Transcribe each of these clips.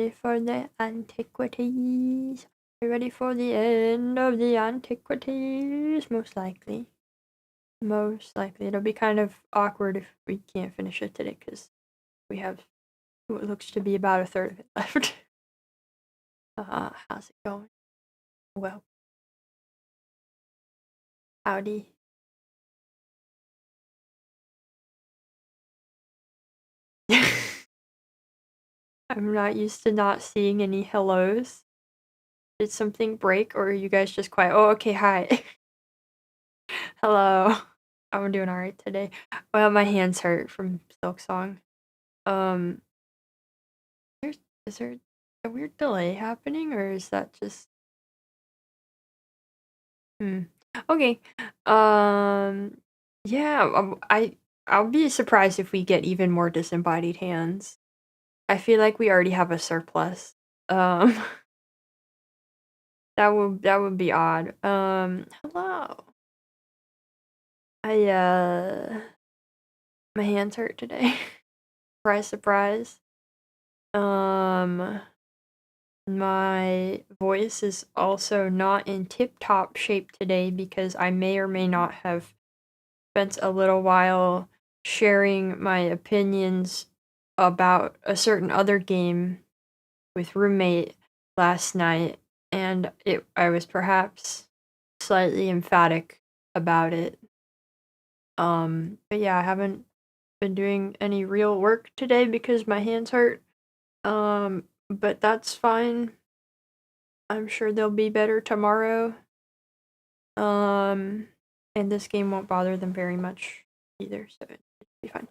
ready for the antiquities? Are you ready for the end of the antiquities? Most likely. Most likely. It'll be kind of awkward if we can't finish it today, because we have what looks to be about a third of it left. How's it going? Well. Howdy. I'm not used to not seeing any hellos. Did something break, or are you guys just quiet? Oh, okay, hi. Hello. I'm doing alright today. Well, my hands hurt from Silk Song. Is there a weird delay happening, or is that just... Okay. Yeah, I'll be surprised if we get even more disembodied hands. I feel like we already have a surplus. That would be odd. Hello. My hands hurt today. Surprise, surprise. My voice is also not in tip-top shape today because I may or may not have spent a little while sharing my opinions about a certain other game with roommate last night, and I was perhaps slightly emphatic about it. But yeah, I haven't been doing any real work today because my hands hurt. But that's fine. I'm sure they'll be better tomorrow. And this game won't bother them very much either, so it'll be fine.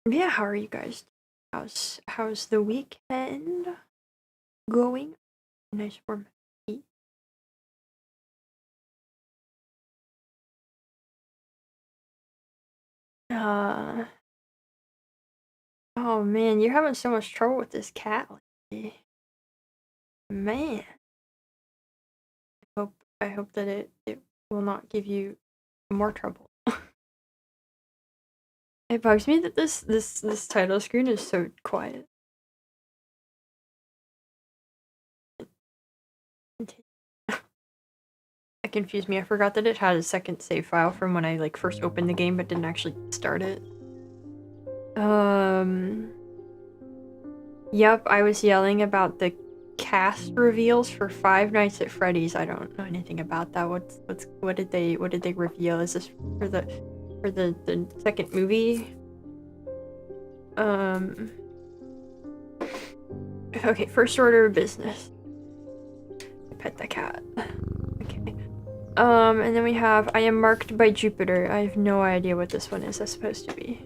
Yeah, how are you guys? How's the weekend going? Nice warm heat. Oh man, you're having so much trouble with this cat lately. Man. I hope that it will not give you more trouble. It bugs me that this title screen is so quiet. It confused me. I forgot that it had a second save file from when I first opened the game but didn't actually start it. Yep, I was yelling about the cast reveals for Five Nights at Freddy's. I don't know anything about that. What did they reveal? Is this for the second movie? Okay, first order of business. Pet the cat. Okay. And then we have I am marked by Jupiter. I have no idea what this one is supposed to be.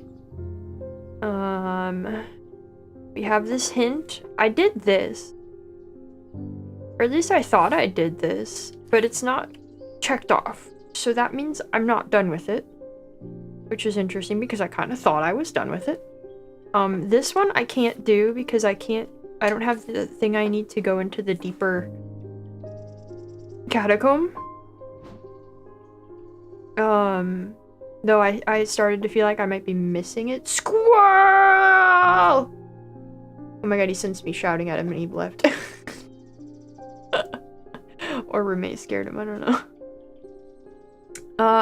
We have this hint. I did this. Or at least I thought I did this, but it's not checked off. So that means I'm not done with it. Which is interesting because I kind of thought I was done with it. This one I can't do because I don't have the thing I need to go into the deeper catacomb. Though I started to feel like I might be missing it. Squirrel! Oh my god, he sends me shouting at him and he left. Or roommate scared him, I don't know.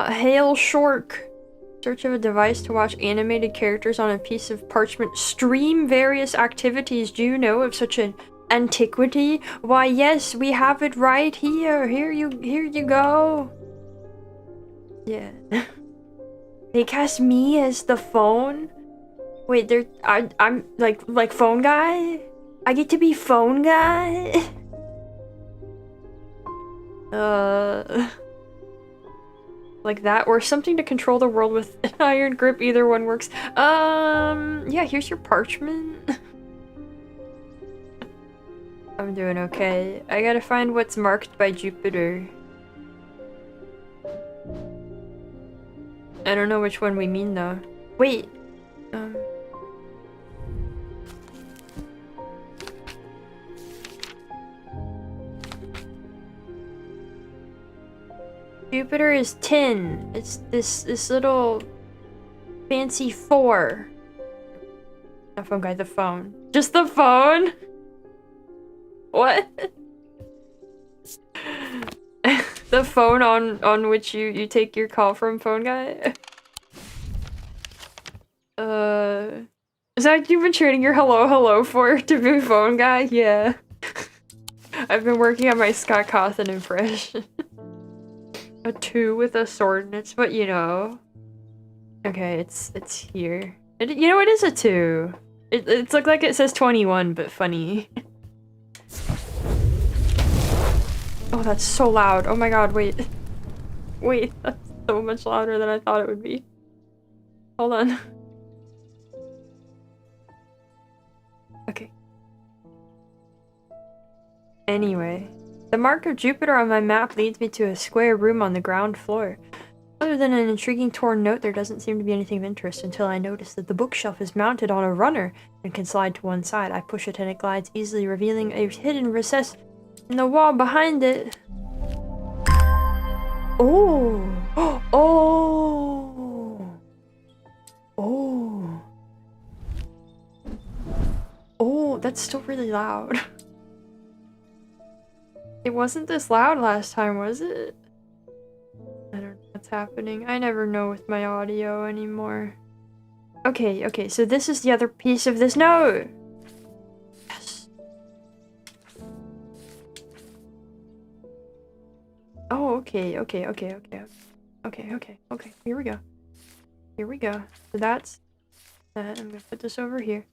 Hail Shork. Search of a device to watch animated characters on a piece of parchment. Stream various activities. Do you know of such an antiquity? Why, yes, we have it right here. Here you go. Yeah. They cast me as the phone? Wait, I'm like phone guy? I get to be phone guy? Like that, or something to control the world with an iron grip. Either one works. Yeah, here's your parchment. I'm doing okay. I gotta find what's marked by Jupiter. I don't know which one we mean though. Wait. Jupiter is tin. It's this little fancy 4. Not phone guy, the phone. Just the phone? What? The phone on which you take your call from, phone guy? Is that what you've been trading your hello for to be phone guy? Yeah. I've been working on my Scott Cawthon impression. A 2 with a swordness, but you know. Okay, it's here. You know, it is a 2. It's look like it says 21, but funny. Oh, that's so loud. Oh my god, wait. Wait, that's so much louder than I thought it would be. Hold on. Okay. Anyway, the mark of Jupiter on my map leads me to a square room on the ground floor. Other than an intriguing torn note, there doesn't seem to be anything of interest until I notice that the bookshelf is mounted on a runner and can slide to one side. I push it and it glides easily, revealing a hidden recess in the wall behind it. Oh! Oh! Oh! Oh, that's still really loud. It wasn't this loud last time, was it? I don't know what's happening. I never know with my audio anymore. Okay, so this is the other piece of this note! Yes! Oh, okay, here we go. Here we go. So that's that. I'm gonna put this over here.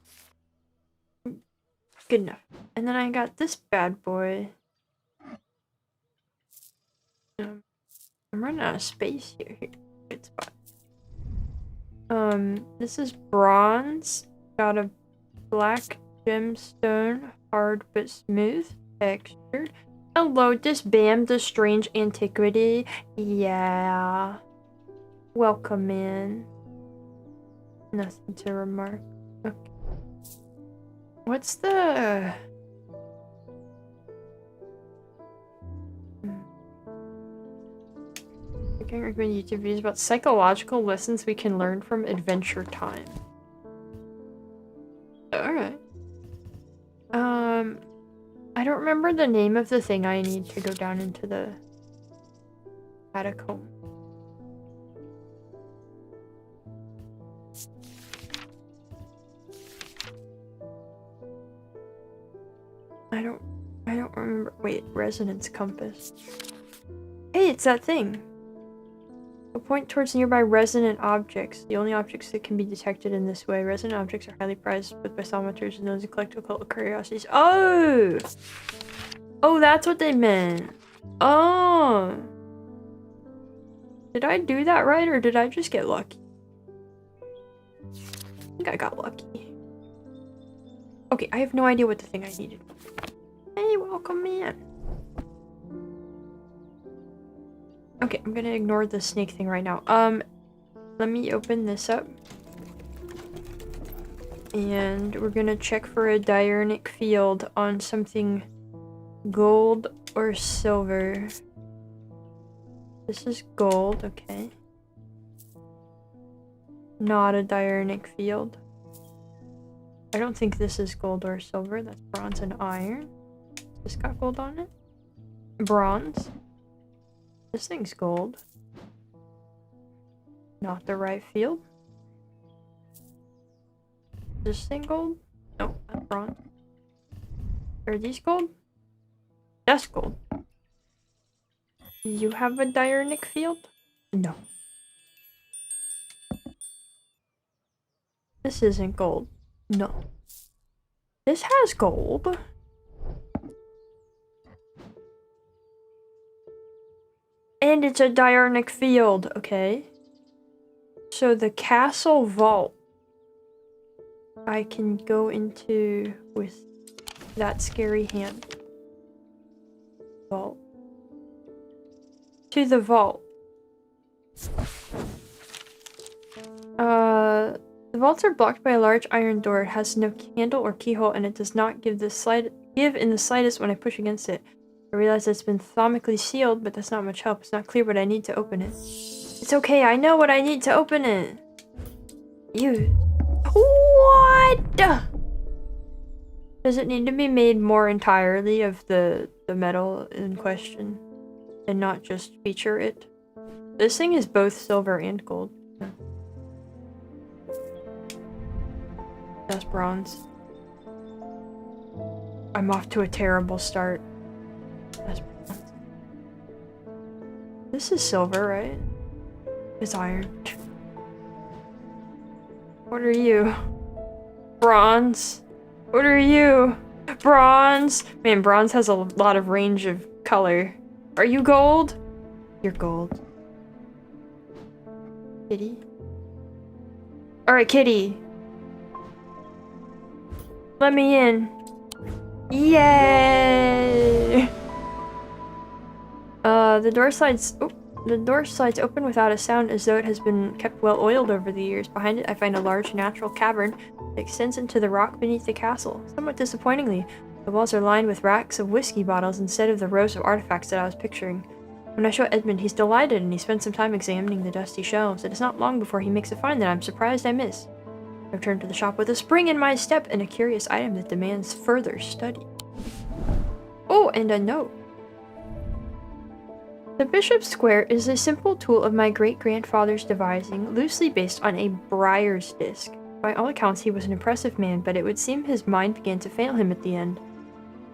Good enough. And then I got this bad boy. I'm running out of space here. Good spot. This is bronze. Got a black gemstone, hard but smooth, textured. Hello, disbam the strange antiquity. Yeah. Welcome in. Nothing to remark. Okay. What's the... I can't recommend YouTube videos about psychological lessons we can learn from Adventure Time. Alright. I don't remember the name of the thing I need to go down into the catacomb. I don't remember. Wait, resonance compass. Hey, it's that thing. A point towards nearby resonant objects. The only objects that can be detected in this way. Resonant objects are highly prized both by thaumaturs and those who collect occult curiosities. Oh! Oh, that's what they meant. Oh! Did I do that right, or did I just get lucky? I think I got lucky. Okay, I have no idea what the thing I needed. Hey, welcome in. Okay, I'm gonna ignore the snake thing right now. Let me open this up. And we're gonna check for a diurnic field on something gold or silver. This is gold, okay. Not a diurnic field. I don't think this is gold or silver. That's bronze and iron. This got gold on it? Bronze. This thing's gold. Not the right field. This thing gold? No, that's bronze. Are these gold? That's gold. You have a diurnic field? No. This isn't gold. No. This has gold. And it's a diurnic field, okay? So the castle vault I can go into with that scary hand. Vault. To the vault. The vaults are blocked by a large iron door. It has no handle or keyhole, and it does not give in the slightest when I push against it. I realize it's been thaumatically sealed, but that's not much help. It's not clear what I need to open it. It's okay, I know what I need to open it. You. What? Does it need to be made more entirely of the metal in question? And not just feature it? This thing is both silver and gold. That's bronze. I'm off to a terrible start. That's bronze. This is silver, right? It's iron. What are you? Bronze. What are you? Bronze. Man, bronze has a lot of range of color. Are you gold? You're gold. Kitty? Alright, kitty. Let me in. Yay! The door slides open without a sound, as though it has been kept well oiled over the years. Behind it, I find a large natural cavern that extends into the rock beneath the castle. Somewhat disappointingly, the walls are lined with racks of whiskey bottles instead of the rows of artifacts that I was picturing. When I show Edmund, he's delighted and he spends some time examining the dusty shelves. It is not long before he makes a find that I'm surprised I miss. I return to the shop with a spring in my step and a curious item that demands further study. Oh, and a note. The Bishop's Square is a simple tool of my great-grandfather's devising, loosely based on a briar's disc. By all accounts, he was an impressive man, but it would seem his mind began to fail him at the end.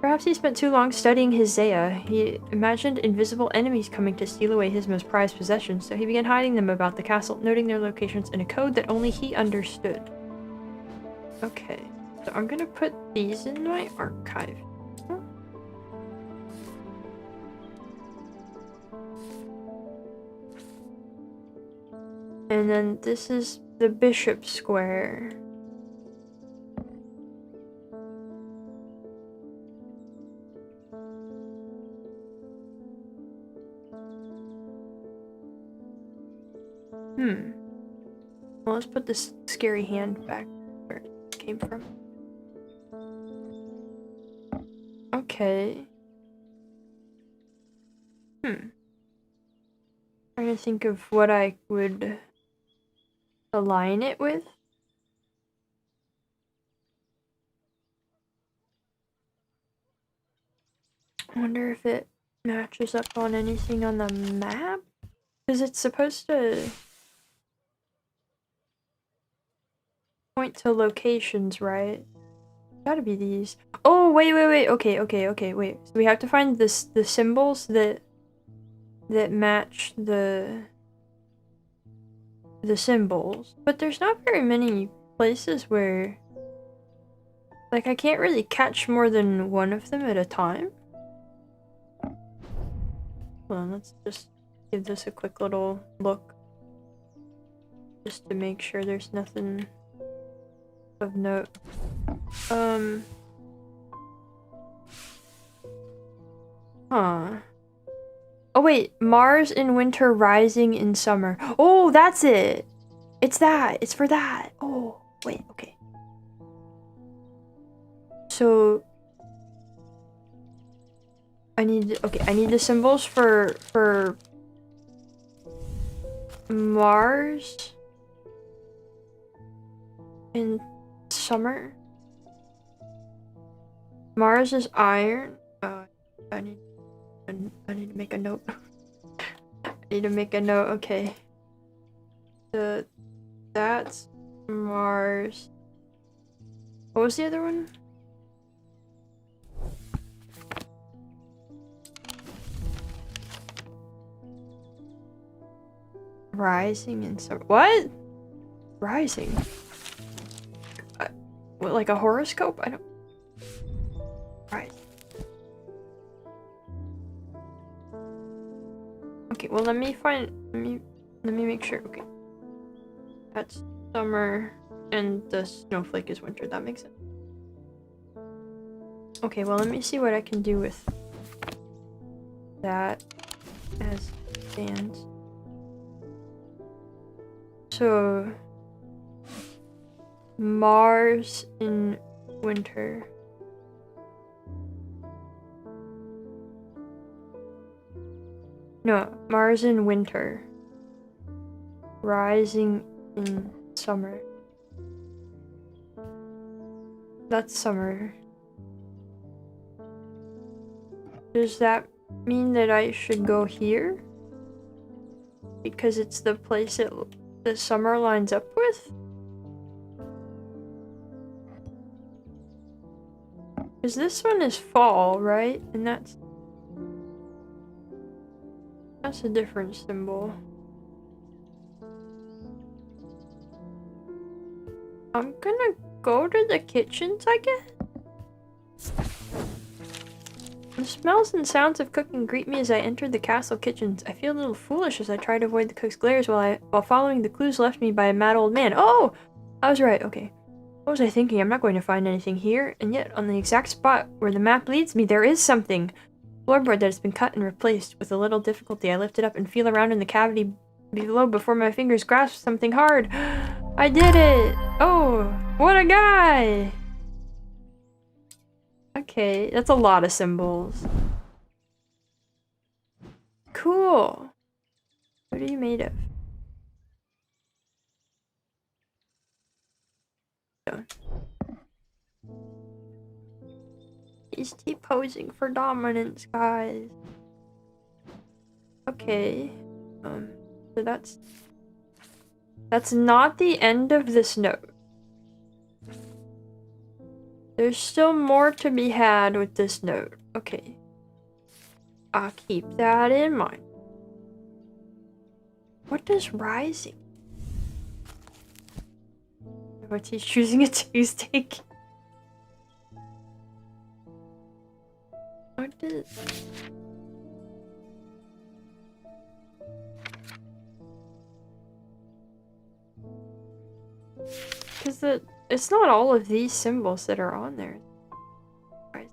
Perhaps he spent too long studying his Zaya. He imagined invisible enemies coming to steal away his most prized possessions, so he began hiding them about the castle, noting their locations in a code that only he understood. Okay, so I'm gonna put these in my archive. And then this is the Bishop Square. Well, let's put this scary hand back where it came from. Okay. Trying to think of what I would align it with. I wonder if it matches up on anything on the map? Because it's supposed to point to locations, right? Gotta be these. Oh, wait. Okay, wait. So we have to find the symbols that match the symbols. But there's not very many places where, like, I can't really catch more than one of them at a time. Well, let's just give this a quick little look. Just to make sure there's nothing of note. Oh wait, Mars in winter, rising in summer. Oh, that's it! It's that! It's for that! Oh, wait, okay. So... I need the symbols for Mars in summer. Mars is iron. I need to make a note. I need to make a note. Okay. That's Mars. What was the other one? Rising in summer. What? Rising? What, like a horoscope? I don't. Right. Okay, well let me make sure. Okay. That's summer and the snowflake is winter. That makes sense. Okay, well let me see what I can do with that as stands. So Mars in winter. No, Mars in winter. Rising in summer. That's summer. Does that mean that I should go here? Because it's the place the summer lines up with? Because this one is fall, right? And that's a different symbol. I'm gonna go to the kitchens, I guess? The smells and sounds of cooking greet me as I enter the castle kitchens. I feel a little foolish as I try to avoid the cook's glares while following the clues left me by a mad old man. Oh! I was right, okay. What was I thinking? I'm not going to find anything here, and yet on the exact spot where the map leads me, there is something. Floorboard that has been cut and replaced. With a little difficulty, I lift it up and feel around in the cavity below before my fingers grasp something hard. I did it! Oh, what a guy! Okay, that's a lot of symbols. Cool. What are you made of? Stone. He's T-posing for dominance, guys. Okay. So that's not the end of this note. There's still more to be had with this note. Okay. I'll keep that in mind. What does rising? What, he's choosing a Tuesday? What does... Because it's not all of these symbols that are on there. Right.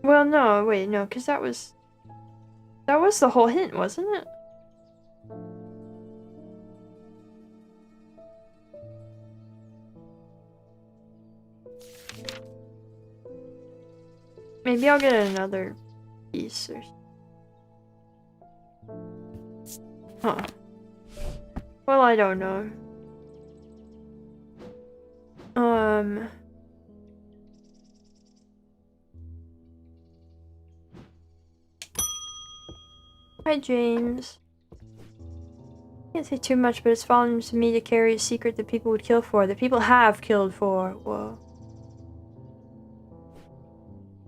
Well, no, wait, no, because that was the whole hint, wasn't it? Maybe I'll get another piece or... Huh. Well, I don't know. Hi, James. Can't say too much, but it's fallen to me to carry a secret that people would kill for. That people have killed for. Whoa.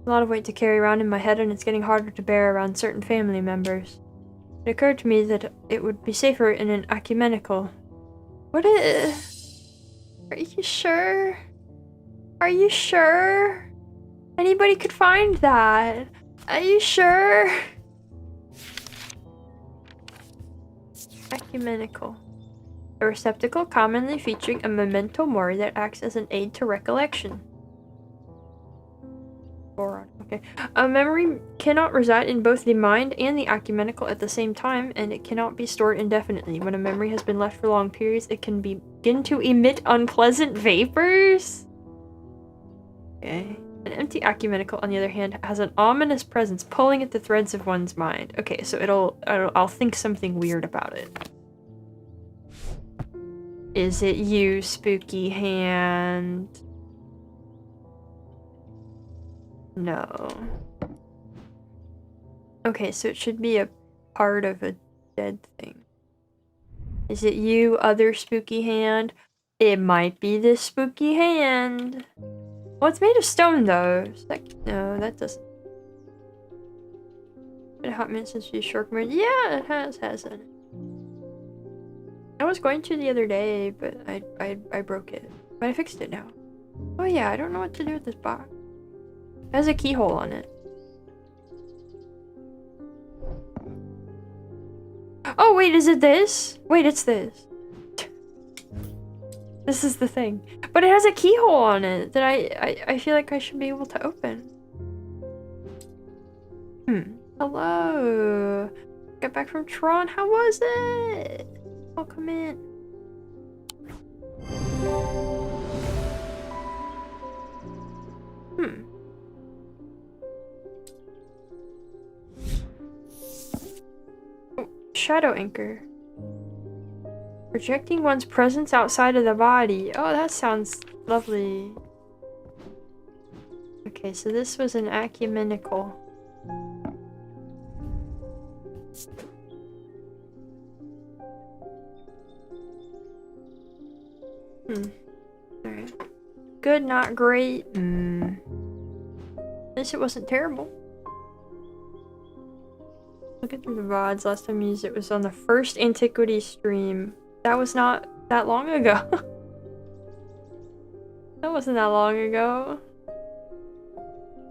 A lot of weight to carry around in my head, and it's getting harder to bear around certain family members. It occurred to me that it would be safer in an ecumenical. What is... Are you sure? Are you sure? Anybody could find that. Are you sure? Ecumenical. A receptacle commonly featuring a memento mori that acts as an aid to recollection. Okay. A memory cannot reside in both the mind and the ecumenical at the same time, and it cannot be stored indefinitely. When a memory has been left for long periods, it can begin to emit unpleasant vapors. Okay. An empty ecumenical, on the other hand, has an ominous presence pulling at the threads of one's mind. Okay, so I'll think something weird about it. Is it you, spooky hand? No. Okay, so it should be a part of a dead thing. Is it you, other spooky hand? It might be this spooky hand. Well, it's made of stone, though. No, that doesn't. Been a hot minute since you short mode. Yeah, it hasn't. I was going to the other day, but I broke it. But I fixed it now. Oh yeah, I don't know what to do with this box. It has a keyhole on it. Oh wait, is it this? Wait, it's this. This is the thing. But it has a keyhole on it that I feel like I should be able to open. Hello. Got back from Tron. How was it? I'll come in. Oh, shadow anchor. Projecting one's presence outside of the body. Oh, that sounds lovely. Okay, so this was an ecumenical. Alright. Good, not great. At least it wasn't terrible. Looking through the VODs, last time I used it was on the first Antiquities stream. That was not that long ago. That wasn't that long ago.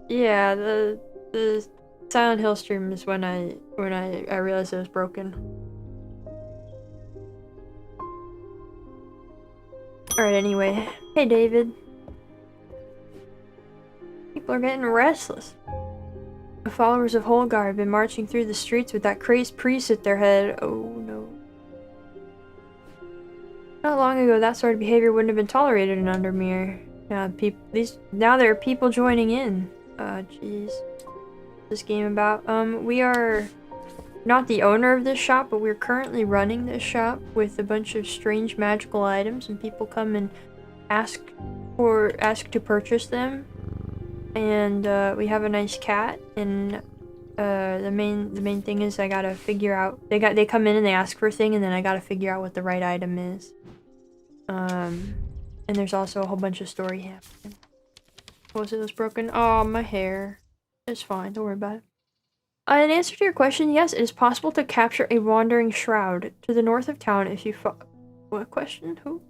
Yeah, the Silent Hill stream is when I realized it was broken. Alright, anyway. Hey, David. People are getting restless. The followers of Holgar have been marching through the streets with that crazed priest at their head. Oh, no. Not long ago, that sort of behavior wouldn't have been tolerated in Undermere. Now there are people joining in. Jeez. This game about? We are not the owner of this shop, but we're currently running this shop with a bunch of strange magical items, and people come and ask to purchase them. And we have a nice cat, and the main thing is I gotta figure out. They come in and they ask for a thing, and then I gotta figure out what the right item is. And there's also a whole bunch of story happening. What was it that was broken? Oh, my hair. It's fine. Don't worry about it. In answer to your question, yes, it is possible to capture a wandering shroud to the north of town if you What question? Who?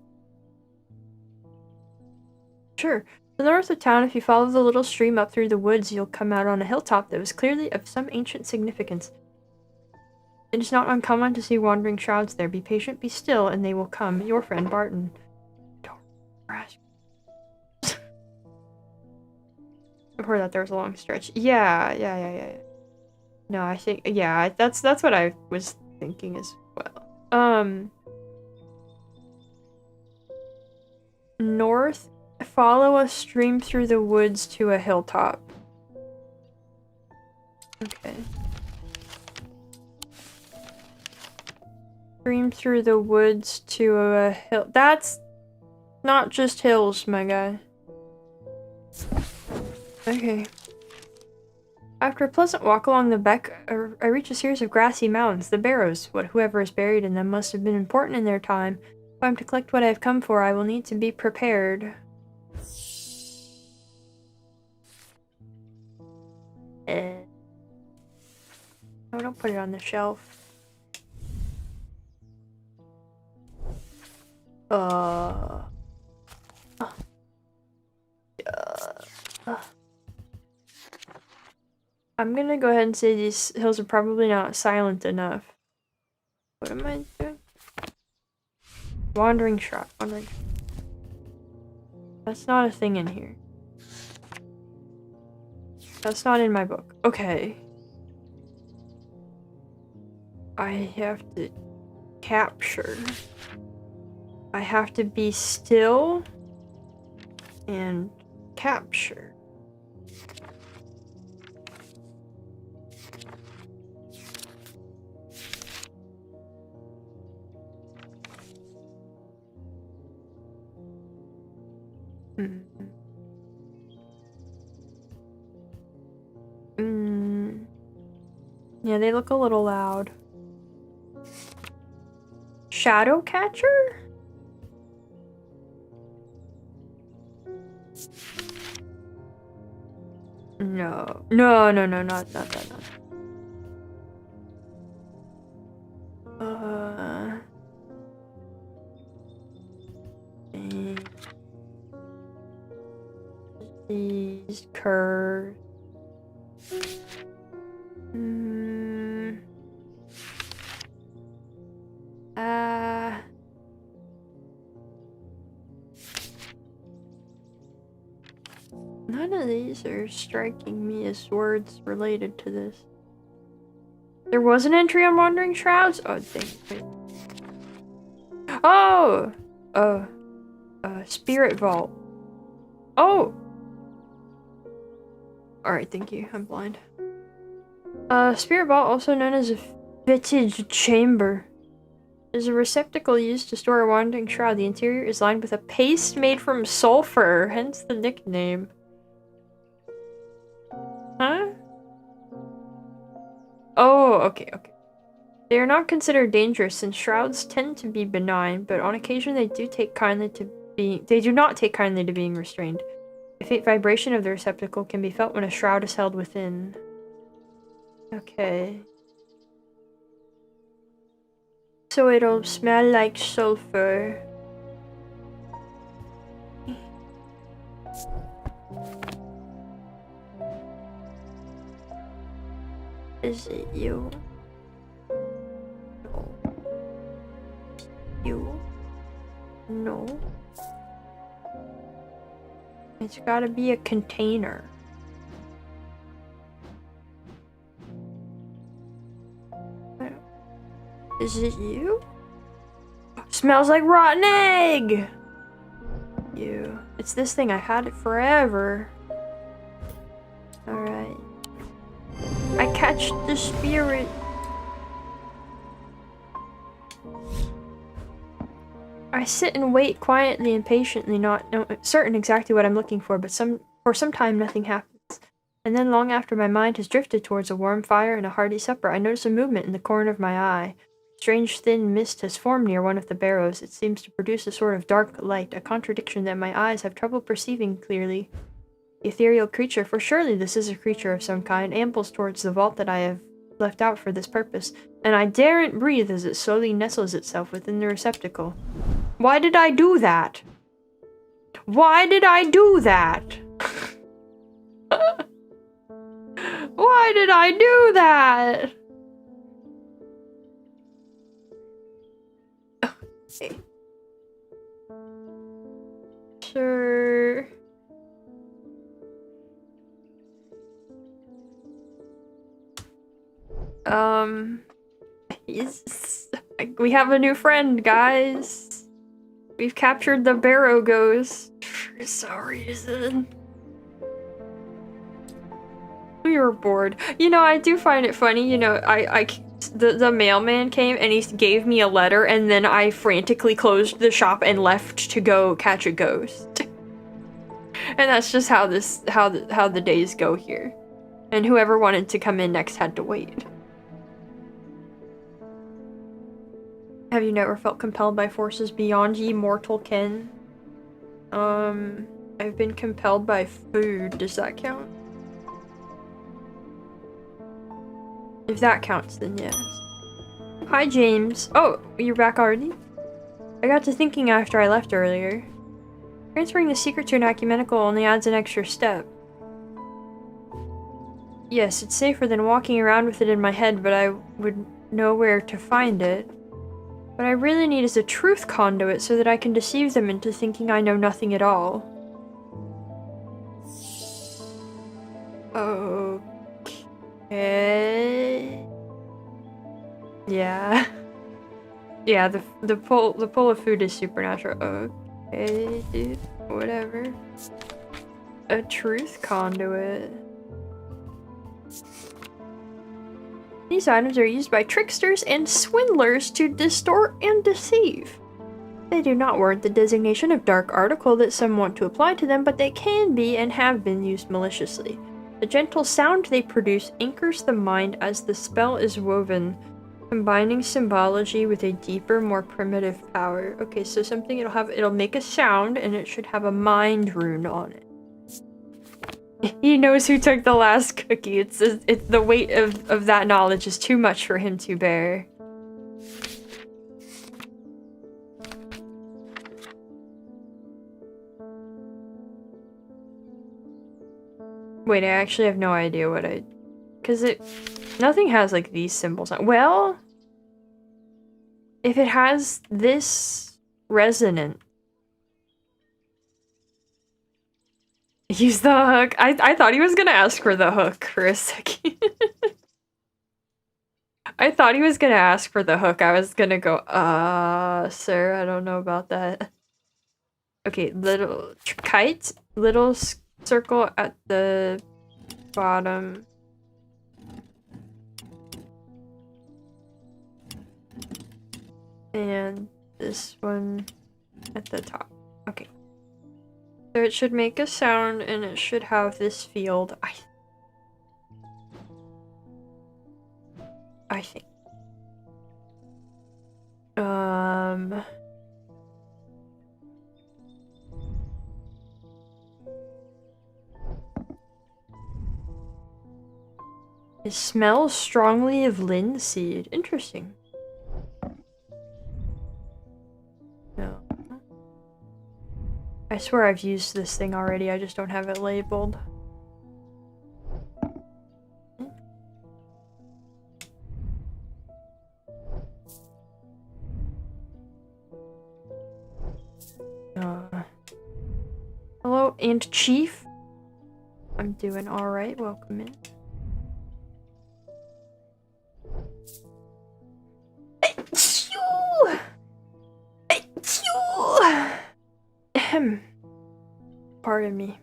Sure. To the north of town, if you follow the little stream up through the woods, you'll come out on a hilltop that was clearly of some ancient significance. It is not uncommon to see wandering shrouds there. Be patient, be still, and they will come. Your friend, Barton. Don't ask. Before that, there was a long stretch. Yeah. No, I think, yeah, that's what I was thinking as well. North, follow a stream through the woods to a hilltop. Okay. Stream through the woods to a hill. That's not just hills, my guy. Okay. After a pleasant walk along the beck, I reach a series of grassy mountains. The barrows, whoever is buried in them, must have been important in their time. If I'm to collect what I have come for, I will need to be prepared. Oh, don't put it on the shelf. I'm gonna go ahead and say these hills are probably not silent enough. What am I doing? Wandering shroud. That's not a thing in here. That's not in my book. Okay. I have to capture. I have to be still and capture. Yeah, they look a little loud. Shadow catcher? No, not that. These curves. None of these are striking me as words related to this. There was an entry on Wandering Shrouds? Oh, dang it. Oh! Spirit Vault. Oh! Alright, thank you. I'm blind. Spirit Vault, also known as a Bittage chamber is a receptacle used to store a wandering shroud. The interior is lined with a paste made from sulfur, hence the nickname. Huh? Oh, okay. They are not considered dangerous since shrouds tend to be benign, but on occasion they do not take kindly to being restrained. The faint vibration of the receptacle can be felt when a shroud is held within. Okay. So it'll smell like sulfur. Is it you? No. You? No. It's gotta be a container. Is it you? Smells like rotten egg! You. It's this thing. I've had it forever. Alright. I catch the spirit. I sit and wait quietly and patiently, not certain exactly what I'm looking for, but for some time nothing happens. And then long after my mind has drifted towards a warm fire and a hearty supper, I notice a movement in the corner of my eye. Strange thin mist has formed near one of the barrows. It seems to produce a sort of dark light, a contradiction that my eyes have trouble perceiving clearly. The ethereal creature, for surely this is a creature of some kind, ambles towards the vault that I have left out for this purpose, and I daren't breathe as it slowly nestles itself within the receptacle. Why did I do that? Why did I do that? Why did I do that? Okay. Sure. We have a new friend, guys. We've captured the barrow ghost for some reason. We were bored. You know, I do find it funny, you know, the mailman came and he gave me a letter and then I frantically closed the shop and left to go catch a ghost. And that's just how the days go here. And whoever wanted to come in next had to wait. Have you never felt compelled by forces beyond ye mortal ken? I've been compelled by food. Does that count? If that counts, then yes. Hi, James. Oh, you're back already? I got to thinking after I left earlier. Transferring the secret to an ecumenical only adds an extra step. Yes, it's safer than walking around with it in my head, but I would know where to find it. What I really need is a truth conduit so that I can deceive them into thinking I know nothing at all. Okay. Yeah. Yeah, the pull of food is supernatural. Okay, dude. Whatever. A truth conduit. These items are used by tricksters and swindlers to distort and deceive. They do not warrant the designation of dark article that some want to apply to them, but they can be and have been used maliciously. The gentle sound they produce anchors the mind as the spell is woven, combining symbology with a deeper, more primitive power. Okay, so something it'll make a sound and it should have a mind rune on it. He knows who took the last cookie. It's the weight of that knowledge is too much for him to bear. Wait, I actually have no idea what nothing has like these symbols on. Well, if it has this resonant. Use the hook. I thought he was gonna ask for the hook for a second. I thought he was gonna ask for the hook. I was gonna go, sir, I don't know about that. Okay, little kite, little circle at the bottom. and this one at the top. Okay. So it should make a sound and it should have this field. I think. It smells strongly of linseed. Interesting. No. I swear I've used this thing already, I just don't have it labeled. Hello, and Chief. I'm doing alright, welcome in. Pardon me.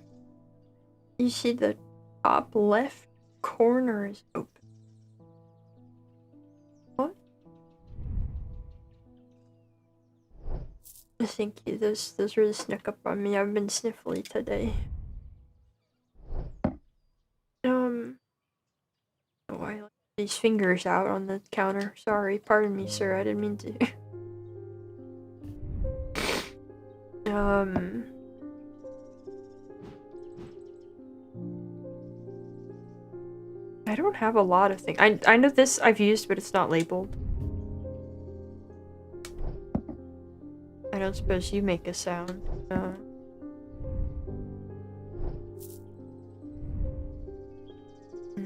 You see the top left corner is open. What? Thank you. Those really snuck up on me. I've been sniffly today. Oh, I left these fingers out on the counter. Sorry, pardon me, sir. I didn't mean to. I don't have a lot of things. I know this I've used, but it's not labeled. I don't suppose you make a sound.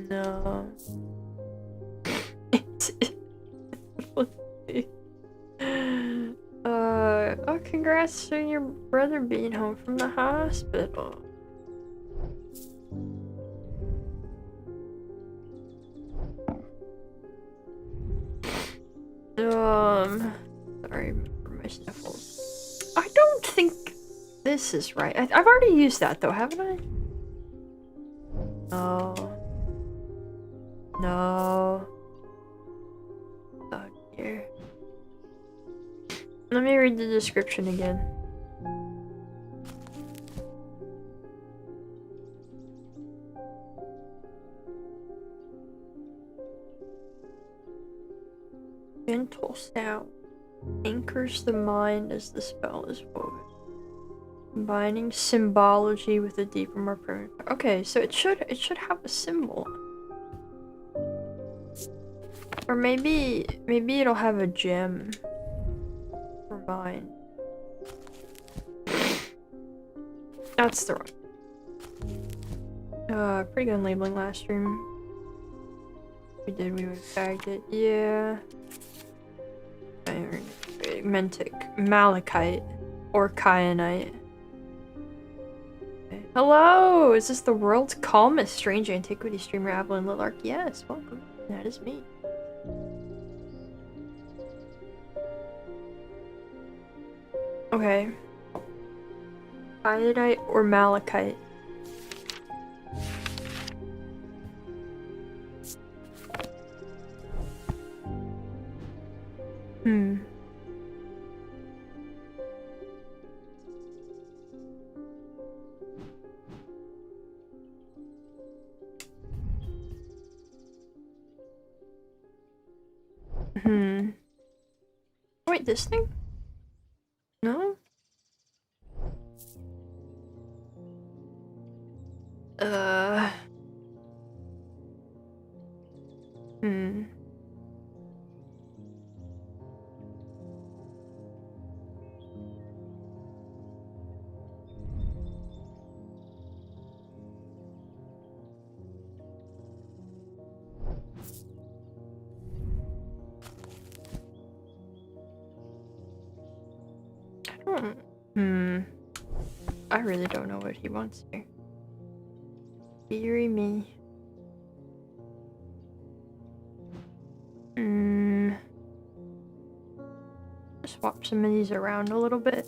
No. Oh, congrats on your brother being home from the hospital. Sorry for my sniffles. I don't think this is right. I've already used that though, haven't I? No. No. Oh dear. Let me read the description again. Gentle sound anchors the mind as the spell is woven, combining symbology with a deeper, more permanent. Okay, so it should have a symbol, or maybe it'll have a gem for mine. That's the wrong. Pretty good labeling last stream. We would have tagged it. Yeah. Mentic, malachite, or kyanite. Okay. Hello! Is this the world's calmest strange antiquity streamer, Avalon Lilark? Yes, welcome. That is me. Okay. Kyanite or malachite? Wait, this thing? No? I really don't know what he wants here. Deary me. Swap some of these around a little bit,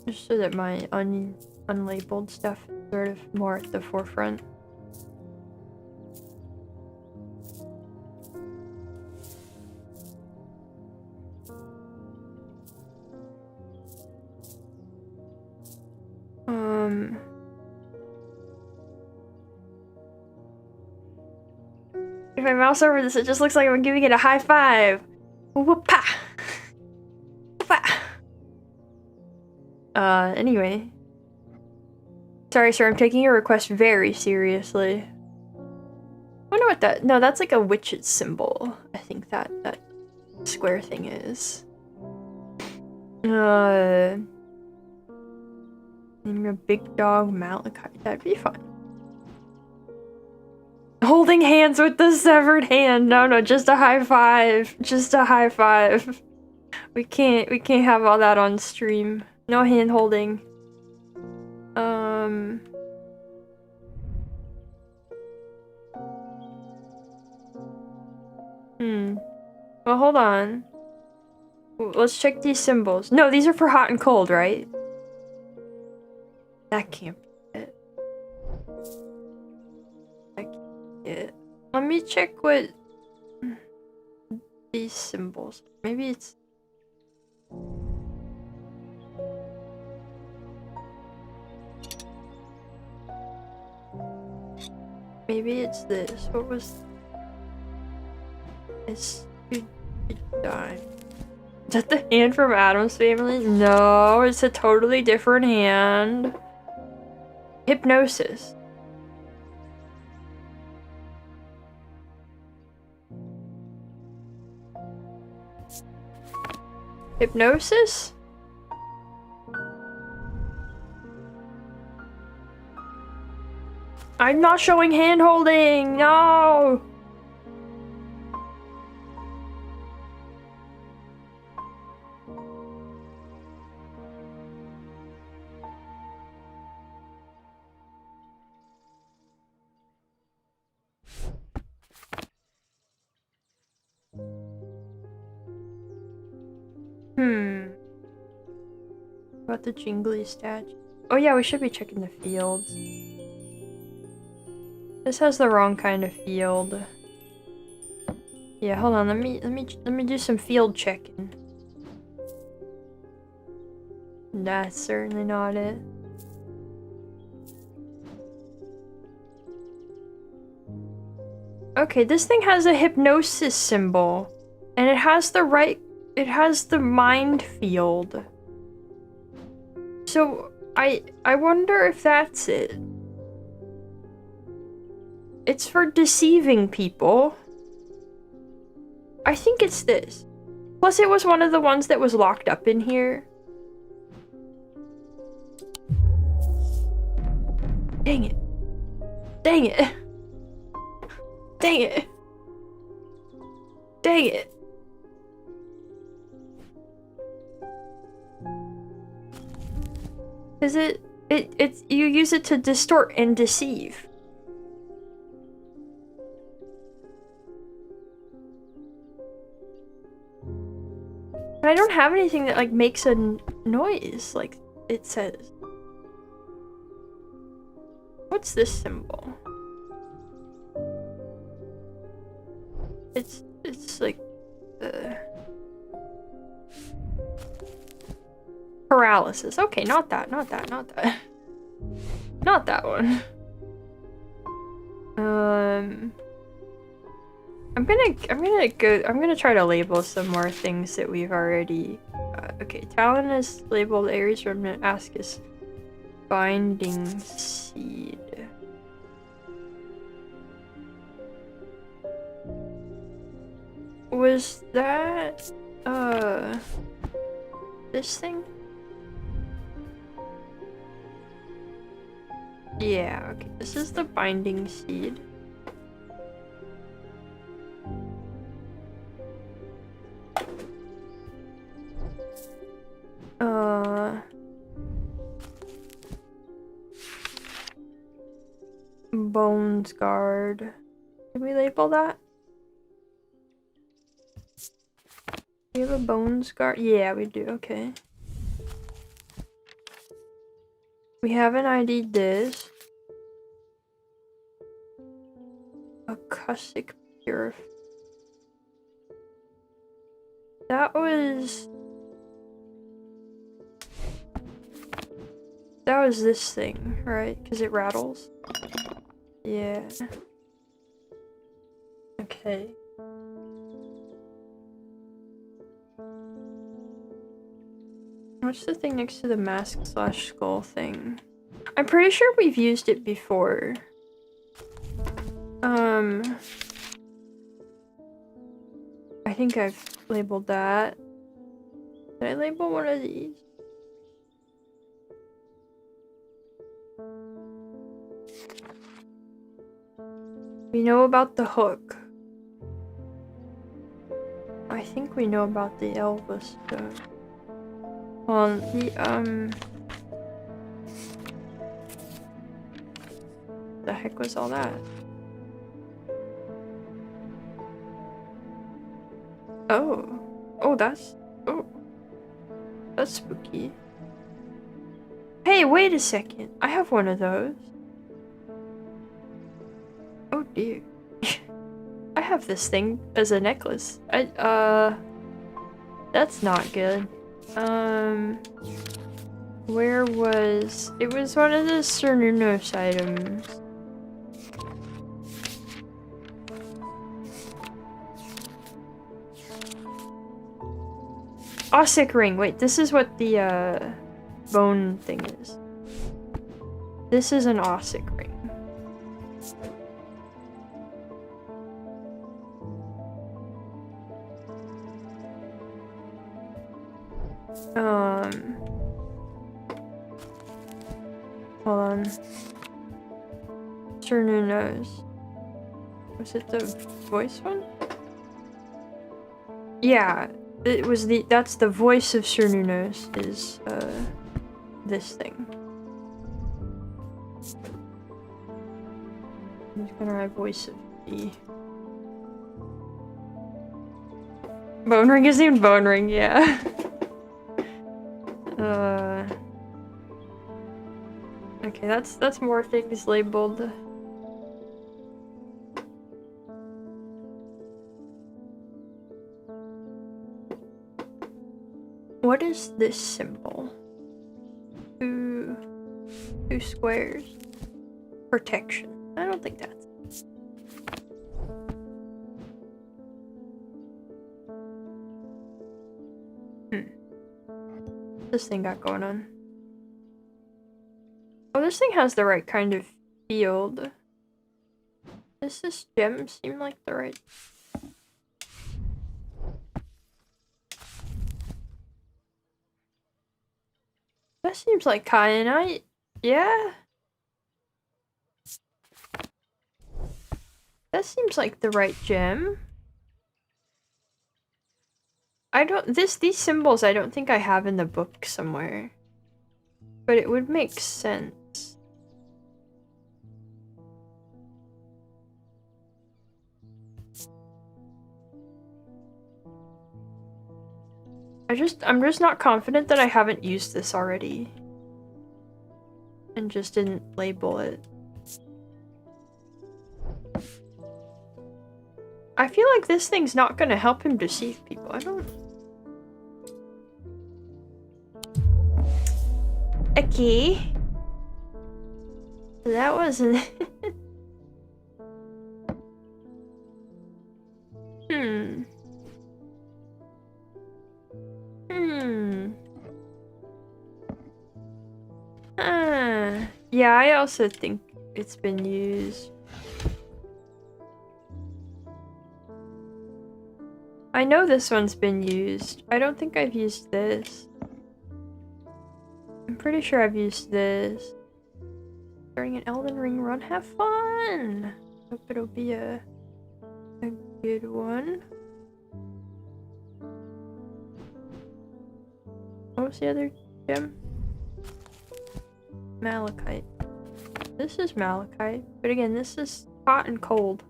just so that my unlabeled stuff is sort of more at the forefront. If I mouse over this, it just looks like I'm giving it a high five. Whoop-pa! Anyway. Sorry, sir, I'm taking your request very seriously. I wonder what that— no, that's like a witch's symbol. I think that square thing is. Name a big dog Malachi. That'd be fun. Holding hands with the severed hand. No, just a high five. Just a high five. We can't have all that on stream. No hand holding. Well, hold on. Let's check these symbols. No, these are for hot and cold, right? That can't be it. That can't be it. Let me check what these symbols. Maybe it's— maybe it's this. What was— it's dime. Is that the hand from Adam's Family? No, it's a totally different hand. Hypnosis. Hypnosis? I'm not showing hand holding. No. About the jingly statue. Oh yeah, we should be checking the fields. This has the wrong kind of field. Yeah, hold on. Let me do some field checking. That's certainly not it. Okay, this thing has a hypnosis symbol, and it has the right— it has the mind field. So I wonder if that's it. It's for deceiving people. I think it's this. Plus it was one of the ones that was locked up in here. Dang it. Dang it. Dang it. Dang it. Is it's you use it to distort and deceive. I don't have anything that like makes a noise like it says. What's this symbol? It's like paralysis. Okay, not that. Not that one. I'm gonna try to label some more things that we've already. Okay, Talon is labeled Aries Remnant. Ask is binding seed. Was that this thing? Yeah, okay. This is the binding seed. Bones guard. Can we label that? Do we have a bones guard? Yeah, we do. Okay. We haven't ID'd this. Acoustic purif. That that was this thing, right? Because it rattles. Yeah. Okay. What's the thing next to the mask/skull thing? I'm pretty sure we've used it before. I think I've labeled that. Did I label one of these? We know about the hook. I think we know about the Elvis stuff. Well, the heck was all that? Oh, that's spooky. Hey, wait a second. I have one of those. Oh dear. I have this thing as a necklace. That's not good. Where was... It was one of the Cernunos items. Ossic ring. Wait, this is what the, bone thing is. This is an Ossic ring. Hold on. Cernunos. Was it the voice one? Yeah, it was that's the voice of Cernunos is, this thing. Who's gonna write voice of the... Bone ring isn't even bone ring, yeah. Okay, that's more things labeled. What is this symbol? Two squares. Protection. I don't think that's it. This thing got going on. Oh, this thing has the right kind of field. Does this gem seem like the right... That seems like kyanite. Yeah? That seems like the right gem. I don't... These symbols I don't think I have in the book somewhere. But it would make sense. I'm just not confident that I haven't used this already. And just didn't label it. I feel like this thing's not gonna help him deceive people. I don't... Okay. That wasn't... Yeah, I also think it's been used. I know this one's been used. I don't think I've used this. I'm pretty sure I've used this. Starting an Elden Ring run. Have fun! Hope it'll be a good one. What was the other gem? Malachite. This is malachite, but again, this is hot and cold.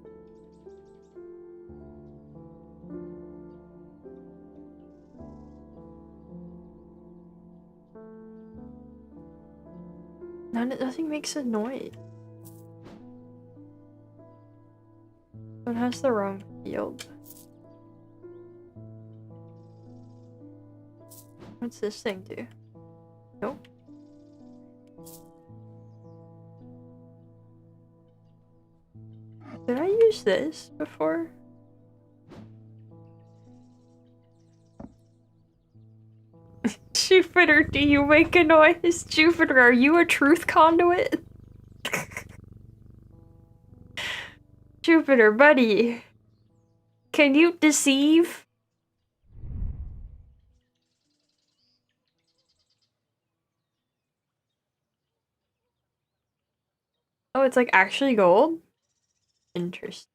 Nothing makes a noise. It has the wrong field. What's this thing do? Nope. Did I use this before? Jupiter, do you make a noise? Jupiter, are you a truth conduit? Jupiter, buddy. Can you deceive? Oh, it's like actually gold? Interesting.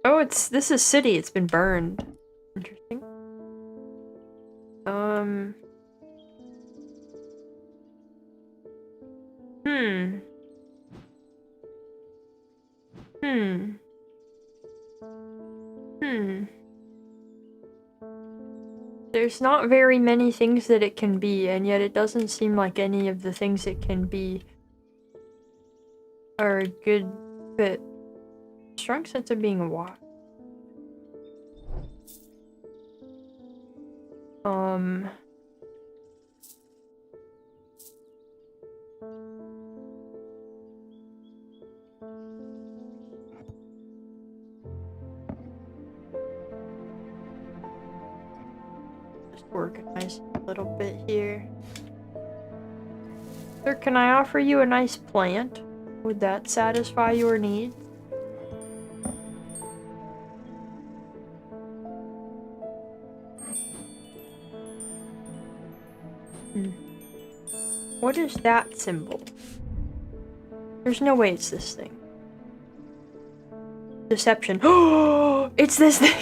Oh, this is city. It's been burned. Interesting. There's not very many things that it can be, and yet it doesn't seem like any of the things it can be are a good fit. Strong sense of being watched. Just organize a little bit here. Sir, can I offer you a nice plant? Would that satisfy your needs? What is that symbol? There's no way it's this thing. Deception. Oh, it's this thing.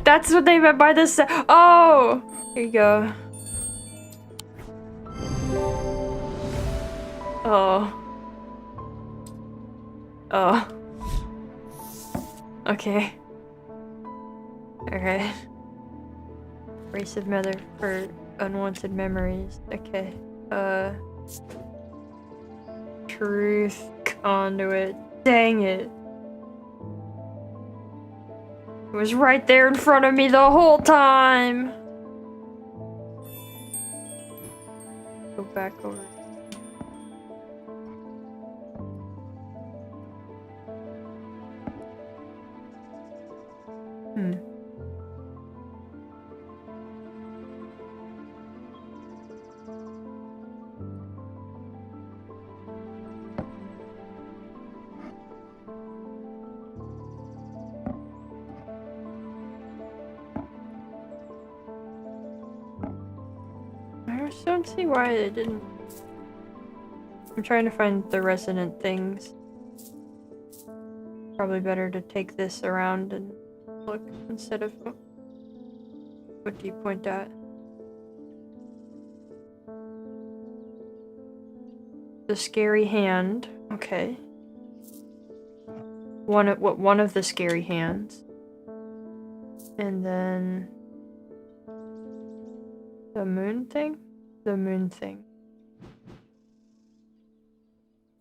That's what they meant by this. Oh, here you go. Oh. Oh. Okay. Alright. Race of mother for unwanted memories. Okay. Truth conduit. Dang it. It was right there in front of me the whole time. Go back over. I just don't see why it didn't. I'm trying to find the resonant things. Probably better to take this around and look instead of... What do you point at? The scary hand. Okay. One of the scary hands. And then... The moon thing? The moon thing.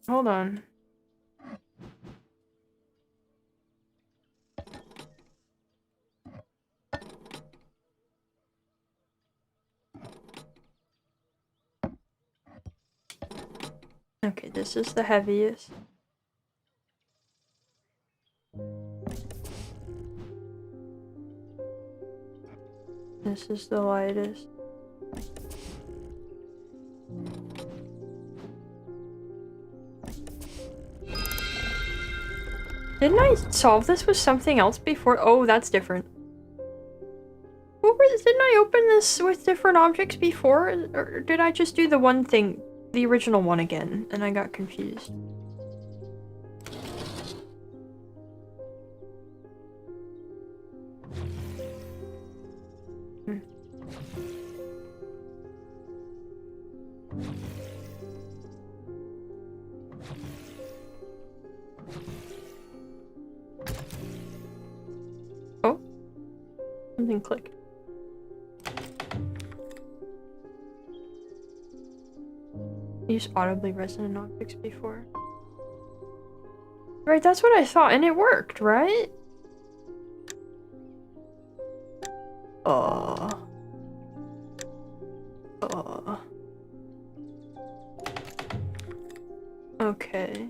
Hold on. Okay, this is the heaviest. This is the lightest. Didn't I solve this with something else before? Oh, that's different. Didn't I open this with different objects before? Or did I just do the one thing, the original one again, and I got confused? Oh, something clicked. Used audibly resonant objects before. Right, that's what I thought, and it worked, right? Okay.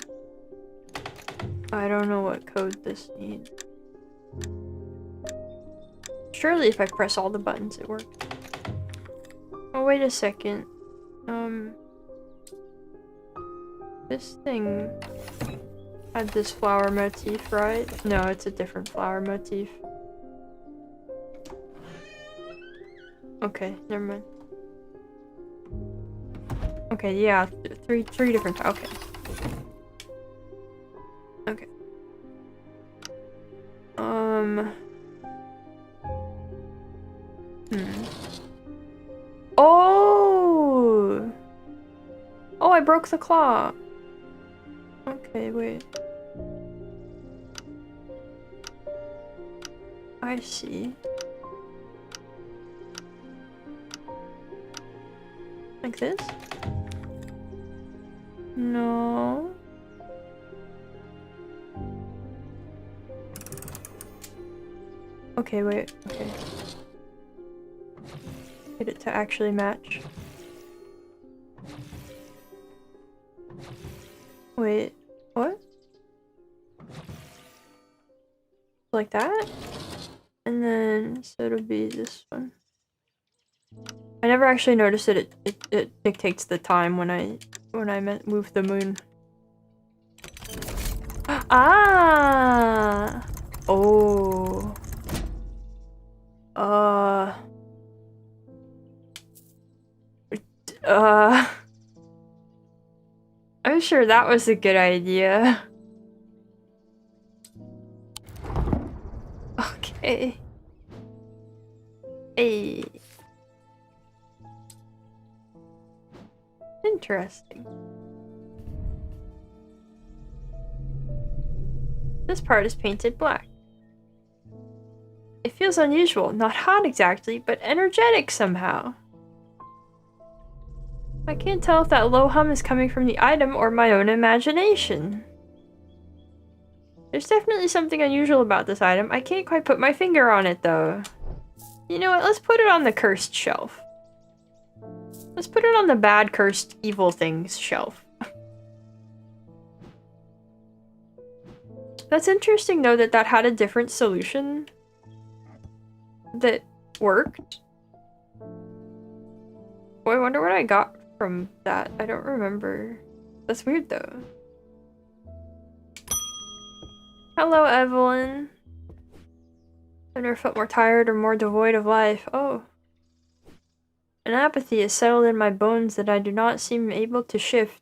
I don't know what code this needs. Surely if I press all the buttons it works. Oh, wait a second. This thing had this flower motif, right? No, it's a different flower motif. Okay, never mind. Okay, yeah, three different. Okay. Okay. Oh! Oh, I broke the claw. Okay, wait. I see. Like this? No. Okay, wait. Okay. Get it to actually match. Wait. What? Like that? And then, so it'll be this one. I never actually noticed that it dictates the time when I move the moon. Ah! Oh. I'm sure that was a good idea. Okay. Hey. Interesting. This part is painted black. It feels unusual, not hot exactly, but energetic somehow. I can't tell if that low hum is coming from the item or my own imagination. There's definitely something unusual about this item. I can't quite put my finger on it though. You know what, let's put it on the cursed shelf. Let's put it on the bad, cursed, evil things shelf. That's interesting though that had a different solution that worked. Boy, I wonder what I got from that. I don't remember. That's weird though. Hello, Evelyn. I've never felt more tired or more devoid of life. Oh. An apathy is settled in my bones that I do not seem able to shift.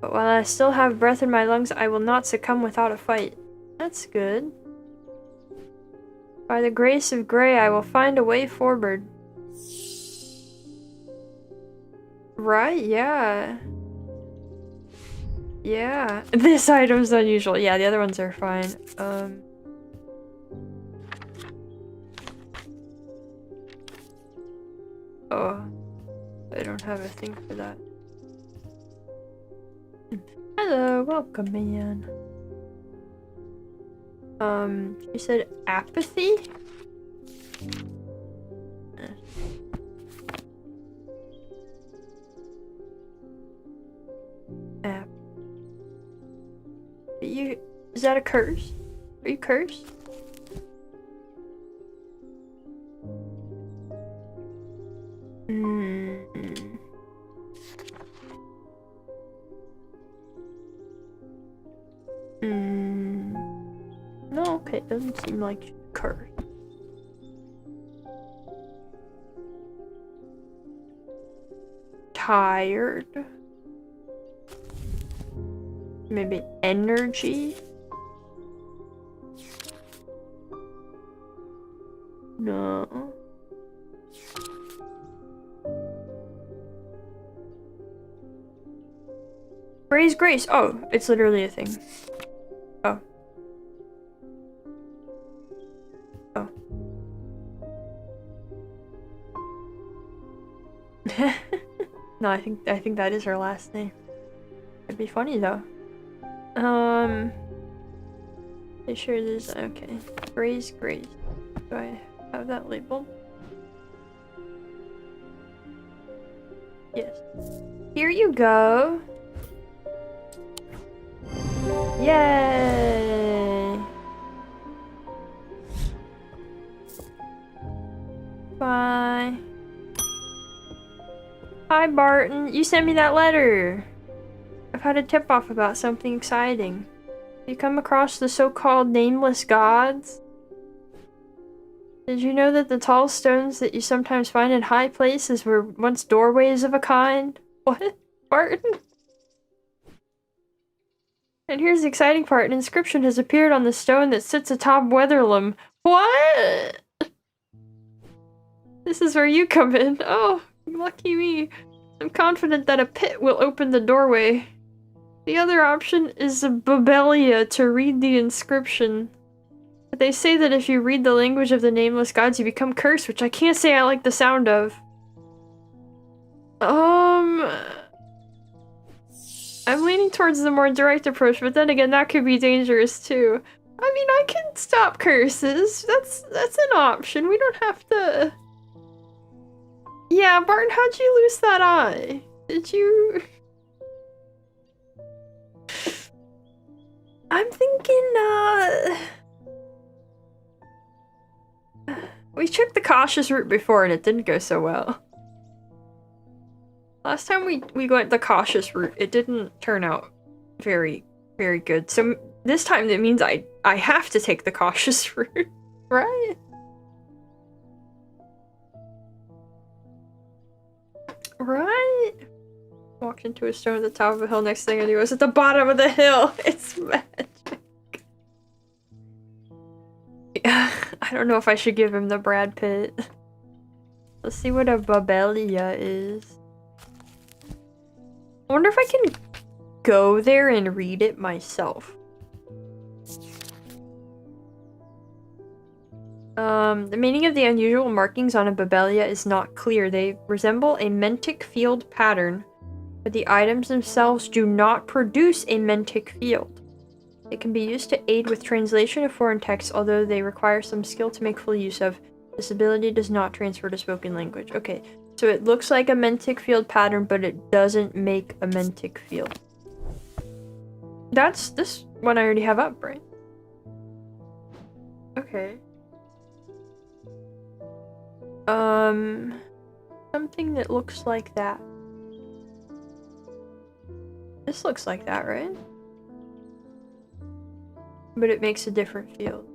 But while I still have breath in my lungs, I will not succumb without a fight. That's good. By the grace of Grey, I will find a way forward. Right, yeah. Yeah. This item's unusual. Yeah, the other ones are fine. Oh. I don't have a thing for that. Hello, welcome in. You said apathy? Is that a curse? Are you cursed? No, okay, it doesn't seem like cursed. Tired. Maybe energy? No. Gray's grace. Oh, it's literally a thing. Oh. Oh. No, I think that is her last name. It'd be funny though. They sure there's okay. Gray's grace. Do I Have that labeled? Yes. Here you go. Yay! Bye. Hi, Barton. You sent me that letter. I've had a tip-off about something exciting. You come across the so-called nameless gods? Did you know that the tall stones that you sometimes find in high places were once doorways of a kind? What? Barton? And here's the exciting part. An inscription has appeared on the stone that sits atop Weatherlam. What? This is where you come in. Oh, lucky me. I'm confident that a pit will open the doorway. The other option is a Babelia to read the inscription. But they say that if you read the language of the nameless gods, you become cursed, which I can't say I like the sound of. I'm leaning towards the more direct approach, but then again, that could be dangerous too. I mean, I can stop curses. That's an option. We don't have to... Yeah, Barton, how'd you lose that eye? Did you... I'm thinking, we took the cautious route before and it didn't go so well. Last time we went the cautious route, it didn't turn out very, very good. So this time it means I have to take the cautious route, right? Right? Walked into a stone at the top of a hill. Next thing I knew, I was at the bottom of the hill. It's magic. Yeah, I don't know if I should give him the Brad Pitt. Let's see what a Babelia is. I wonder if I can go there and read it myself. The meaning of the unusual markings on a Babelia is not clear. They resemble a mentic field pattern, but the items themselves do not produce a mentic field. They can be used to aid with translation of foreign texts, although they require some skill to make full use of. This ability does not transfer to spoken language. Okay, so it looks like a mentic field pattern, but it doesn't make a mentic field. That's this one I already have up, right? Okay. Something that looks like that. This looks like that, right? But it makes a different field.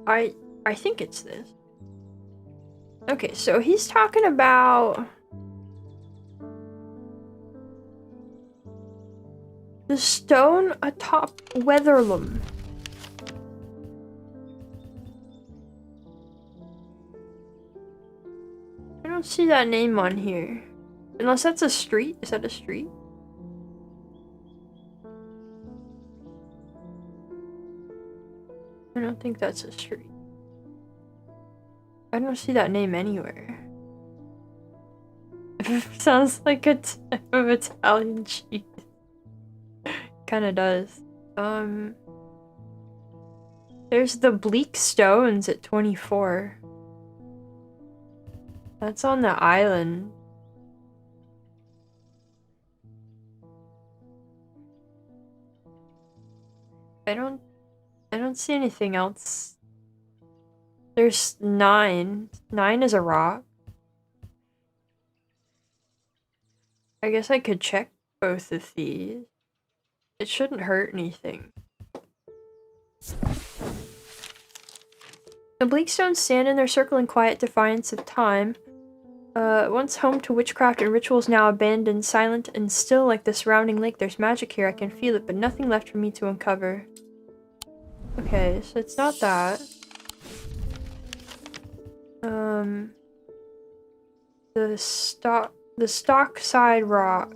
I think it's this. Okay, so he's talking about the stone atop Weatherlam. I don't see that name on here. Unless that's a street. Is that a street? I don't think that's a street. I don't see that name anywhere. Sounds like a type of Italian cheese. Kinda does. There's the Bleak Stones at 24. That's on the island. I don't see anything else. There's 9. 9 is a rock. I guess I could check both of these. It shouldn't hurt anything. The bleak stones stand in their circle in quiet defiance of time. Once home to witchcraft and rituals, now abandoned, silent and still like the surrounding lake. There's magic here, I can feel it, but nothing left for me to uncover. Okay, so it's not that. The Stockside Rock.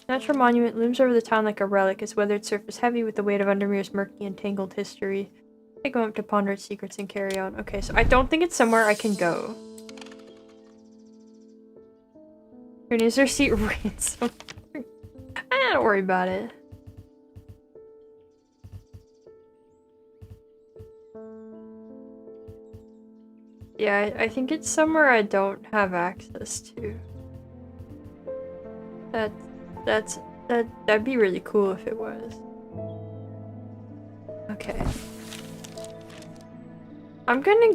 Natural monument looms over the town like a relic, its weathered surface heavy with the weight of Undermere's murky and tangled history. I go up to ponder its secrets and carry on. Okay, so I don't think it's somewhere I can go. Is there seat ransom? Don't worry about it. Yeah, I think it's somewhere I don't have access to. That'd be really cool if it was. Okay. I'm gonna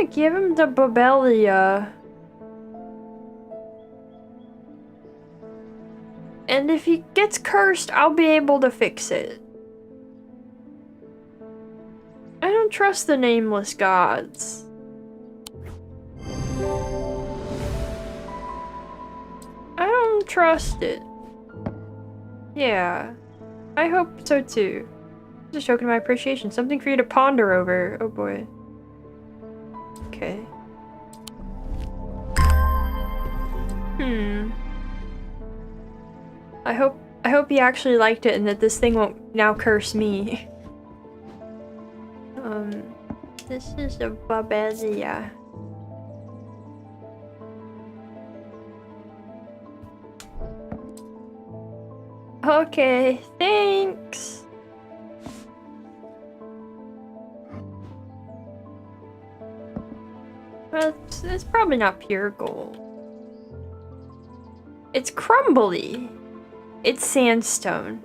give him the Babelia. And if he gets cursed, I'll be able to fix it. I don't trust the nameless gods. I don't trust it. Yeah. I hope so too. Just a token of my appreciation. Something for you to ponder over. Oh boy. Okay. I hope he actually liked it and that this thing won't now curse me. This is a Babelia. Okay, thanks. Well, it's probably not pure gold. It's crumbly. It's sandstone.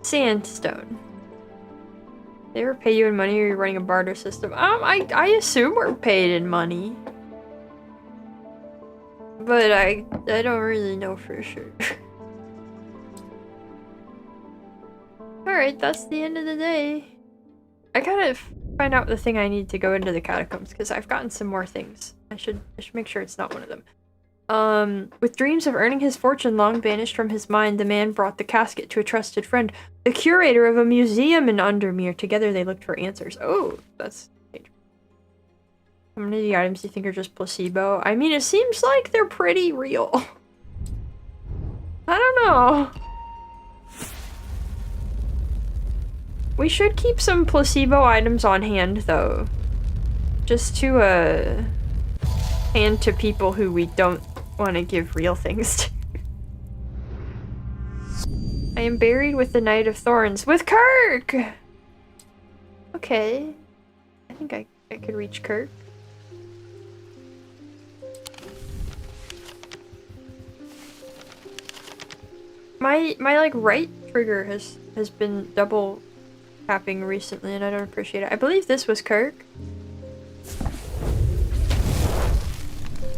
Sandstone. They ever pay you in money or you're running a barter system? I assume we're paid in money. But I don't really know for sure. Alright, that's the end of the day. I gotta find out the thing I need to go into the catacombs, because I've gotten some more things. I should make sure it's not one of them. With dreams of earning his fortune long banished from his mind, the man brought the casket to a trusted friend, the curator of a museum in Undermere. Together they looked for answers. Oh, that's dangerous. How many of the items do you think are just placebo? I mean, it seems like they're pretty real. I don't know. We should keep some placebo items on hand, though. Just to, hand to people who we don't want to give real things to. I am buried with the Knight of Thorns. With Kirk! Okay. I think I could reach Kirk. My like right trigger has been double tapping recently and I don't appreciate it. I believe this was Kirk.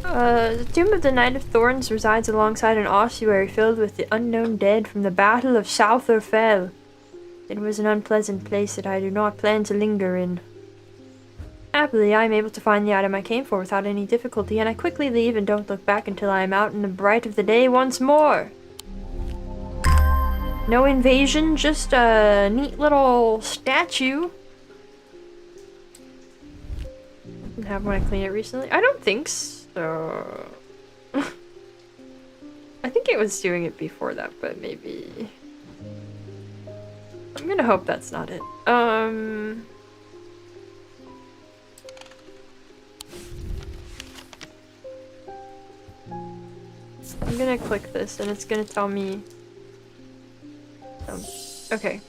The tomb of the Knight of Thorns resides alongside an ossuary filled with the unknown dead from the Battle of Southerfell. It was an unpleasant place that I do not plan to linger in. Happily, I am able to find the item I came for without any difficulty, and I quickly leave and don't look back until I am out in the bright of the day once more. No invasion, just a neat little statue. Didn't have when I cleaned it recently. I don't think so. I think it was doing it before that, but maybe. I'm gonna hope that's not it. I'm gonna click this and it's gonna tell me. Okay.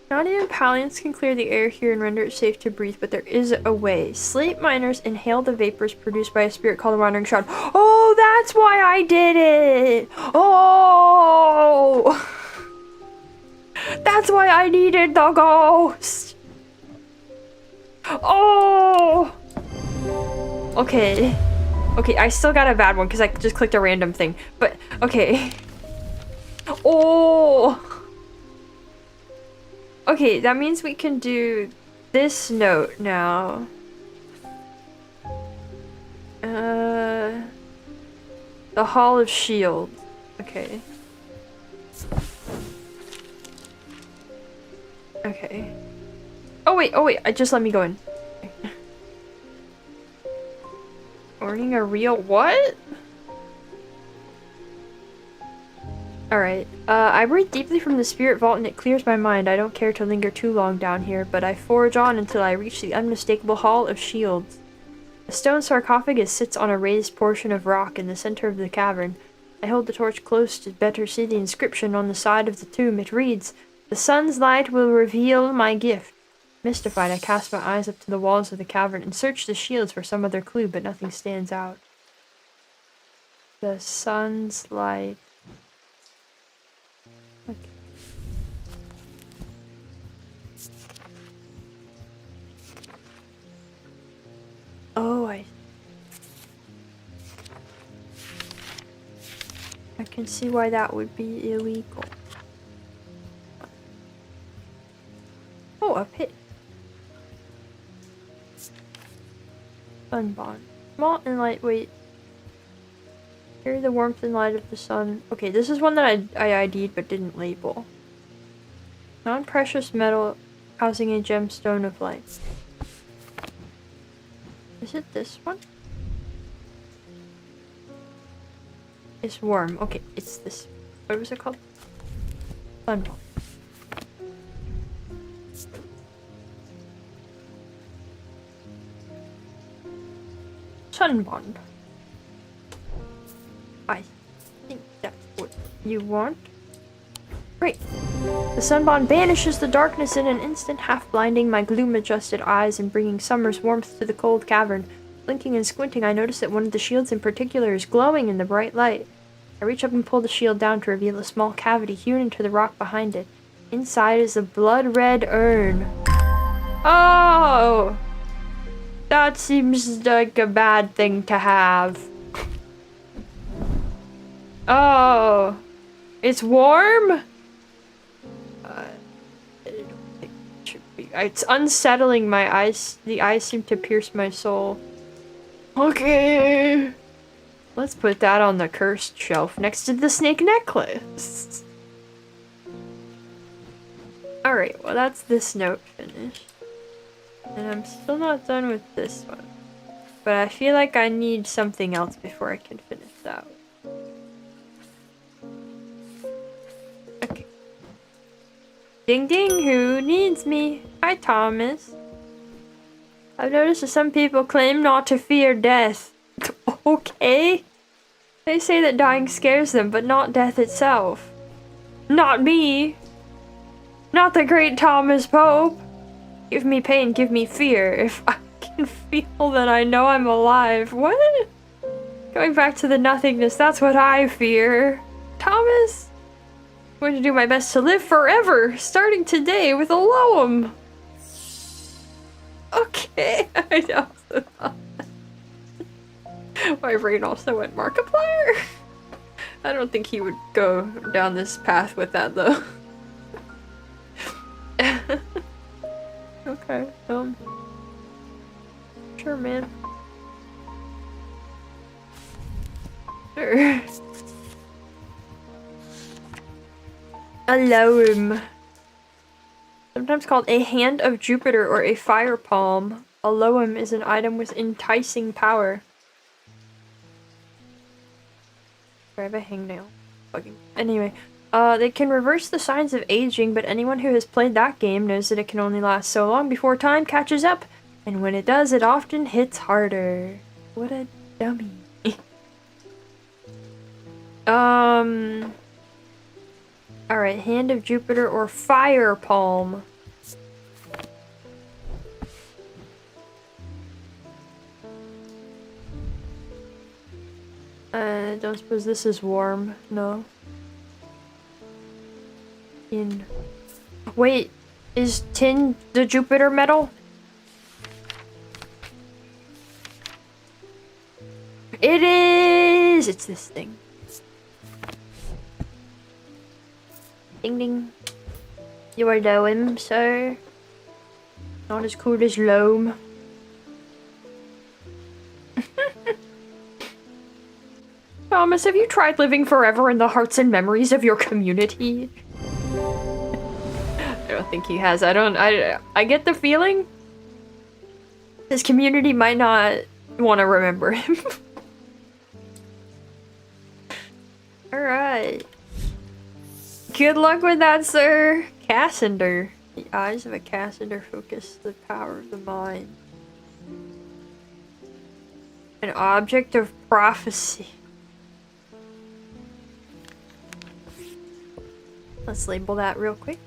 Not even Palians can clear the air here and render it safe to breathe, but there is a way. Slate miners inhale the vapors produced by a spirit called the Wandering Shroud. Oh, that's why I did it! Oh! That's why I needed the ghost! Oh! Okay. Okay, I still got a bad one because I just clicked a random thing, but okay. Oh! Okay, that means we can do this note now. The Hall of Shields. Okay. Okay. Oh wait, just let me go in. Okay. Earning a real what? Alright, I breathe deeply from the spirit vault and it clears my mind. I don't care to linger too long down here, but I forge on until I reach the unmistakable Hall of Shields. A stone sarcophagus sits on a raised portion of rock in the center of the cavern. I hold the torch close to better see the inscription on the side of the tomb. It reads, "The sun's light will reveal my gift." Mystified, I cast my eyes up to the walls of the cavern and search the shields for some other clue, but nothing stands out. The sun's light. Okay. Oh, I can see why that would be illegal. Oh, a pit. Sunbond. Small and lightweight. Carry the warmth and light of the sun. Okay, this is one that I ID'd but didn't label. Non-precious metal housing a gemstone of light. Is it this one? It's warm. Okay, it's this. What was it called? Sunbond. Sunbond. I think that's what you want. Great. The sunbond banishes the darkness in an instant, half blinding my gloom-adjusted eyes and bringing summer's warmth to the cold cavern. Blinking and squinting, I notice that one of the shields in particular is glowing in the bright light. I reach up and pull the shield down to reveal a small cavity hewn into the rock behind it. Inside is a blood-red urn. Oh! That seems like a bad thing to have. Oh! It's warm? I don't think it should be. It's unsettling my eyes. The eyes seem to pierce my soul. Okay. Let's put that on the cursed shelf next to the snake necklace. Alright, well that's this note finished. And I'm still not done with this one. But I feel like I need something else before I can finish that one. Okay. Ding ding, who needs me? Hi, Thomas. I've noticed that some people claim not to fear death. Okay. They say that dying scares them, but not death itself. Not me. Not the great Thomas Pope. Give me pain, give me fear. If I can feel that I know I'm alive. What? Going back to the nothingness, that's what I fear. Thomas? I'm going to do my best to live forever, starting today with a loam. Okay, I know. My brain also went Markiplier. I don't think he would go down this path with that though. Okay, sure, man. Sure. A loam. Sometimes called a hand of Jupiter or a fire palm. A loam is an item with enticing power. I have a hangnail. Bugging. Anyway, they can reverse the signs of aging, but anyone who has played that game knows that it can only last so long before time catches up, and when it does, it often hits harder. What a dummy. Alright, hand of Jupiter or fire palm. I don't suppose this is warm. No. Tin. Wait, is tin the Jupiter metal? It is! It's this thing. Ding ding. You are loam, sir. Not as cool as loam. Thomas, have you tried living forever in the hearts and memories of your community? I don't think he has. I get the feeling his community might not want to remember him. Alright. Good luck with that, sir. Cassandra. The eyes of a Cassandra focus the power of the mind. An object of prophecy. Let's label that real quick.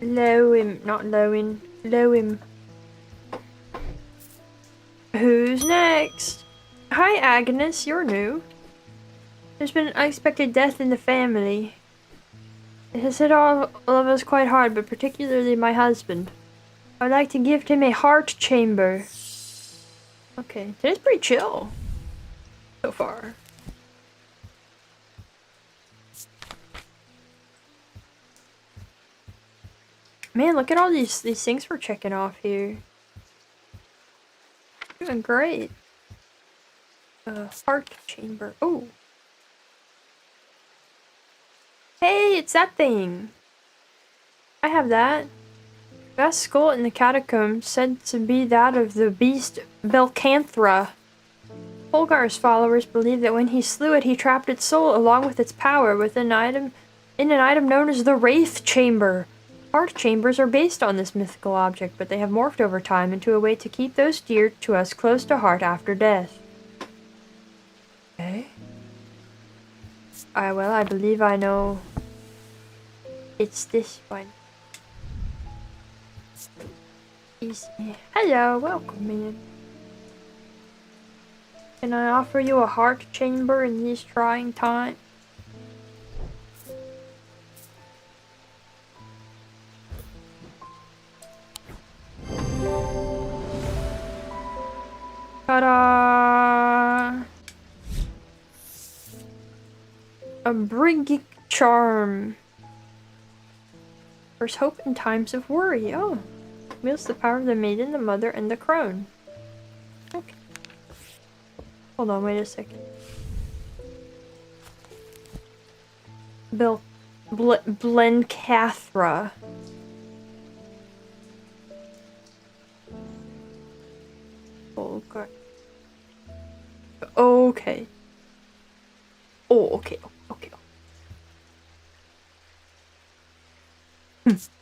Low-im, not low-in, low-im. Who's next? Hi, Agnes, you're new. There's been an unexpected death in the family. It has hit all of us quite hard, but particularly my husband. I'd like to gift him a heart chamber. Okay, today's pretty chill. So far. Man, look at all these things we're checking off here. Doing great. Heart chamber. Oh. Hey, it's that thing. I have that. That skull in the catacombs said to be that of the beast Belcanthra. Holgar's followers believe that when he slew it, he trapped its soul along with its power within an item known as the Wraith Chamber. Heart chambers are based on this mythical object, but they have morphed over time into a way to keep those dear to us close to heart after death. Okay. Well, I believe I know. It's this one. Hello, welcome in. Can I offer you a heart chamber in these trying times? Ta-da! A Briggic charm. There's hope in times of worry. Oh. Wields the power of the maiden, the mother, and the crone. Okay. Hold on, wait a second. Blencathra. Okay. Okay. Oh, okay. Okay.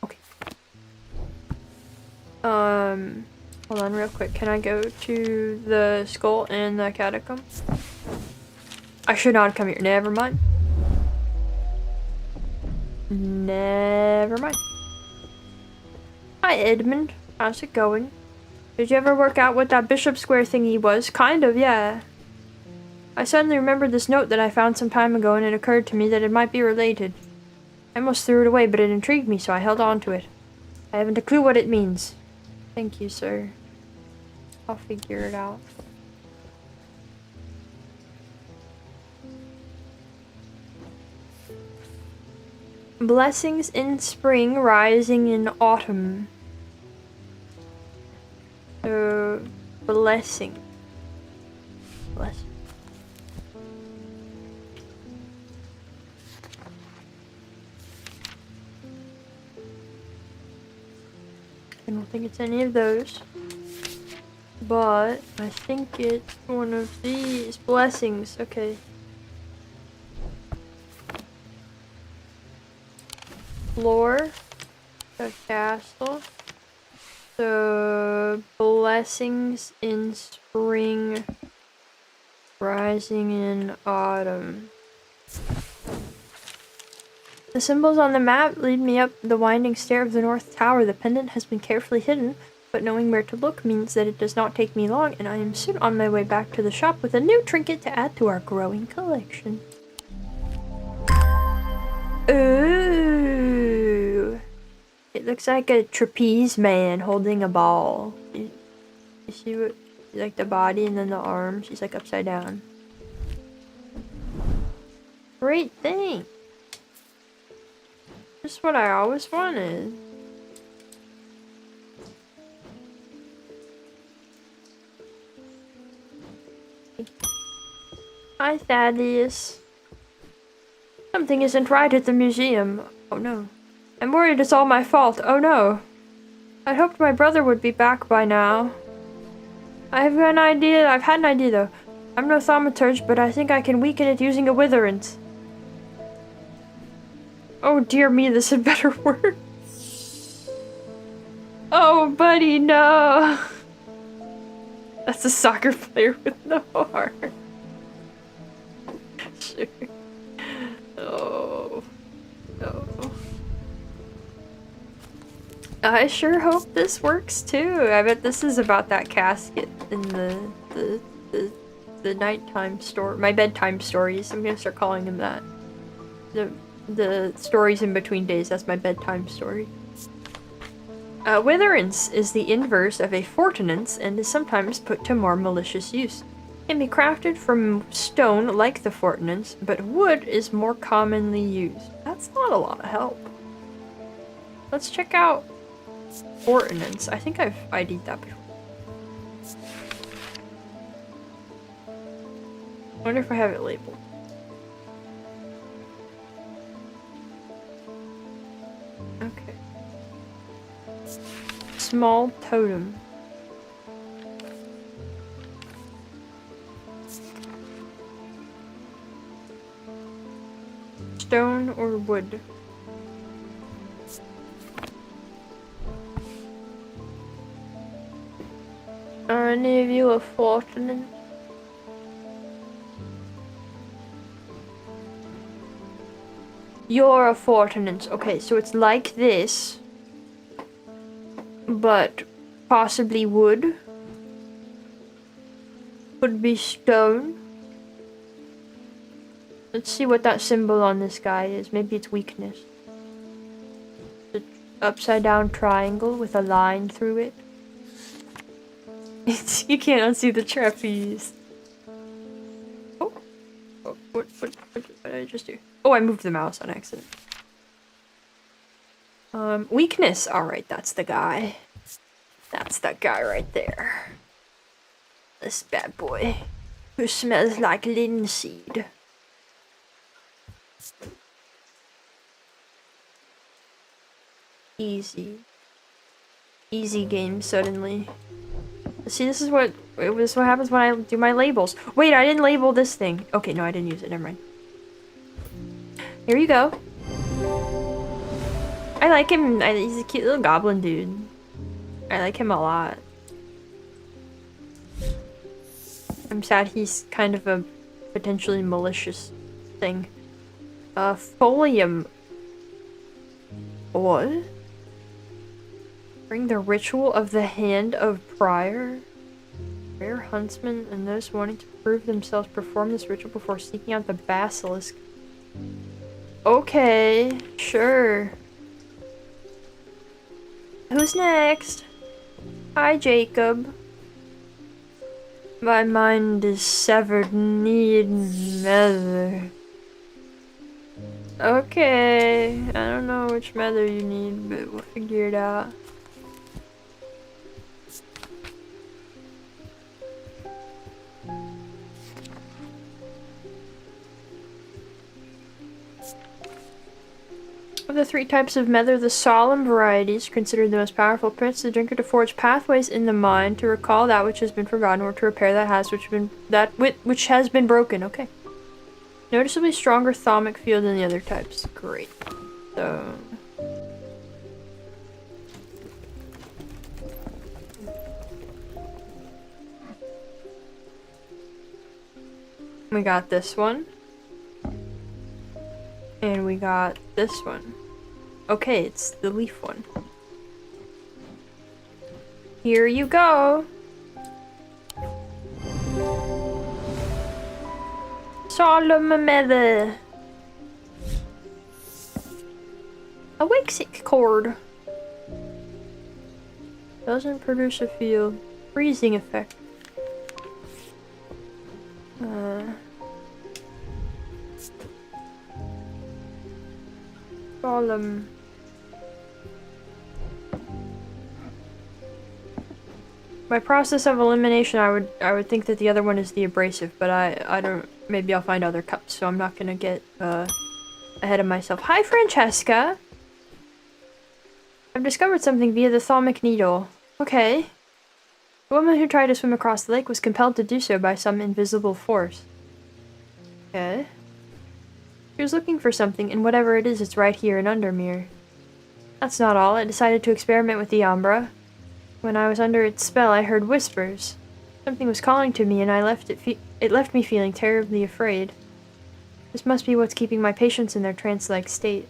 Okay. Hold on real quick. Can I go to the skull and the catacomb? I should not come here. Never mind. Never mind. Hi, Edmund. How's it going? Did you ever work out what that Bishop Square thingy was? Kind of, yeah. I suddenly remembered this note that I found some time ago, and it occurred to me that it might be related. I almost threw it away, but it intrigued me, so I held on to it. I haven't a clue what it means. Thank you, sir. I'll figure it out. Blessings in spring, rising in autumn. Blessing. Blessing. I don't think it's any of those. But I think it's one of these blessings. Okay. Floor. The castle. The blessings in spring. Rising in autumn. The symbols on the map lead me up the winding stair of the North Tower. The pendant has been carefully hidden, but knowing where to look means that it does not take me long, and I am soon on my way back to the shop with a new trinket to add to our growing collection. Ooh! It looks like a trapeze man holding a ball. You see what, like the body and then the arms, he's like upside down. Great thing! Just what I always wanted. Hi, Thaddeus. Something isn't right at the museum. Oh no. I'm worried it's all my fault. Oh no. I'd hoped my brother would be back by now. I've had an idea though. I'm no thaumaturge, but I think I can weaken it using a witherance. Oh dear me, this had better work. Oh buddy, no. That's a soccer player with no heart. Sure. Oh. No. I sure hope this works too. I bet this is about that casket in the nighttime story, my bedtime stories. I'm gonna start calling them that. The stories in between days. That's my bedtime story. Witherance is the inverse of a fortinance and is sometimes put to more malicious use. It can be crafted from stone like the fortinance, but wood is more commonly used. That's not a lot of help. Let's check out fortinance. I think I've ID'd that before. I wonder if I have it labeled. Okay. Small totem. Stone or wood? Are any of you a fortinance? You're a fortinance. Okay, so it's like this, but possibly wood. Could be stone. Let's see what that symbol on this guy is. Maybe it's weakness. It's an upside down triangle with a line through it. You can't unsee the trapeze. Oh. What did I just do? Oh, I moved the mouse on accident. Weakness. Alright, that's the guy. That's that guy right there. This bad boy. Who smells like linseed. Easy. Easy game suddenly. See, this is what happens when I do my labels. Wait, I didn't label this thing. Okay, no, I didn't use it. Never mind. Here you go. I like him. He's a cute little goblin dude. I like him a lot. I'm sad he's kind of a potentially malicious thing. Folium. What? Bring the ritual of the hand of Prior. Rare huntsmen and those wanting to prove themselves perform this ritual before seeking out the basilisk. Okay, sure. Who's next? Hi, Jacob. My mind is severed, need nether. Okay, I don't know which nether you need, but we'll figure it out. Of the three types of nether, the solemn variety is considered the most powerful. Permits the drinker to forge pathways in the mind to recall that which has been forgotten or to repair which has been broken. Okay. Noticeably stronger thaumic field than the other types. Great. So we got this one. And we got this one. Okay, it's the leaf one. Here you go. Solemn Nether. A Waxic cord. Doesn't produce a field. Freezing effect. Solemn. By process of elimination, I would think that the other one is the abrasive, but I don't. Maybe I'll find other cups, so I'm not gonna get ahead of myself. Hi, Francesca. I've discovered something via the thaumic needle. Okay. The woman who tried to swim across the lake was compelled to do so by some invisible force. Okay. She was looking for something, and whatever it is, it's right here in Undermere. That's not all. I decided to experiment with the Umbra. When I was under its spell, I heard whispers. Something was calling to me, and it left me feeling terribly afraid. This must be what's keeping my patients in their trance-like state.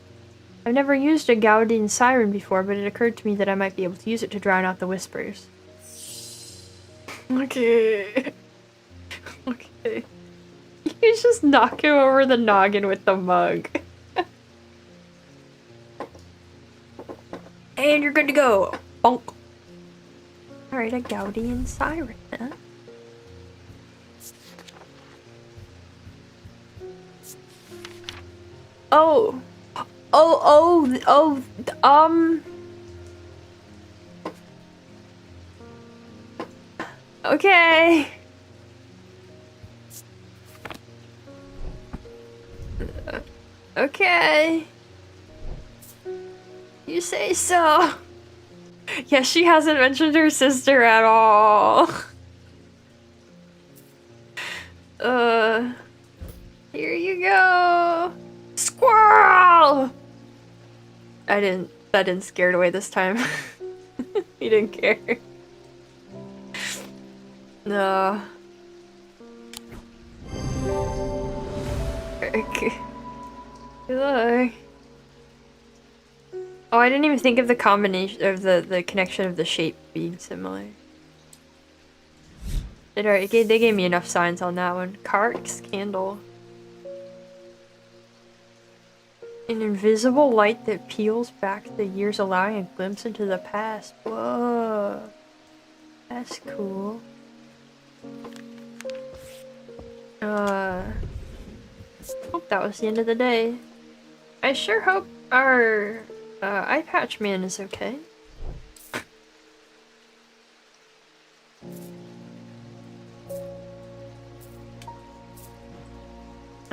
I've never used a Gaudian siren before, but it occurred to me that I might be able to use it to drown out the whispers. Okay. Okay. You just knock him over the noggin with the mug. And you're good to go. Bonk. Alright, a Gaudian siren, huh? Oh. Okay. Okay. You say so. Yeah, she hasn't mentioned her sister at all. Here you go. Squirrel! That didn't scare it away this time. He didn't care. No. Okay. Good luck. Oh, I didn't even think of the combination of the connection of the shape being similar. They gave me enough signs on that one. Carx candle. An invisible light that peels back the years, allowing a glimpse into the past. Whoa. That's cool. Hope that was the end of the day. I sure hope our eye patch man is okay.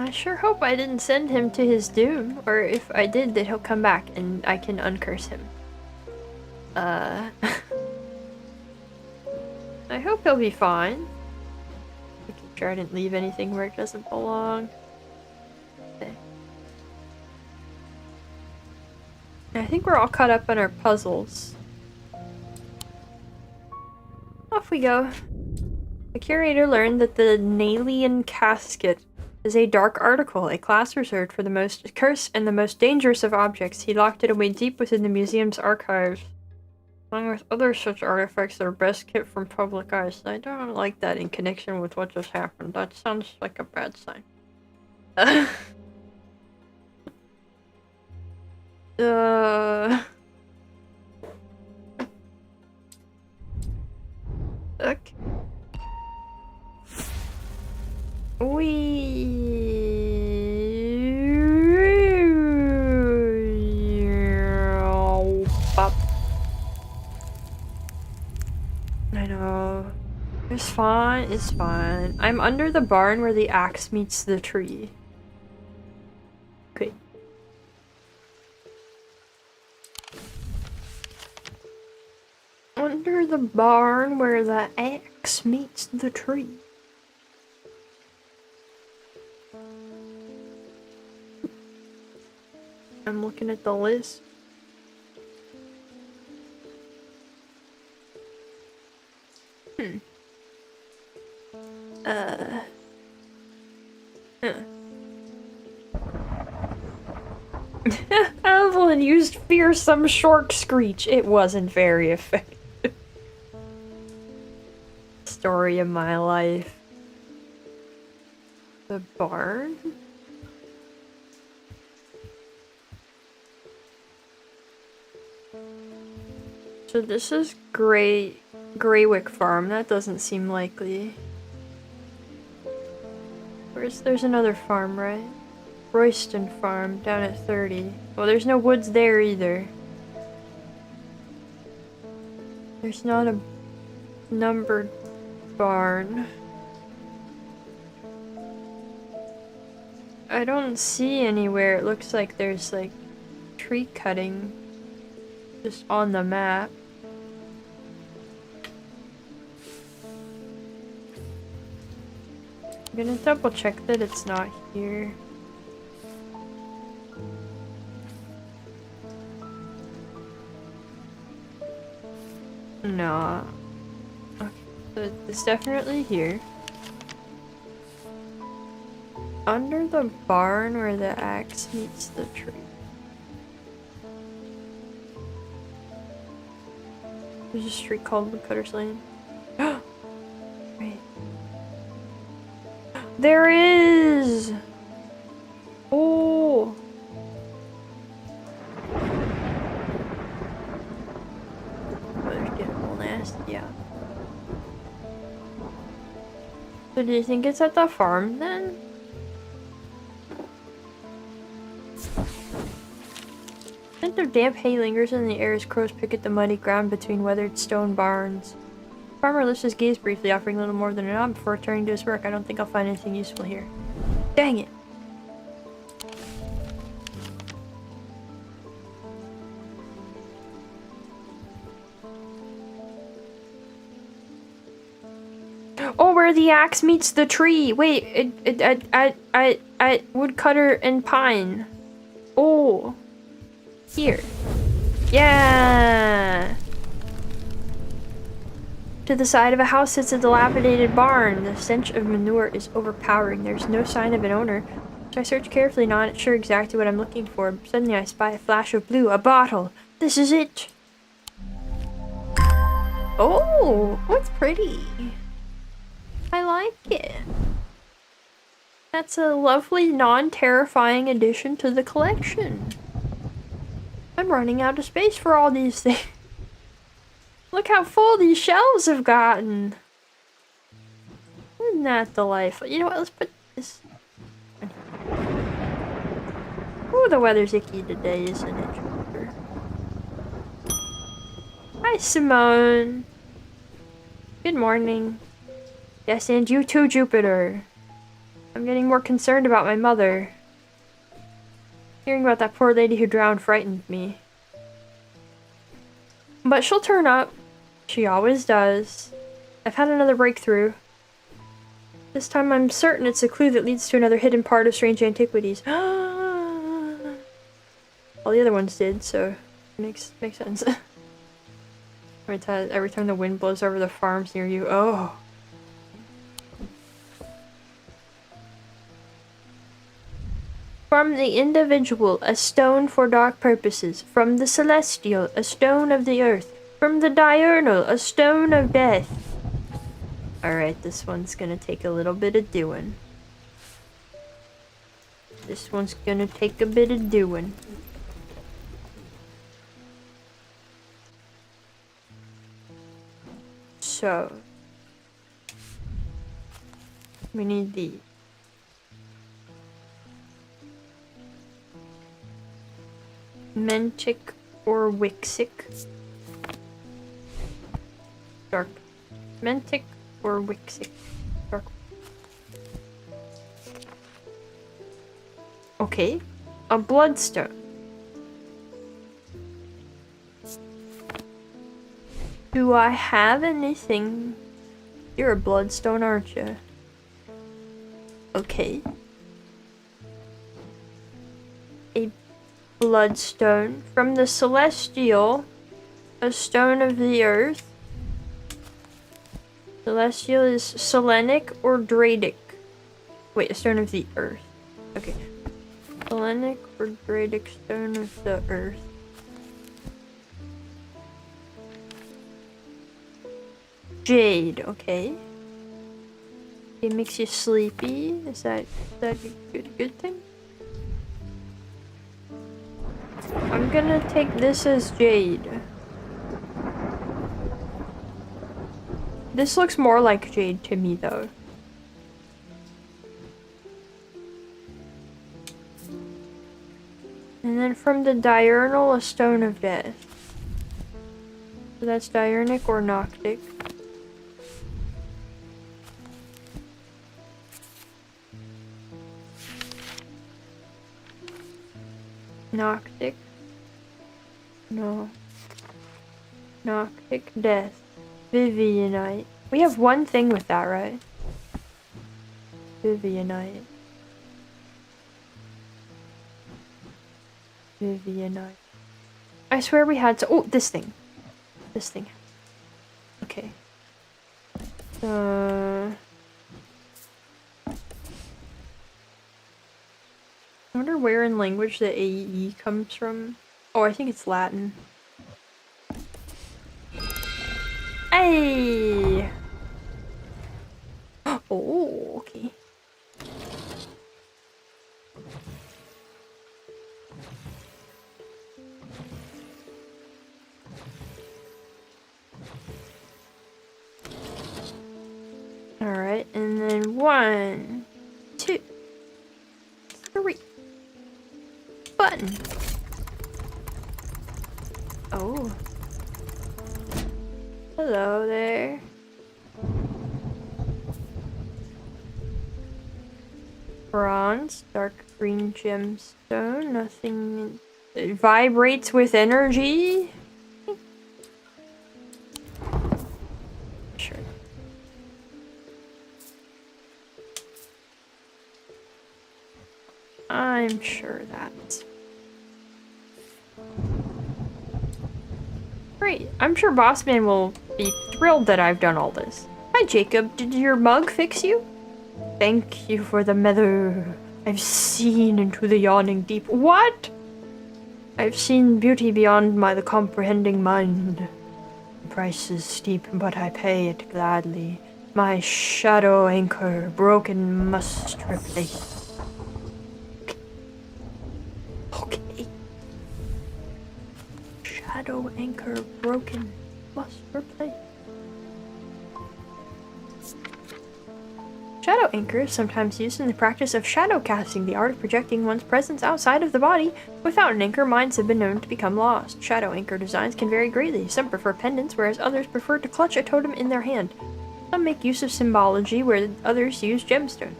I sure hope I didn't send him to his doom, or if I did, that he'll come back and I can uncurse him. I hope he'll be fine. Making sure I didn't leave anything where it doesn't belong. Okay. I think we're all caught up on our puzzles. Off we go. The curator learned that the Nalian casket is a dark article, a class reserved for the most cursed and the most dangerous of objects. He locked it away deep within the museum's archives, along with other such artifacts that are best kept from public eyes. I don't like that in connection with what just happened. That sounds like a bad sign. Okay. Bop. I know. It's fine, it's fine. I'm under the barn where the axe meets the tree. Okay. Under the barn where the axe meets the tree. I'm looking at the list. Evelyn used fearsome shark screech. It wasn't very effective. Story of my life. The barn? So this is Greywick Farm. That doesn't seem likely. There's another farm, right? Royston Farm, down at 30. Well, there's no woods there either. There's not a numbered barn. I don't see anywhere. It looks like there's like tree cutting just on the map. I'm gonna double check that it's not here. No. Okay, so it's definitely here. under the barn where the axe meets the tree. There's a street called Woodcutter's Lane. Right. There is! Oh! Weather's getting a little nasty, yeah. So do you think it's at the farm then? The scent of damp hay lingers in the air as crows pick at the muddy ground between weathered stone barns. The farmer lifts his gaze briefly, offering little more than a nod before returning to his work. I don't think I'll find anything useful here. Dang it! Oh, where the axe meets the tree! Wait, woodcutter and pine. Oh. Here. Yeah! To the side of a house sits a dilapidated barn. The stench of manure is overpowering. There's no sign of an owner. So I search carefully, not sure exactly what I'm looking for. Suddenly I spy a flash of blue. A bottle! This is it! Oh! What's pretty? I like it. That's a lovely, non-terrifying addition to the collection. I'm running out of space for all these things. Look how full these shelves have gotten. Isn't that delightful? You know what? Let's put this. Ooh, the weather's icky today, isn't it, Jupiter? Hi, Simone. Good morning. Yes, and you too, Jupiter. I'm getting more concerned about my mother. Hearing about that poor lady who drowned frightened me. But she'll turn up. She always does. I've had another breakthrough. This time I'm certain it's a clue that leads to another hidden part of Strange Antiquities. All the other ones did, so makes sense. Every time the wind blows over the farms near you, oh. From the individual, a stone for dark purposes. From the celestial, a stone of the earth. From the diurnal, a stone of death. Alright, this one's gonna take a little bit of doing. This one's gonna take a bit of doing. So, we need these. Mentic or Wixic. Dark. Mentic or Wixic. Dark. Okay. A bloodstone. Do I have anything? You're a bloodstone, aren't you? Okay. A bloodstone. From the celestial, a stone of the earth. Celestial is selenic or dradic? Wait, a stone of the earth. Okay. Selenic or dradic stone of the earth. Jade, okay. It makes you sleepy. Is that a good thing? I'm gonna take this as jade. This looks more like jade to me, though. And then from the diurnal, a stone of death. So that's diurnic or noctic. Noctic. No. Noctic death. Vivianite. We have one thing with that, right? Vivianite. Vivianite. I swear we had to. Oh, this thing. This thing. Okay. wonder where in language the AE comes from. Oh, I think it's Latin. Hey! Oh, okay. Alright, and then 1, 2, 3. Button. Oh. Hello there. Bronze, dark green gemstone, nothing. It vibrates with energy? Sure. I'm sure that. Great. I'm sure Bossman will be thrilled that I've done all this. Hi, Jacob. Did your mug fix you? Thank you for the meadow. I've seen into the yawning deep. What? I've seen beauty beyond the comprehending mind. The price is steep, but I pay it gladly. My shadow anchor, broken, must replace. Okay. Shadow anchor, broken, must replace. Shadow anchor is sometimes used in the practice of shadow casting, the art of projecting one's presence outside of the body. Without an anchor, minds have been known to become lost. Shadow anchor designs can vary greatly. Some prefer pendants, whereas others prefer to clutch a totem in their hand. Some make use of symbology, where others use gemstones.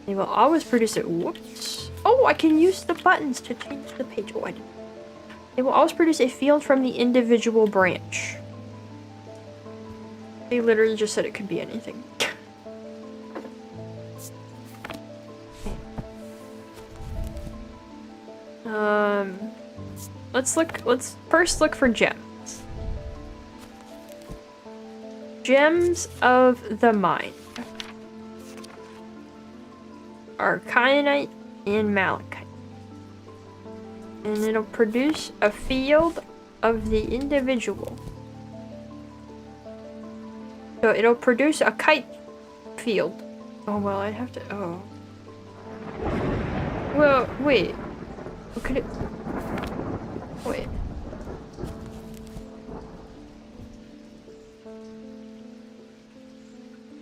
They will always produce it. Whoops. Oh, I can use the buttons to change the page. Oh, I didn't. They will always produce a field from the individual branch. They literally just said it could be anything. Let's first look for gems. Gems of the mind are kyanite and malachite. And it'll produce a field of the individual. So it'll produce a kite field. Oh, well, I'd have to, oh. Well, wait. What could it... Wait.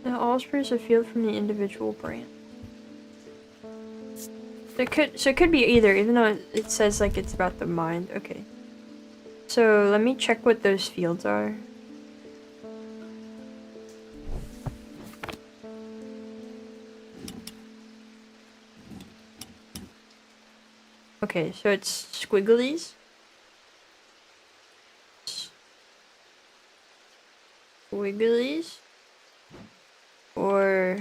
It'll always produce a field from the individual branch. So it could be either, even though it says like it's about the mind. Okay. So let me check what those fields are. Okay, so it's squigglies. Squigglies. Or...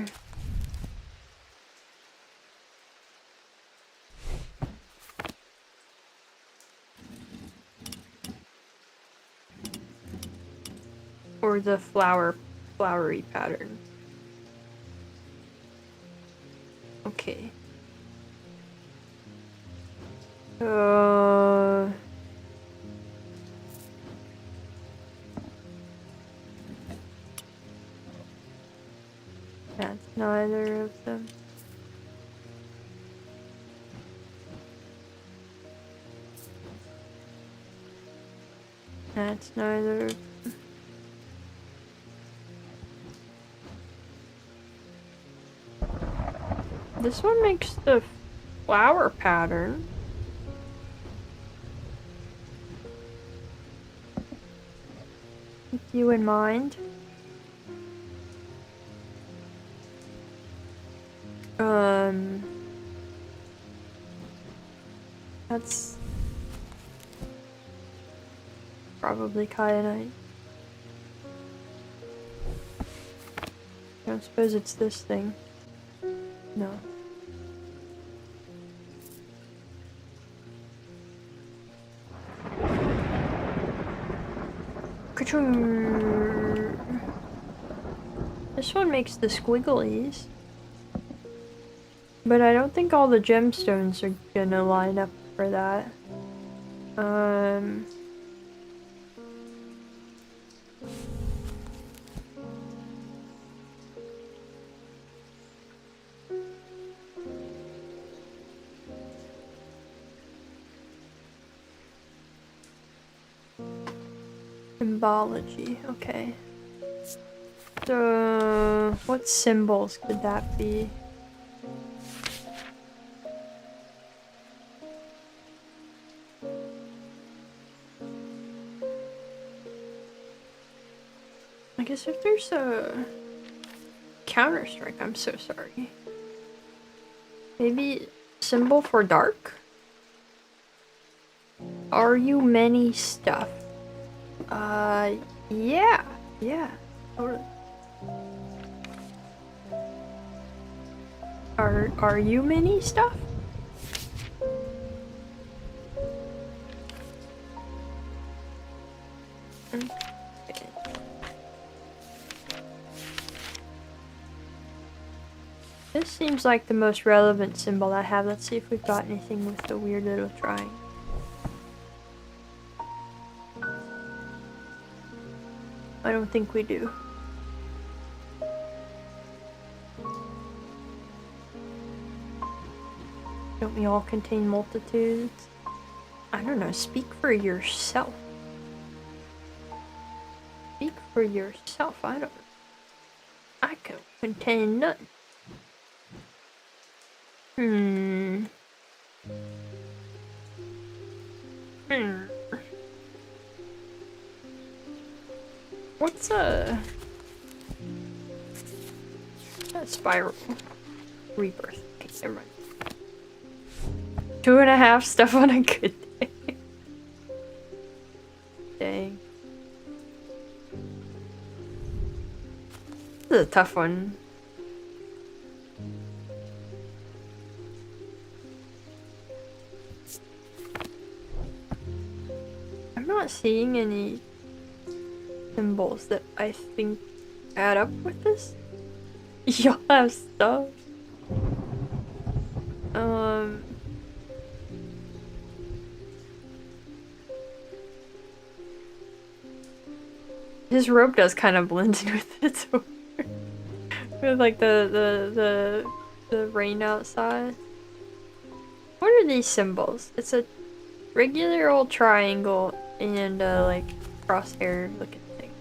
or the flowery pattern. Okay. That's neither of them. That's neither of them. This one makes the flower pattern. With you in mind. That's probably kyanite. I don't suppose it's this thing. No. This one makes the squigglies. But I don't think all the gemstones are gonna line up for that. Symbology, okay. So, what symbols could that be? I guess if there's a Counter-Strike, I'm so sorry. Maybe symbol for dark? Are you many stuff? Yeah. Yeah. Totally. Are you many stuff? Okay. This seems like the most relevant symbol I have. Let's see if we've got anything with the weird little triangle. I don't think we do. Don't we all contain multitudes? I don't know, speak for yourself. Speak for yourself, I don't know. I can contain none. What's that spiral? Rebirth. Okay, never mind. 2.5 stuff on a good day. Dang. This is a tough one. I'm not seeing any symbols that I think add up with this. Y'all have stuff. His robe does kind of blend in with it, so with like the rain outside. What are these symbols? It's a regular old triangle and like crosshair looking thing.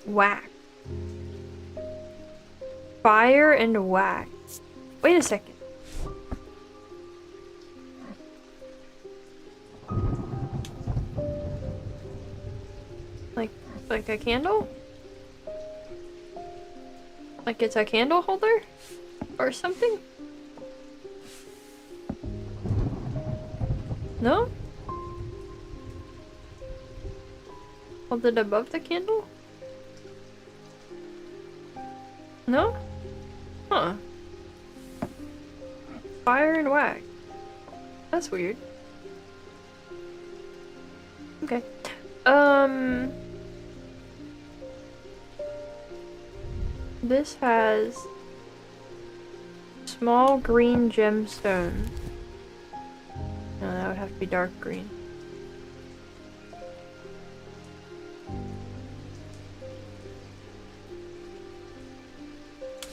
Whack. Fire and whack. Wait a second. Like a candle? Like it's a candle holder? Or something? No? Hold it above the candle? No? Huh. Fire and whack. That's weird. Okay. This has small green gemstone. No, that would have to be dark green.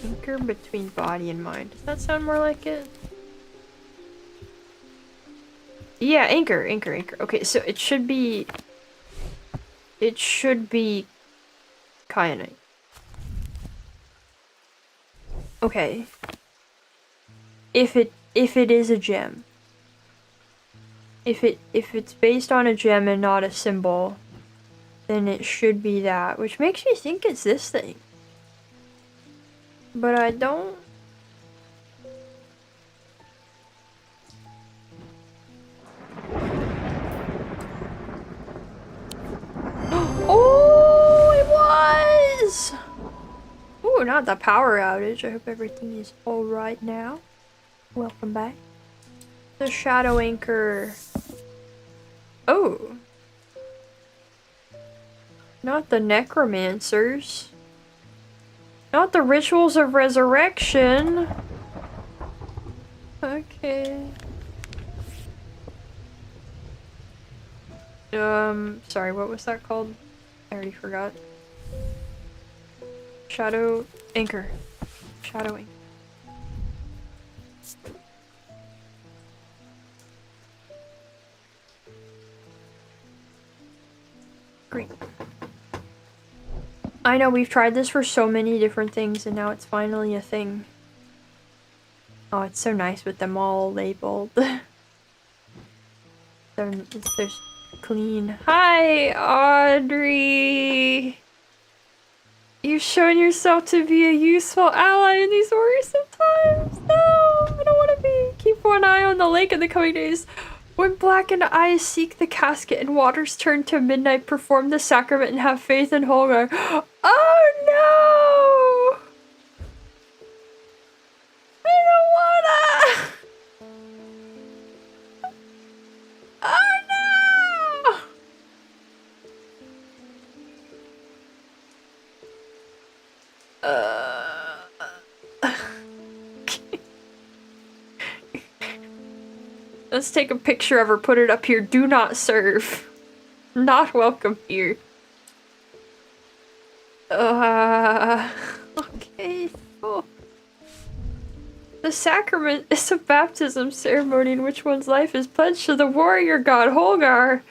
Anchor between body and mind. Does that sound more like it? Yeah, anchor. Okay, so it should be kyanite. Okay. If it is a gem. If it's based on a gem and not a symbol, then it should be that, which makes me think it's this thing. But I don't. Oh, it was! Ooh, not the power outage. I hope everything is alright now. Welcome back. The shadow anchor. Oh. Not the necromancers. Not the rituals of resurrection. Okay. Sorry, what was that called? I already forgot. Shadow anchor. Shadowing. Great. I know we've tried this for so many different things and now it's finally a thing. Oh, it's so nice with them all labeled. It's so clean. Hi, Audrey! You've shown yourself to be a useful ally in these worries sometimes. No, I don't want to be. Keep one eye on the lake in the coming days. When blackened eyes seek the casket and waters turn to midnight, perform the sacrament and have faith in Holgar. Oh no! I don't wanna! Oh no! Let's take a picture of her, put it up here. Do not serve. Not welcome here. Okay. Oh. The sacrament is a baptism ceremony in which one's life is pledged to the warrior god Holgar,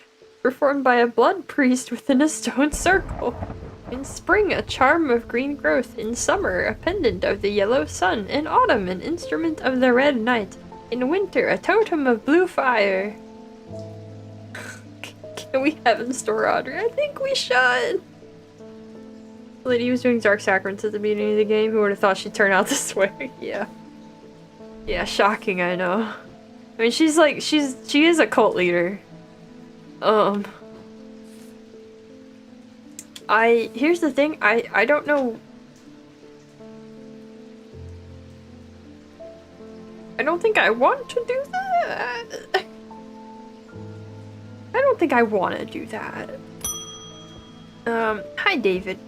performed by a blood priest within a stone circle. In spring, a charm of green growth. In summer, a pendant of the yellow sun. In autumn, an instrument of the red night. In winter, a totem of blue fire. Can we heaven store Audrey? I think we should. The lady was doing dark sacraments at the beginning of the game. Who would have thought she'd turn out this way? Yeah. Yeah, shocking, I know. I mean, she is a cult leader. Here's the thing, I don't know. I don't think I want to do that. I don't think I want to do that. Hi David.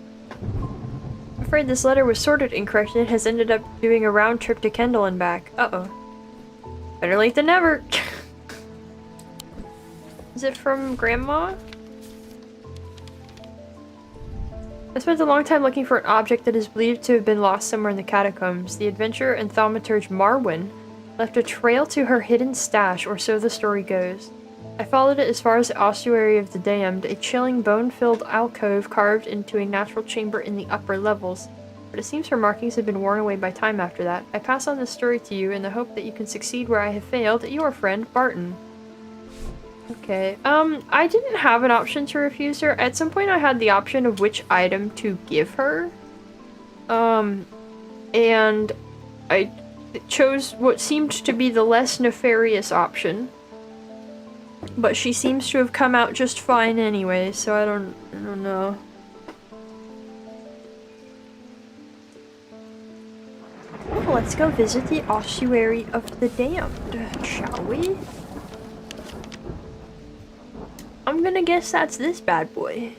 I'm afraid this letter was sorted incorrectly and has ended up doing a round trip to Kendall and back. Uh-oh. Better late than never. Is it from Grandma? I spent a long time looking for an object that is believed to have been lost somewhere in the catacombs. The adventurer and thaumaturge Marwyn left a trail to her hidden stash, or so the story goes. I followed it as far as the ossuary of the damned, a chilling bone-filled alcove carved into a natural chamber in the upper levels. But it seems her markings have been worn away by time after that. I pass on this story to you in the hope that you can succeed where I have failed. Your friend, Barton. Okay, I didn't have an option to refuse her. At some point I had the option of which item to give her. And I chose what seemed to be the less nefarious option. But she seems to have come out just fine anyway, so I don't know. Well, let's go visit the ossuary of the damned, shall we? I'm gonna guess that's this bad boy.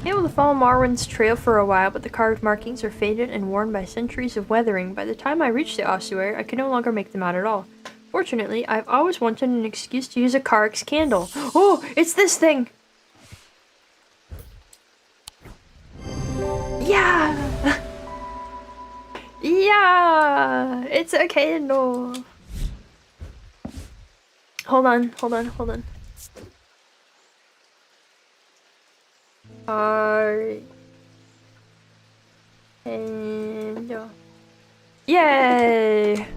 Able to follow Marwyn's trail for a while, but the carved markings are faded and worn by centuries of weathering. By the time I reached the ossuary, I could no longer make them out at all. Fortunately, I've always wanted an excuse to use a Karik's candle. Oh, it's this thing! Yeah! Yeah! It's a candle! Hold on. And yay!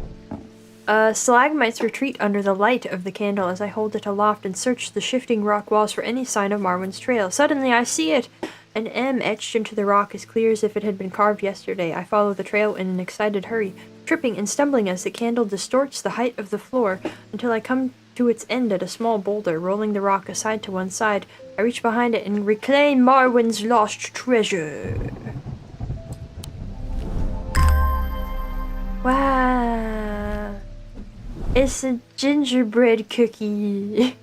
Stalagmites retreat under the light of the candle as I hold it aloft and search the shifting rock walls for any sign of Marwyn's trail. Suddenly I see it! An M etched into the rock as clear as if it had been carved yesterday. I follow the trail in an excited hurry, tripping and stumbling as the candle distorts the height of the floor until I come to its end at a small boulder. Rolling the rock aside to one side, I reach behind it and reclaim Marwyn's lost treasure. Wow. It's a gingerbread cookie.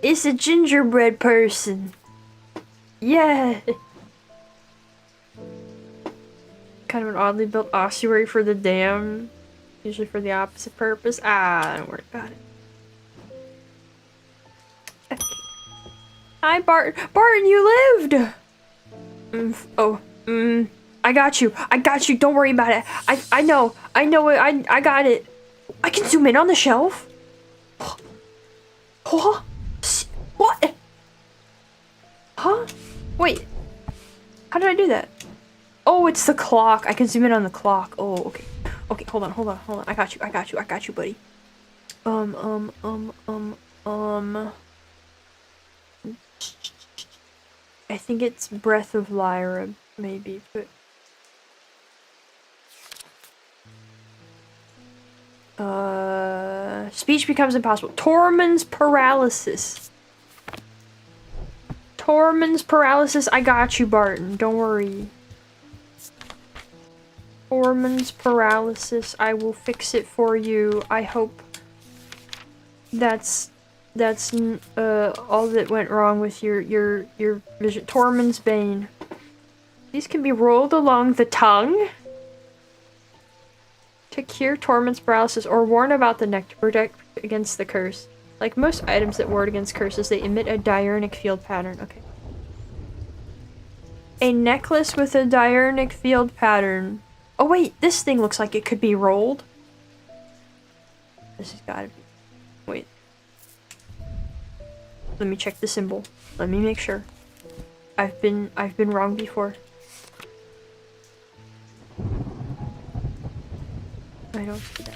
It's a gingerbread person. Yeah. Kind of an oddly built ossuary for the dam. Usually for the opposite purpose. Don't worry about it. Okay. Hi, Barton. Barton, you lived! I got you. I got you. Don't worry about it. I know. I know it. I got it. I can zoom in on the shelf. Huh? What? Huh? Wait. How did I do that? Oh, it's the clock. I can zoom in on the clock. Oh, okay. Okay, hold on. I got you, buddy. I think it's Breath of Lyra, maybe, but... Speech becomes impossible. Tormund's paralysis. Tormund's paralysis. I got you, Barton. Don't worry. Tormund's paralysis. I will fix it for you. I hope that's all that went wrong with your vision. Tormund's bane. These can be rolled along the tongue to cure Tormund's paralysis or warn about the neck to protect against the curse. Like most items that ward against curses, they emit a diurnic field pattern. Okay. A necklace with a diurnic field pattern. Oh wait, this thing looks like it could be rolled. This has gotta be. Wait. Let me check the symbol. Let me make sure. I've been wrong before. I don't see that.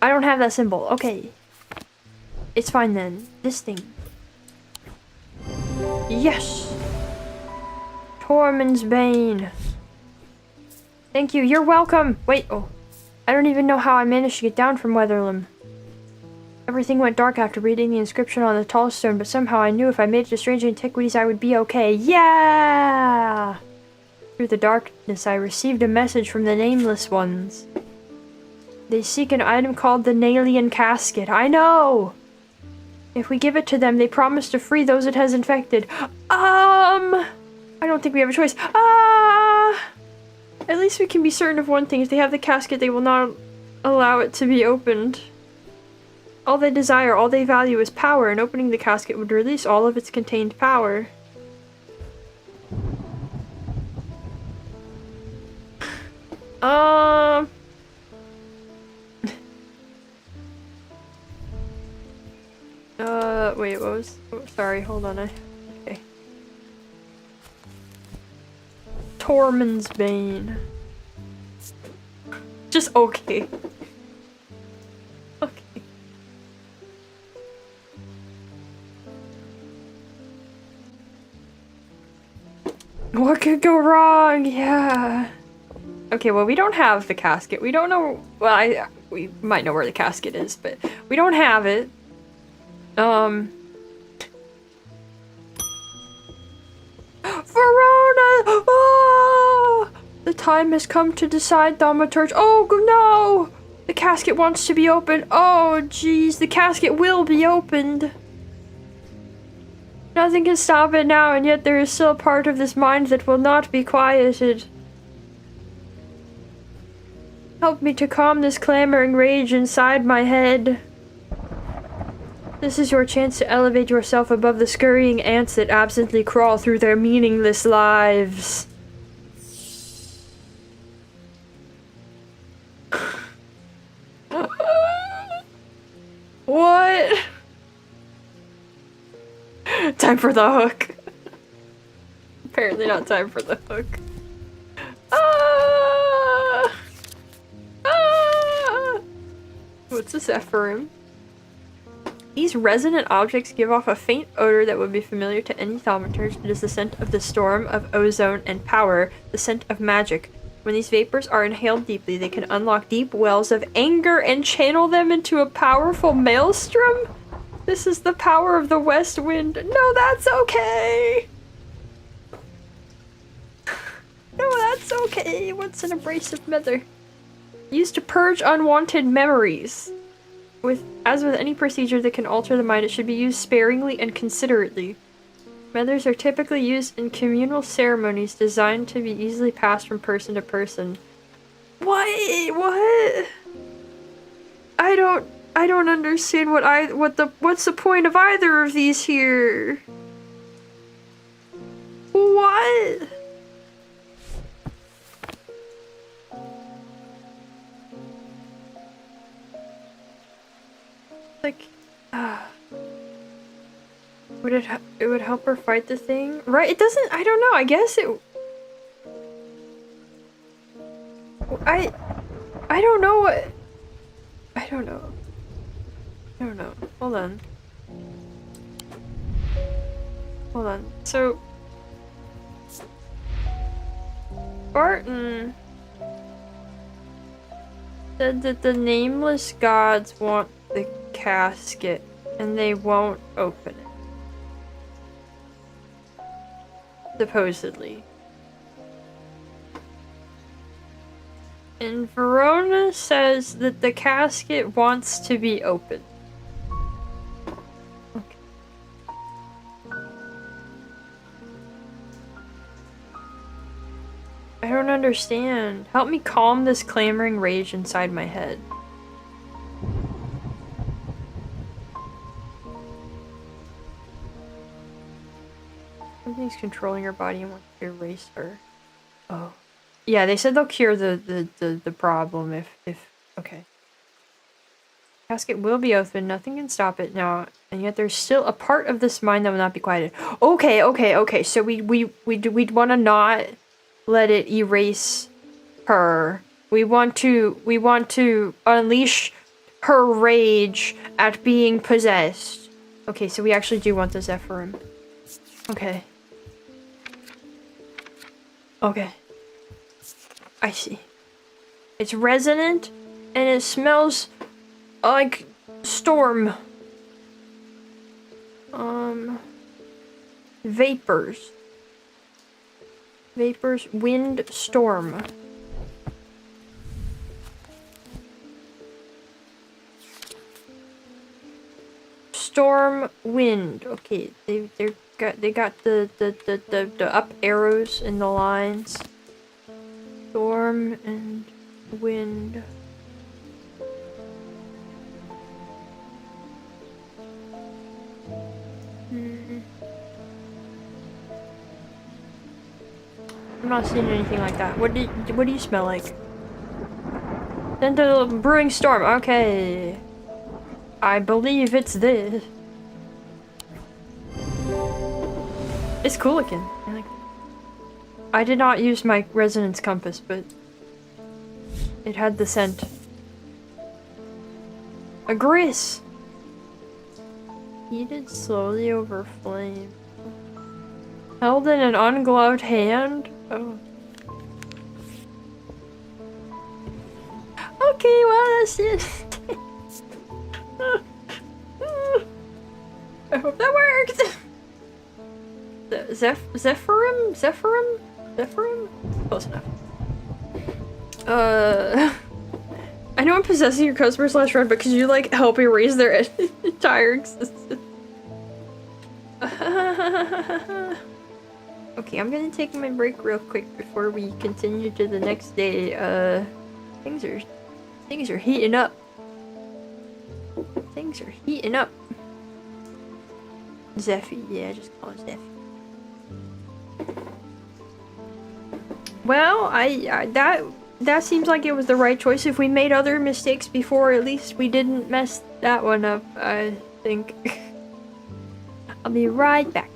I don't have that symbol. Okay. It's fine then. This thing. Yes! Tormund's Bane. Thank you. You're welcome. Wait. Oh. I don't even know how I managed to get down from Weatherlam. Everything went dark after reading the inscription on the tall stone, but somehow I knew if I made it to strange antiquities I would be okay. Yeah! Through the darkness I received a message from the Nameless Ones. They seek an item called the Nalian Casket. I know! If we give it to them, they promise to free those it has infected. I don't think we have a choice. At least we can be certain of one thing. If they have the casket, they will not allow it to be opened. All they desire, all they value is power, and opening the casket would release all of its contained power. Wait, what was... Oh, sorry, hold on. Okay. Tormund's Bane. Just okay. Okay. What could go wrong? Yeah. Okay, well, we don't have the casket. We don't know... Well, we might know where the casket is, but we don't have it. Verona! Oh! The time has come to decide, Thaumaturge. Oh, no! The casket wants to be opened. Oh, jeez. The casket will be opened. Nothing can stop it now, and yet there is still a part of this mind that will not be quieted. Help me to calm this clamoring rage inside my head. This is your chance to elevate yourself above the scurrying ants that absently crawl through their meaningless lives. What? Time for the hook. Apparently not time for the hook. What's this Ephraim? These resonant objects give off a faint odor that would be familiar to any thaumaturge. It is the scent of the storm, of ozone, and power, the scent of magic. When these vapors are inhaled deeply, they can unlock deep wells of anger and channel them into a powerful maelstrom? This is the power of the west wind. No, that's okay! No, that's okay. What's an abrasive mother? Used to purge unwanted memories. As with any procedure that can alter the mind, it should be used sparingly and considerately. Methods are typically used in communal ceremonies designed to be easily passed from person to person. What? I don't understand what's the point of either of these here? What? Like, it would help her fight the thing? Right? It doesn't, I don't know, I guess it... I don't know what... I don't know. Hold on. So... Barton... said that the nameless gods want the casket, and they won't open it. Supposedly. And Verona says that the casket wants to be opened. Okay. I don't understand. Help me calm this clamoring rage inside my head. Something's controlling her body and wants to erase her. Oh. Yeah, they said they'll cure the problem if okay. Casket will be open, nothing can stop it now, and yet there's still a part of this mind that will not be quieted. Okay, so we'd wanna not let it erase her. We want to unleash her rage at being possessed. Okay, so we actually do want the Zephyrim. Okay. I see. It's resonant, and it smells like storm. Vapors. Wind, storm. Storm, wind. Okay, they got the up arrows in the lines. Storm and wind. I'm not seeing anything like that. What do you smell like? Then the brewing storm. Okay. I believe it's this. It's cool looking. I like it. I did not use my resonance compass, but it had the scent. A grist! Heated slowly over flame. Held in an ungloved hand? Oh. Okay, well that's it. I hope that worked! Zephyrim? Close enough. I know I'm possessing your customer / friend, but could you like help erase their entire existence? Okay, I'm gonna take my break real quick before we continue to the next day. Things are heating up. Zeffy, yeah, just call it Zeffy. Well, that seems like it was the right choice. If we made other mistakes before, at least we didn't mess that one up, I think. I'll be right back.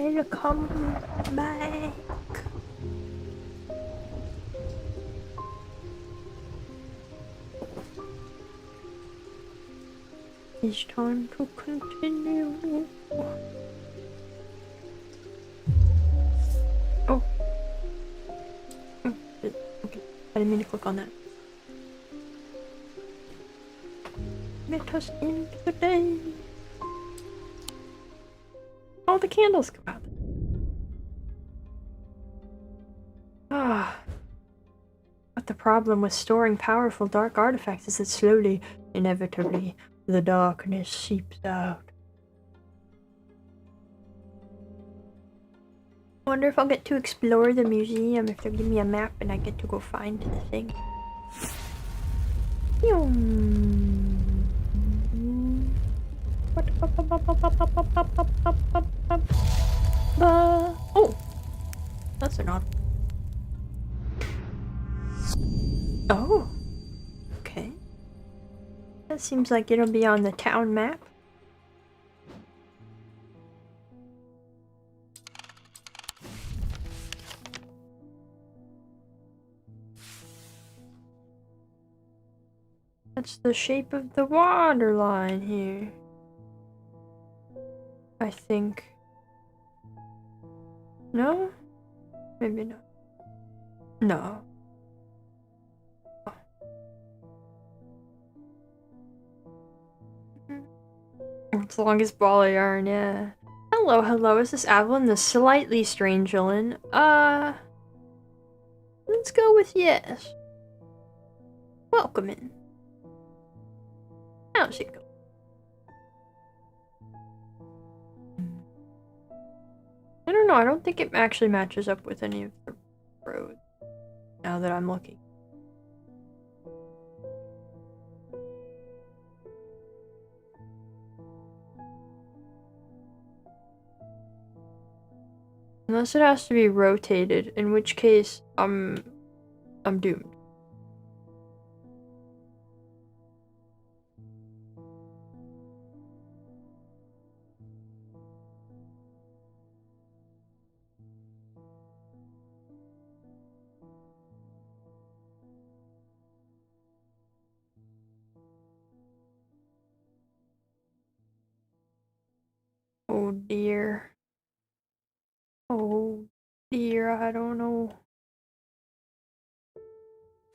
Welcome back. It's time to continue. Oh. Okay. I didn't mean to click on that. Let us into the day. All the candles go out. Ah. But the problem with storing powerful dark artifacts is that slowly, inevitably, the darkness seeps out. I wonder if I'll get to explore the museum if they'll give me a map and I get to go find the thing. Oh! That's an odd. Oh! Okay. That seems like it'll be on the town map. That's the shape of the water line here. I think. No? Maybe not. No. Oh. As long as ball of yarn, yeah. Hello, hello, is this Avalon, the slightly strange villain? Let's go with yes. Welcome in. How's it going? I don't know, I don't think it actually matches up with any of the roads, now that I'm looking. Unless it has to be rotated, in which case, I'm doomed. Oh dear. Oh dear, I don't know.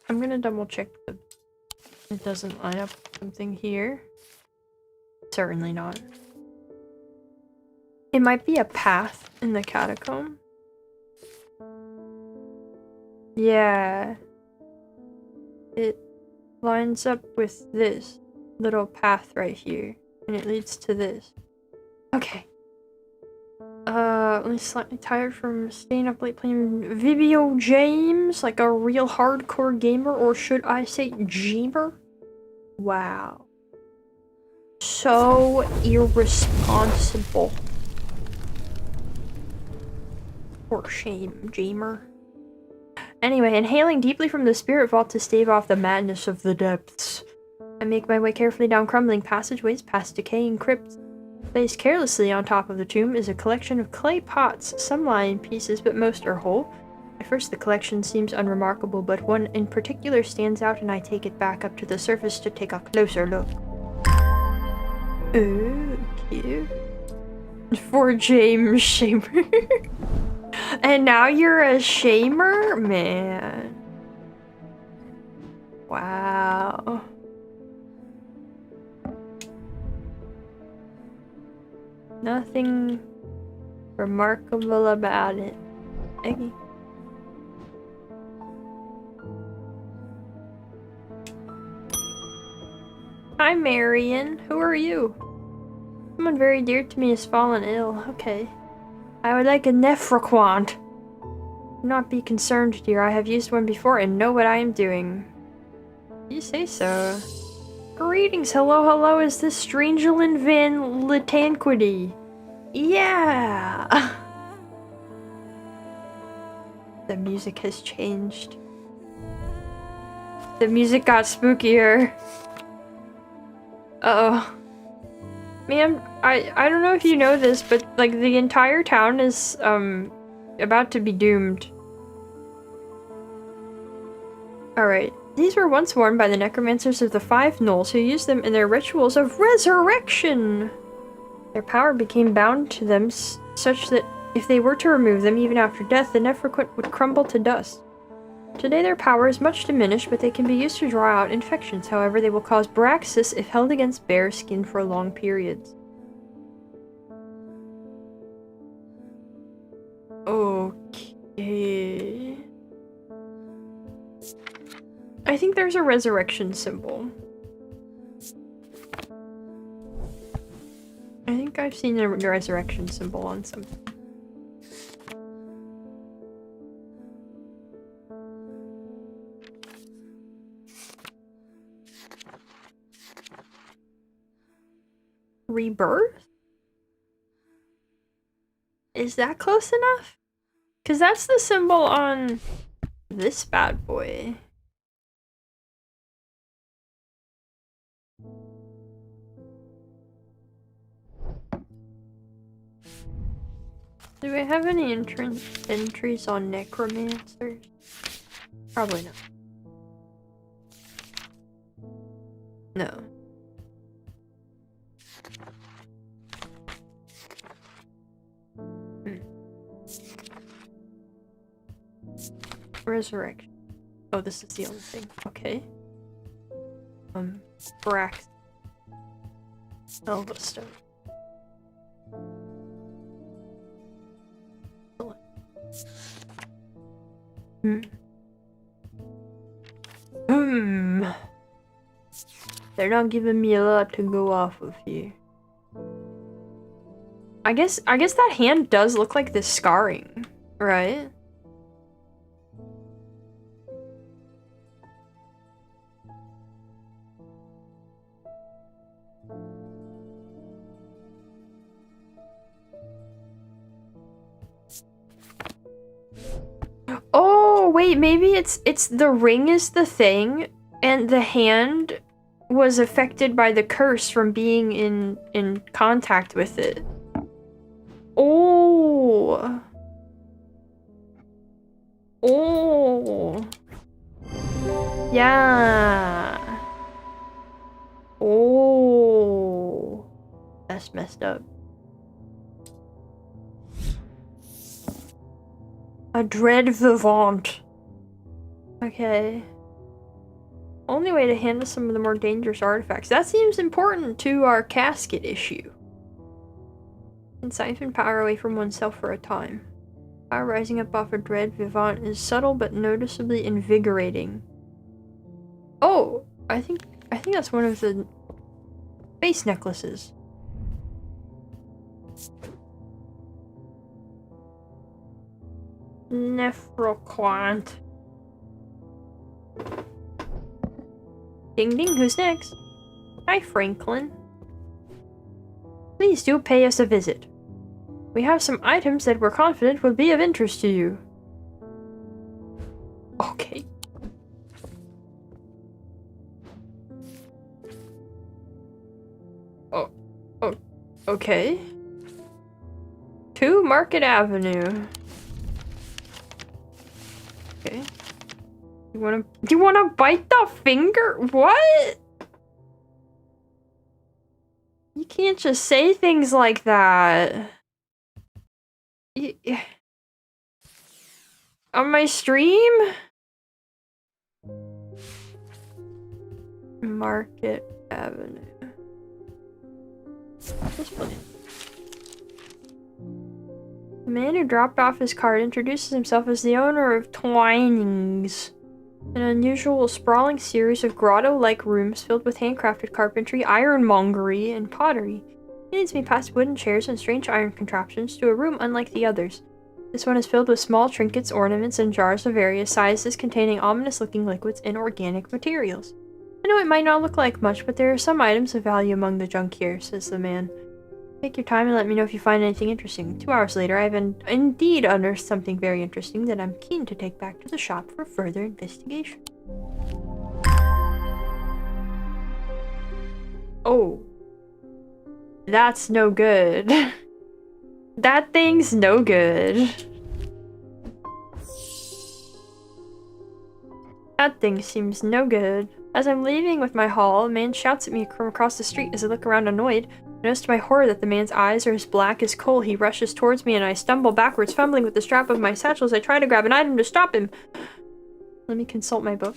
I'm gonna double check the... It doesn't line up with something here. Certainly not. It might be a path in the catacomb. Yeah. It lines up with this little path right here. And it leads to this. Okay. I'm slightly tired from staying up late playing video games like a real hardcore gamer, or should I say gamer? Wow. So irresponsible. For shame, gamer. Anyway, inhaling deeply from the spirit vault to stave off the madness of the depths. I make my way carefully down crumbling passageways past decaying crypts. Placed carelessly on top of the tomb is a collection of clay pots. Some lie in pieces, but most are whole. At first the collection seems unremarkable, but one in particular stands out and I take it back up to the surface to take a closer look. Ooh, cute. For James Shamer. And now you're a shamer? Man. Wow. Nothing remarkable about it. Okay. Hi, Marion. Who are you? Someone very dear to me has fallen ill. Okay. I would like a Nephroquant. Do not be concerned, dear. I have used one before and know what I am doing. You say so. Greetings, hello, hello. Is this Strangelin Van Litanquity? Yeah! The music has changed. The music got spookier. Uh-oh. Ma'am, I don't know if you know this, but like the entire town is about to be doomed. Alright. These were once worn by the necromancers of the Five Knolls who used them in their rituals of resurrection. Their power became bound to them such that if they were to remove them even after death, the necroquant would crumble to dust. Today their power is much diminished, but they can be used to draw out infections. However, they will cause braxis if held against bare skin for long periods. Okay. I think there's a resurrection symbol. I think I've seen a resurrection symbol on something. Rebirth? Is that close enough? Because that's the symbol on this bad boy. Do we have any entries on necromancers? Probably not. No. Resurrection. Oh, this is the only thing. Okay. Brax. Elvastone. They're not giving me a lot to go off of here. I guess that hand does look like this scarring, right? Oh, wait, maybe it's the ring is the thing, and the hand was affected by the curse from being in contact with it. Oh. Oh. Yeah. Oh. That's messed up. A dread vivant. Okay. Only way to handle some of the more dangerous artifacts. That seems important to our casket issue. And siphon power away from oneself for a time. Power rising up off a dread vivant is subtle but noticeably invigorating. Oh, I think that's one of the face necklaces. Nephroquant. Ding ding, who's next? Hi, Franklin. Please do pay us a visit. We have some items that we're confident will be of interest to you. Okay. Oh, okay. 2 Market Avenue. Okay. You wanna bite the finger? What? You can't just say things like that. On my stream? Market Avenue. This place. The man who dropped off his card introduces himself as the owner of Twinings, an unusual, sprawling series of grotto-like rooms filled with handcrafted carpentry, ironmongery, and pottery. He leads me past wooden chairs and strange iron contraptions to a room unlike the others. This one is filled with small trinkets, ornaments, and jars of various sizes containing ominous-looking liquids and organic materials. I know it might not look like much, but there are some items of value among the junk here, says the man. Take your time and let me know if you find anything interesting. 2 hours later, I've indeed unearthed something very interesting that I'm keen to take back to the shop for further investigation. Oh. That's no good. That thing's no good. That thing seems no good. As I'm leaving with my haul, a man shouts at me from across the street. As I look around annoyed, I notice to my horror that the man's eyes are as black as coal. He rushes towards me and I stumble backwards, fumbling with the strap of my satchel as I try to grab an item to stop him. Let me consult my book.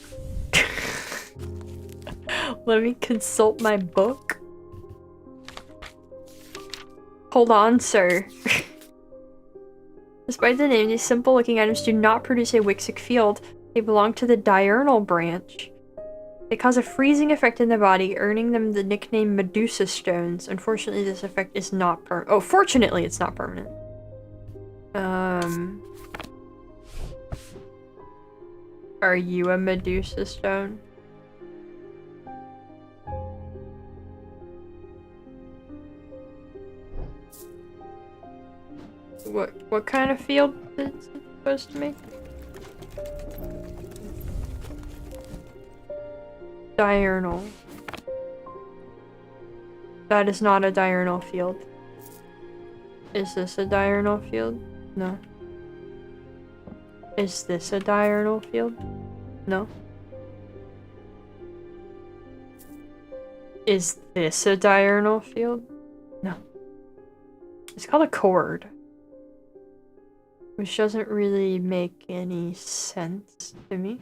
Let me consult my book. Hold on, sir. Despite the name, these simple-looking items do not produce a Wixic field. They belong to the diurnal branch. They cause a freezing effect in the body, earning them the nickname Medusa Stones. Unfortunately, this effect is not oh, fortunately, it's not permanent. Are you a Medusa Stone? What kind of field is it supposed to make? Diurnal. That is not a diurnal field. Is this a diurnal field? No. Is this a diurnal field? No. Is this a diurnal field? No. It's called a chord. Which doesn't really make any sense to me.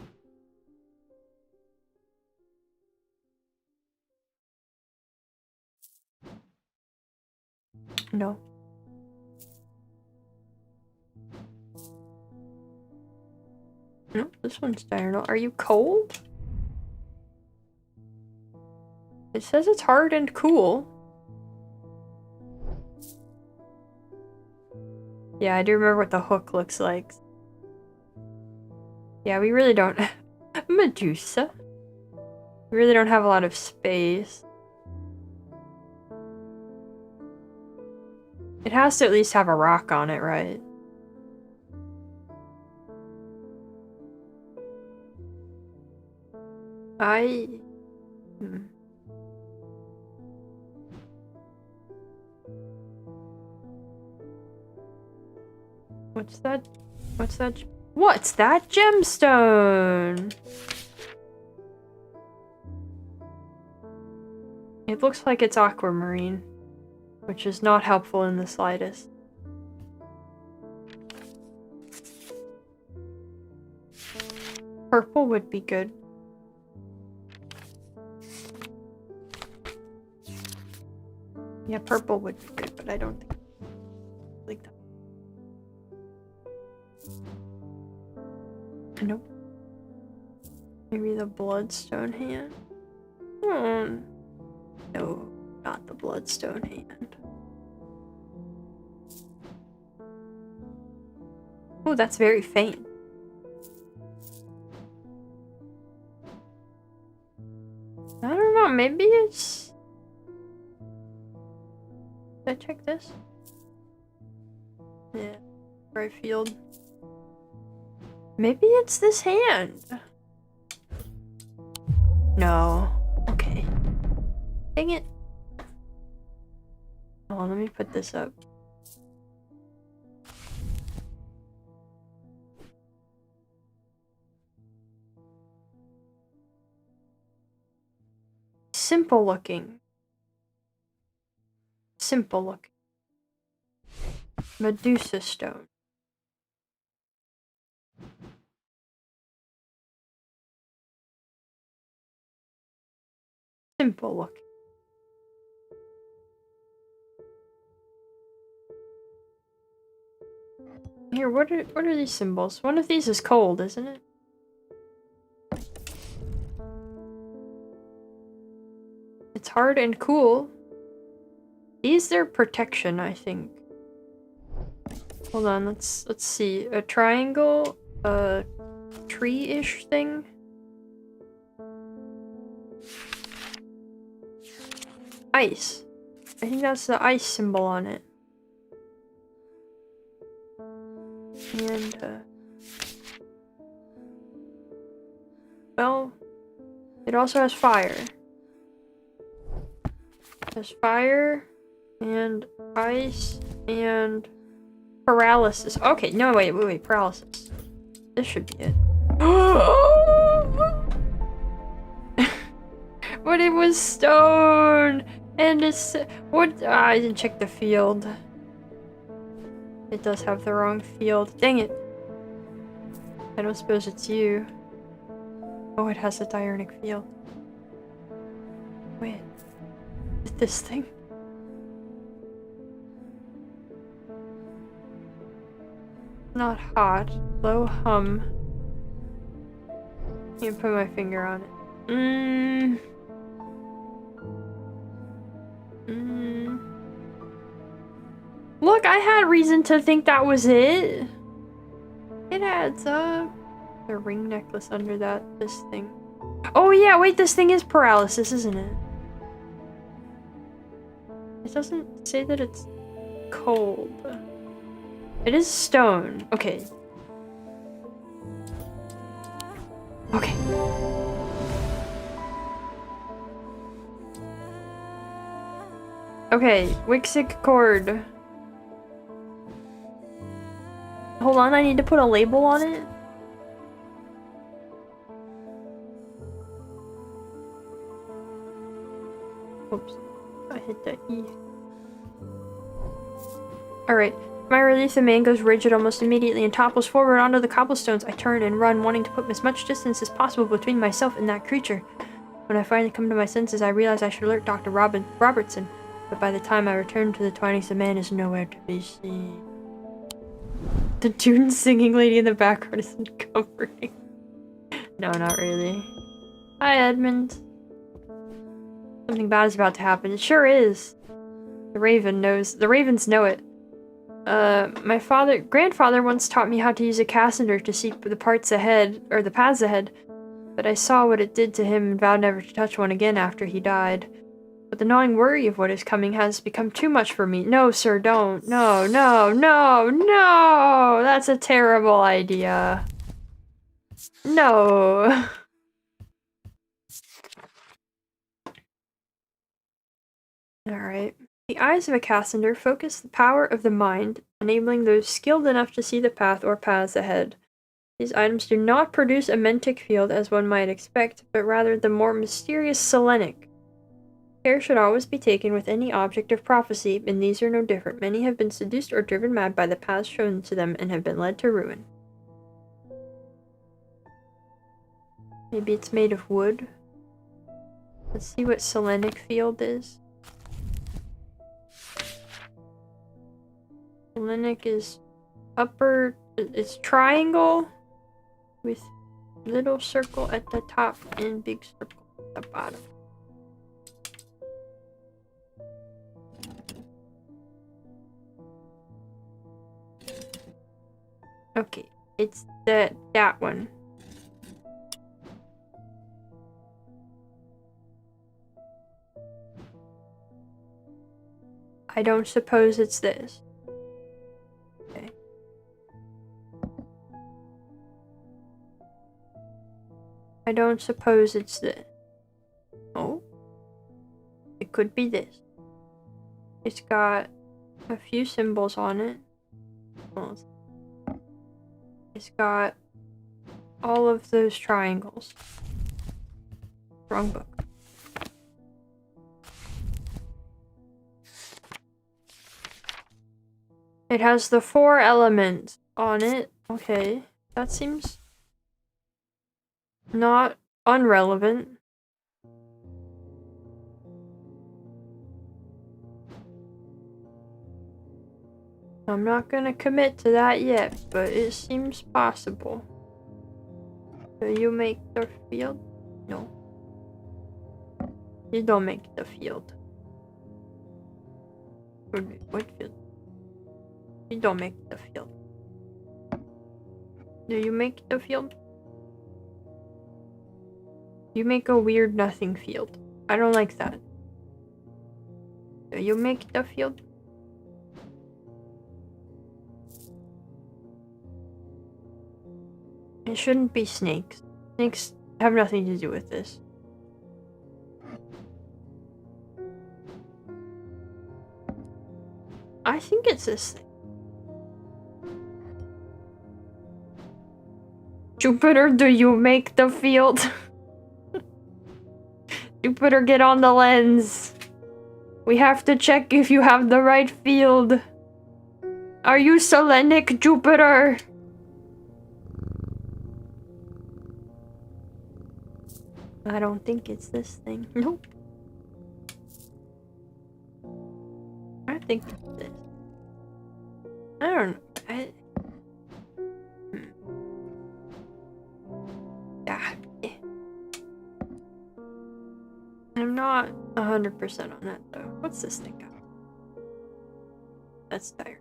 No. No, this one's diurnal. Are you cold? It says it's hard and cool. Yeah, I do remember what the hook looks like. Yeah, we really don't... Medusa. We really don't have a lot of space. It has to at least have a rock on it, right? What's that? What's that? What's that gemstone? It looks like it's aquamarine, which is not helpful in the slightest. Purple would be good. Yeah, purple would be good, but I don't think like that. Nope. Maybe the bloodstone hand? No, not the bloodstone hand. Oh, that's very faint. I don't know, maybe it's... Did I check this? Yeah, right field. Maybe it's this hand. No. Okay. Dang it. Oh, let me put this up. Simple looking. Simple looking. Medusa stone. Simple looking. Here, what are these symbols? One of these is cold, isn't it? It's hard and cool. These are protection, I think. Hold on, let's see. A triangle, a tree-ish thing. Ice. I think that's the ice symbol on it. And, well, it also has fire. It has fire, And ice and paralysis. Okay, no, wait, paralysis. This should be it. But it was stone! And it's... What? I didn't check the field. It does have the wrong field. Dang it. I don't suppose it's you. Oh, it has a diurnic field. Wait. Is it this thing? Not hot. Low hum. Can't put my finger on it. Look, I had reason to think that was it. It adds up. The ring necklace under that. This thing. Oh yeah, wait, this thing is paralysis, isn't it? It doesn't say that it's cold. It is stone. Okay. Okay. Okay, Wixic cord. Hold on, I need to put a label on it. Oops, I hit the E. Alright, my release, the man goes rigid almost immediately and topples forward onto the cobblestones. I turn and run, wanting to put as much distance as possible between myself and that creature. When I finally come to my senses, I realize I should alert Dr. Robertson, but by the time I return to the Twinings, the man is nowhere to be seen. The tune singing lady in the background isn't comforting. No, not really. Hi, Edmund. Something bad is about to happen. It sure is. The ravens know it. My grandfather once taught me how to use a Cassandra to see the paths ahead, but I saw what it did to him and vowed never to touch one again after he died. But the gnawing worry of what is coming has become too much for me. No, sir, don't. No, no, no, no! That's a terrible idea. No. Alright. The eyes of a Cassandra focus the power of the mind, enabling those skilled enough to see the path or paths ahead. These items do not produce a mentic field as one might expect, but rather the more mysterious selenic. Care should always be taken with any object of prophecy, and these are no different. Many have been seduced or driven mad by the paths shown to them and have been led to ruin. Maybe it's made of wood. Let's see what selenic field is. Selenic is it's triangle with little circle at the top and big circle at the bottom. Okay, it's that one. I don't suppose it's this. Okay. I don't suppose it's this. Oh. It could be this. It's got a few symbols on it. Well, it's got all of those triangles. Wrong book. It has the 4 elements on it. Okay, that seems not unrelevant. I'm not gonna commit to that yet, but it seems possible. So you make the field? No. You don't make the field. What field? You don't make the field. Do you make the field? You make a weird nothing field. I don't like that. Do you make the field? It shouldn't be snakes. Snakes have nothing to do with this. I think it's this thing. Jupiter, do you make the field? Jupiter, get on the lens. We have to check if you have the right field. Are you Selenic, Jupiter? I don't think it's this thing. Nope. I think it's this. I don't know. I'm not 100% on that though. What's this thing got? That's tired.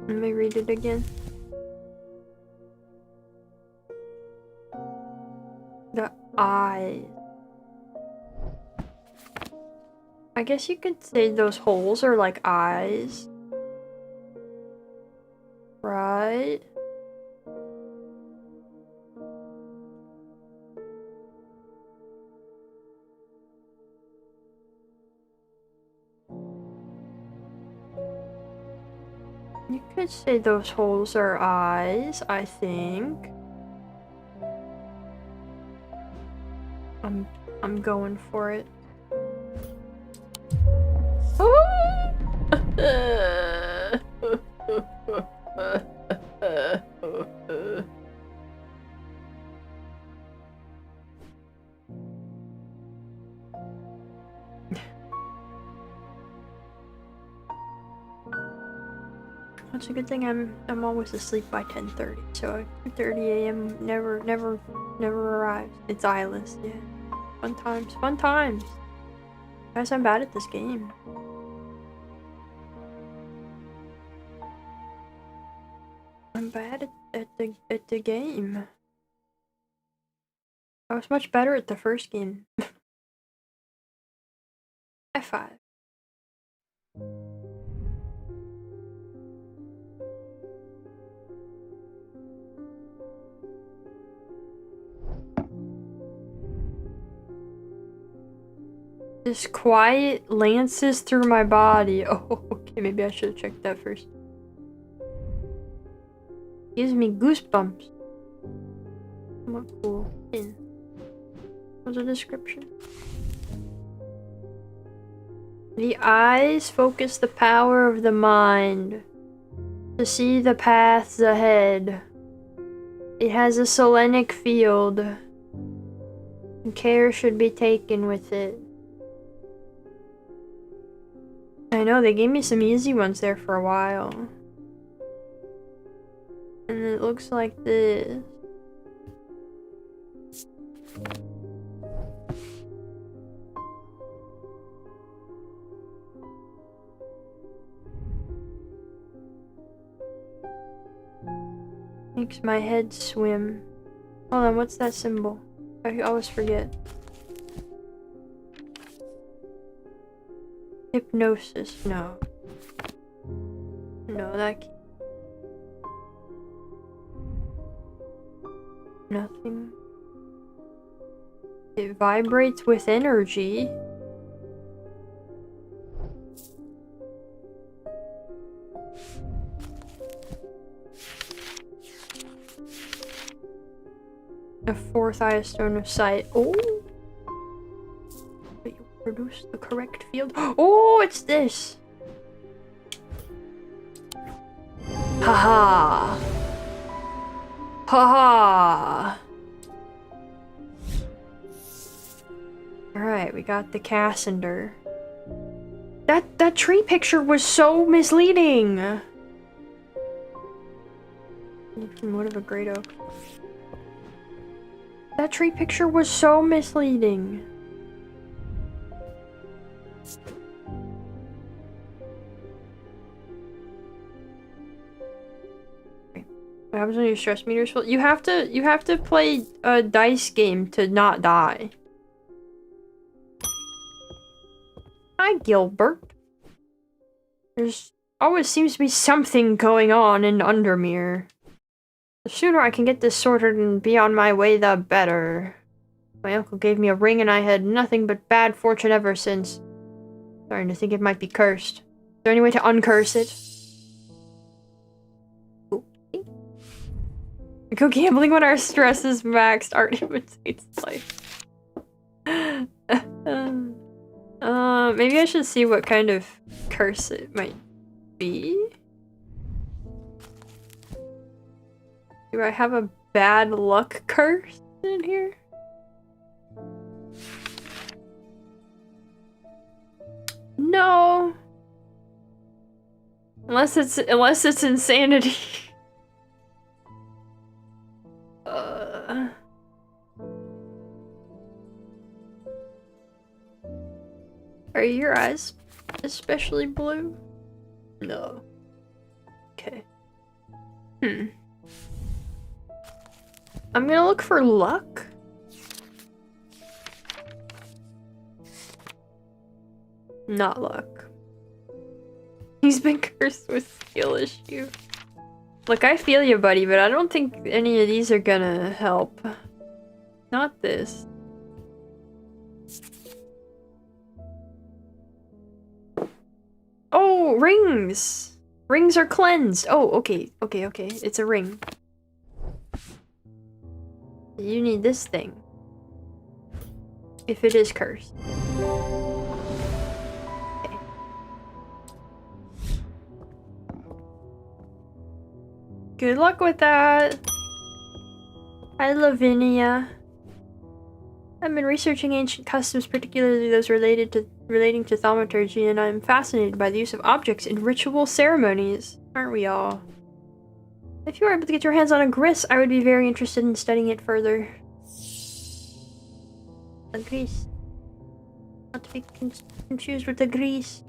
Let me read it again. The eyes. I guess you could say those holes are like eyes. Right? You could say those holes are eyes, I think. I'm going for it. It's a good thing I'm always asleep by 10:30, so 2:30 a.m. never arrives. It's eyeless, yeah. Fun times, fun times. Guys, I'm bad at this game. I'm bad at the game. I was much better at the first game. High five. This quiet lances through my body. Oh, okay, maybe I should have checked that first. Gives me goosebumps. What cool. In. What's the description? The eyes focus the power of the mind to see the paths ahead. It has a selenic field, and care should be taken with it. I know, they gave me some easy ones there for a while. And it looks like this. Makes my head swim. Hold on, what's that symbol? I always forget. Hypnosis, no. No, that can't. Nothing. It vibrates with energy. A fourth eye stone of sight. Oh! But you produce the correct field. Oh, it's this! Haha! Haha! Alright, we got the Cassandra. That tree picture was so misleading! What of a great oak. That tree picture was so misleading. What happens when your stress meter's full? You have to play a dice game to not die. Hi, Gilbert. There's always seems to be something going on in Undermere. The sooner I can get this sorted and be on my way, the better. My uncle gave me a ring and I had nothing but bad fortune ever since. Starting to think it might be cursed. Is there any way to uncurse it? Okay. Go gambling when our stress is maxed. Art imitates life. Maybe I should see what kind of curse it might be. Do I have a bad luck curse in here? No. Unless it's insanity. Are your eyes especially blue? No. Okay. I'm gonna look for luck. Not luck. He's been cursed with skill issue. Look, I feel you, buddy, but I don't think any of these are gonna help. Not this. Oh, rings! Rings are cleansed! Oh, okay. It's a ring. You need this thing. If it is cursed. Okay. Good luck with that! Hi, Lavinia. I've been researching ancient customs, particularly those relating to thaumaturgy, and I'm fascinated by the use of objects in ritual ceremonies. Aren't we all? If you were able to get your hands on a gris, I would be very interested in studying it further. A gris. Not to be confused with the gris.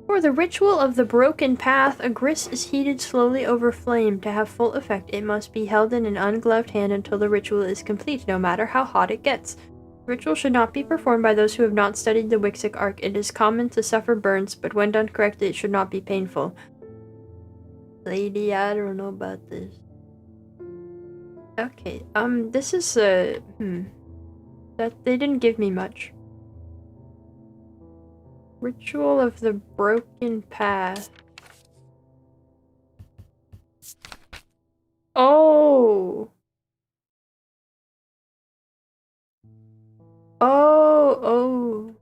For the ritual of the broken path, a gris is heated slowly over flame. To have full effect, it must be held in an ungloved hand until the ritual is complete, no matter how hot it gets. The ritual should not be performed by those who have not studied the Wixic arc. It is common to suffer burns, but when done correctly, it should not be painful. Lady, I don't know about this. Okay, this is that they didn't give me much. Ritual of the broken path. Oh! Oh!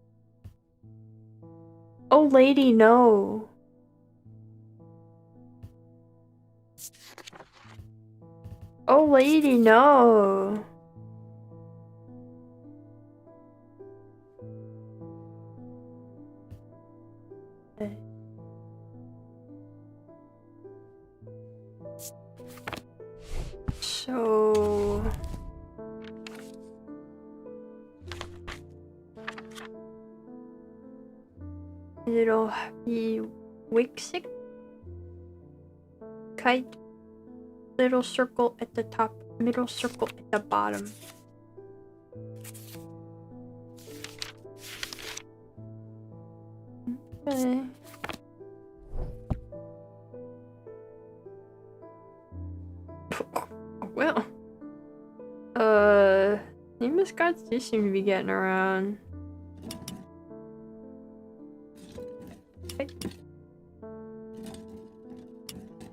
Oh, lady, no. Oh, lady, no. So... it'll be Wixic, kite, little circle at the top, middle circle at the bottom. Okay. Well. Famous gods do seem to be getting around. Okay.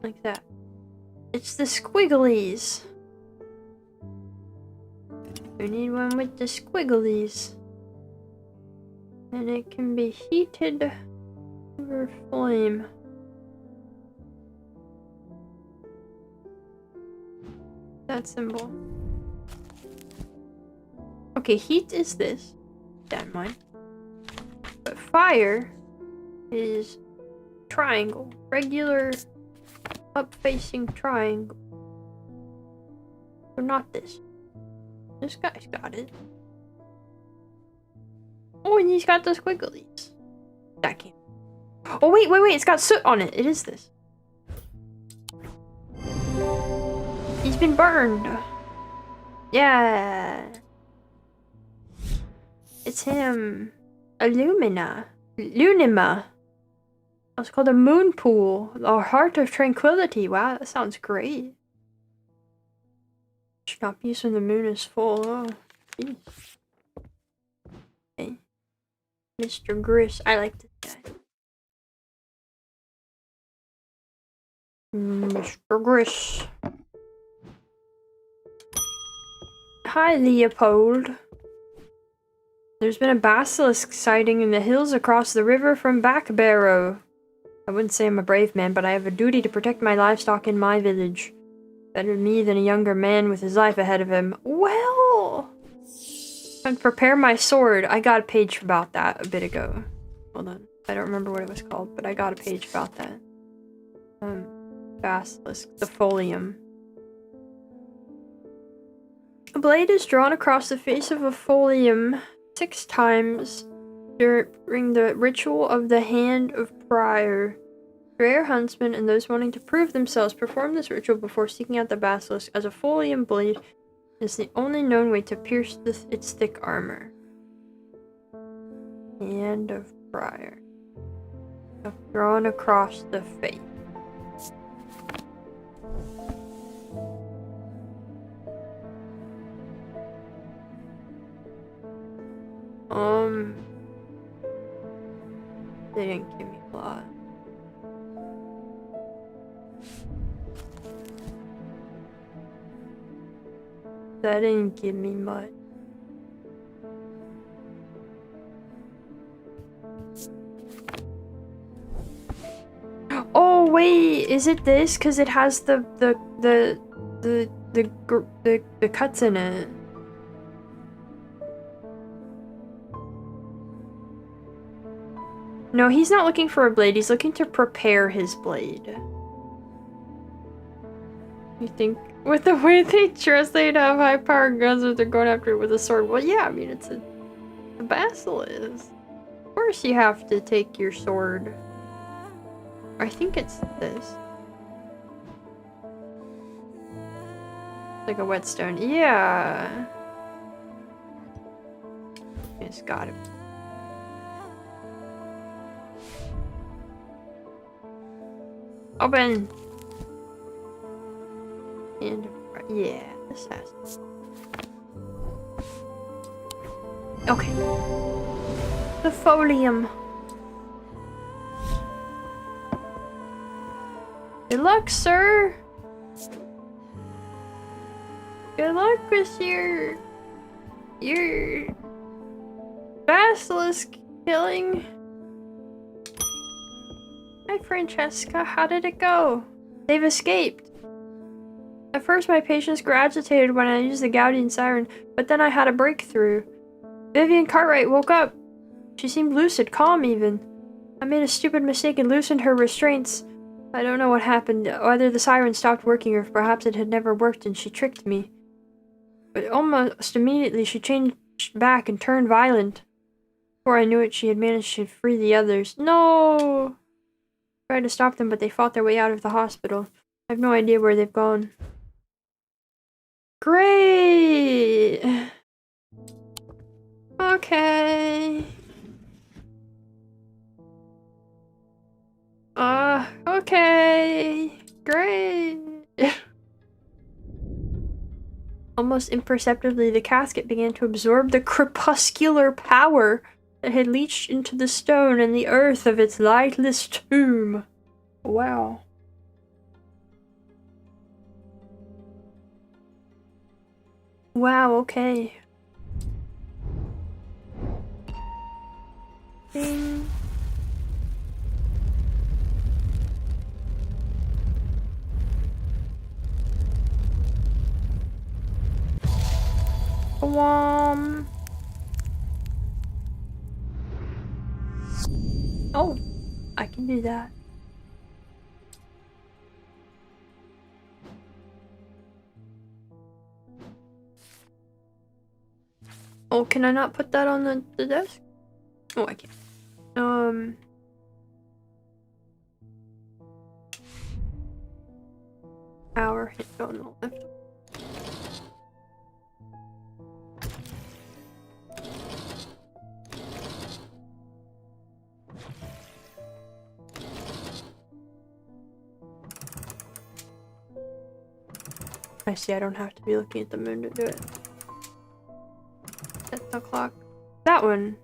Like that. It's the squigglies. We need one with the squigglies. And it can be heated over flame. That symbol. Okay, heat is this. That in mind. But fire is triangle. Regular up-facing triangle. So not this. This guy's got it. Oh, and he's got the squigglies. That can't. Oh, wait. It's got soot on it. It is this. He's been burned. Yeah. It's him. Illumina. Lunima. It's called a moon pool. Our heart of tranquility. Wow, that sounds great. Should not be used when the moon is full. Oh, geez. Okay. Mr. Griss. I like this guy. Mr. Griss. Hi, Leopold. There's been a basilisk sighting in the hills across the river from Backbarrow. I wouldn't say I'm a brave man, but I have a duty to protect my livestock in my village. Better me than a younger man with his life ahead of him. Well, and prepare my sword. I got a page about that a bit ago. Hold on. I don't remember what it was called, but I got a page about that. Basilisk. The folium. A blade is drawn across the face of a folium 6 times during the ritual of the Hand of Prior. Rare huntsmen and those wanting to prove themselves perform this ritual before seeking out the basilisk, as a folium blade is the only known way to pierce its thick armor. Hand of Prior. Drawn across the face. They didn't give me a lot. That didn't give me much. Oh wait, is it this? Cause it has the cuts in it. No, he's not looking for a blade. He's looking to prepare his blade. You think with the way they dress, they'd have high-powered guns if they're going after it with a sword? Well, yeah, I mean, it's a basilisk. Of course you have to take your sword. I think it's this. Like a whetstone. Yeah. It's gotta be. Open! And yeah, this has. Okay. The folium. Good luck, sir. Good luck with your basilisk killing. Hi, Francesca. How did it go? They've escaped. At first, my patients grew agitated when I used the Gaudian siren, but then I had a breakthrough. Vivian Cartwright woke up. She seemed lucid, calm even. I made a stupid mistake and loosened her restraints. I don't know what happened, whether the siren stopped working or if perhaps it had never worked and she tricked me. But almost immediately she changed back and turned violent. Before I knew it, she had managed to free the others. No! I tried to stop them, but they fought their way out of the hospital. I have no idea where they've gone. Great! Okay. Okay. Great. Almost imperceptibly, the casket began to absorb the crepuscular power that had leached into the stone and the earth of its lightless tomb. Wow. Wow, okay. Ding. Oh, I can do that. Oh, can I not put that on the desk? Oh, I can. Power hit on the left. I see, I don't have to be looking at the moon to do it. Set the clock. That one.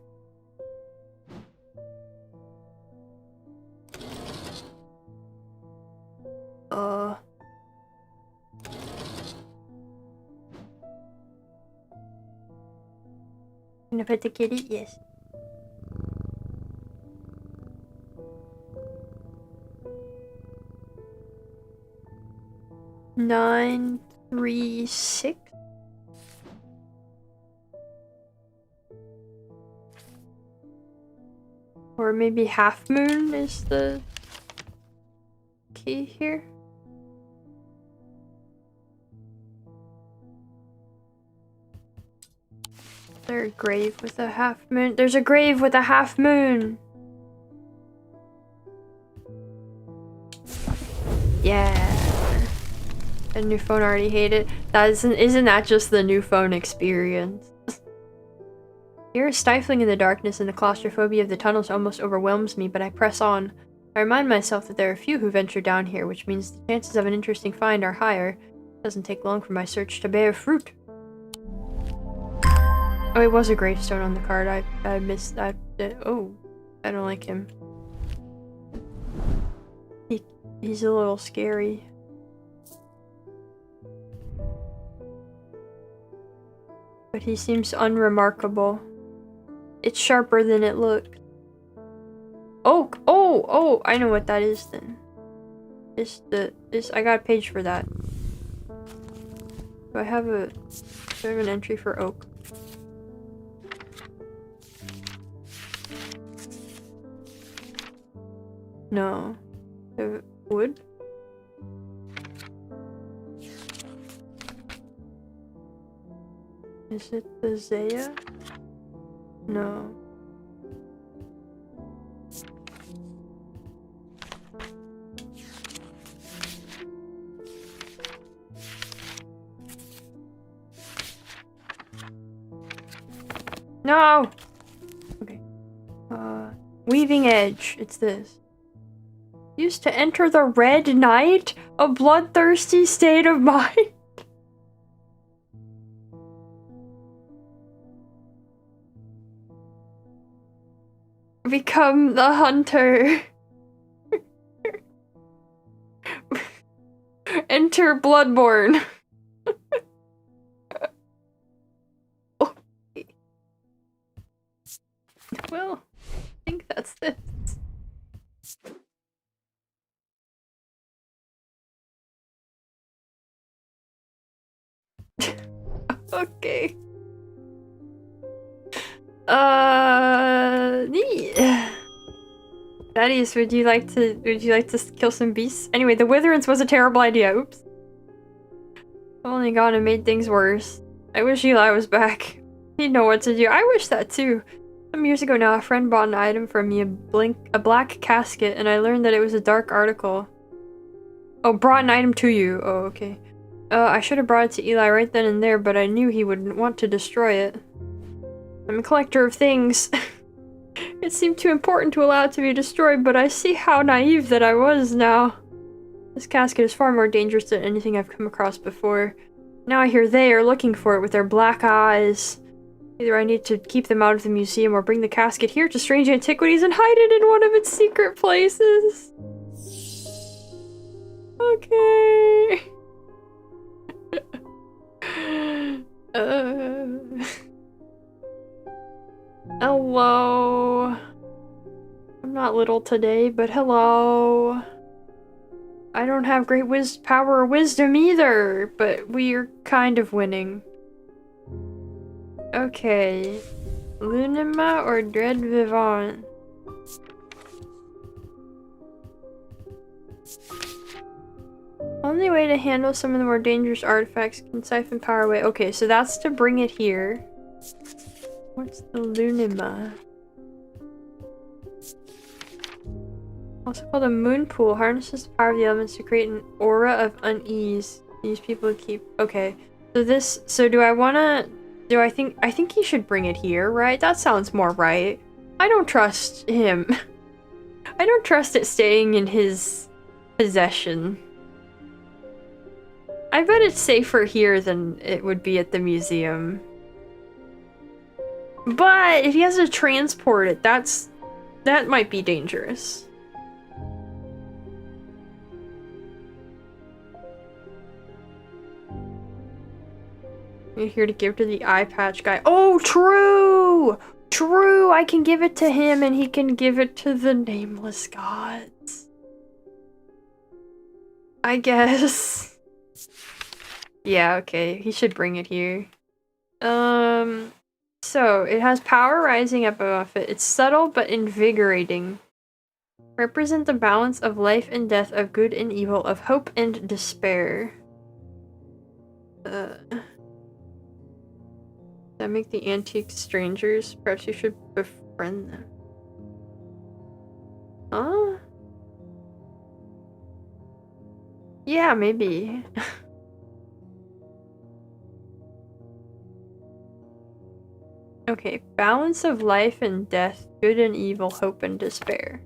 Can I pet the kitty? Yes. Nine, 3, 6. Or maybe half moon is the key here. Is there a grave with a half moon? There's a grave with a half moon! Yeah. A new phone already hate it. Isn't that just the new phone experience? Fear is stifling in the darkness, and the claustrophobia of the tunnels almost overwhelms me, but I press on. I remind myself that there are few who venture down here, which means the chances of an interesting find are higher. It doesn't take long for my search to bear fruit. Oh, it was a gravestone on the card. I missed that. Oh, I don't like him. He's a little scary. But he seems unremarkable. It's sharper than it looked. Oak! Oh! I know what that is then. I got a page for that. Do I have an entry for oak? No. Wood? Is it the Zaya? No. No! Okay. Weaving edge. It's this. Used to enter the Red Night? A bloodthirsty state of mind? Become the hunter. Enter Bloodborne. Okay. Well, I think that's this. Okay. Neat. Thaddeus, would you like to kill some beasts? Anyway, the Witherance was a terrible idea. Oops. I've only gone and made things worse. I wish Eli was back. He'd know what to do. I wish that too. Some years ago now, a friend bought an item from me, a black casket, and I learned that it was a dark article. Oh, brought an item to you. Oh, okay. I should have brought it to Eli right then and there, but I knew he wouldn't want to destroy it. I'm a collector of things. It seemed too important to allow it to be destroyed, but I see how naive that I was now. This casket is far more dangerous than anything I've come across before. Now I hear they are looking for it with their black eyes. Either I need to keep them out of the museum or bring the casket here to Strange Antiquities and hide it in one of its secret places. Okay. Hello. I'm not little today, but hello. I don't have great power or wisdom either, but we're kind of winning. Okay. Lunima or Dread Vivant? Only way to handle some of the more dangerous artifacts can siphon power away. Okay, so that's to bring it here. What's the Lunima? Also called a moon pool, harnesses the power of the elements to create an aura of unease. These people keep... Okay. So do I wanna... I think he should bring it here, right? That sounds more right. I don't trust him. I don't trust it staying in his possession. I bet it's safer here than it would be at the museum. But if he has to transport it, that might be dangerous. You're here to give to the eye patch guy. Oh, true! True! I can give it to him and he can give it to the nameless gods. I guess. Yeah, okay. He should bring it here. So, it has power rising up above it. It's subtle but invigorating. Represent the balance of life and death, of good and evil, of hope and despair. That make the antiques strangers? Perhaps you should befriend them. Huh? Yeah, maybe. Okay, balance of life and death, good and evil, hope and despair.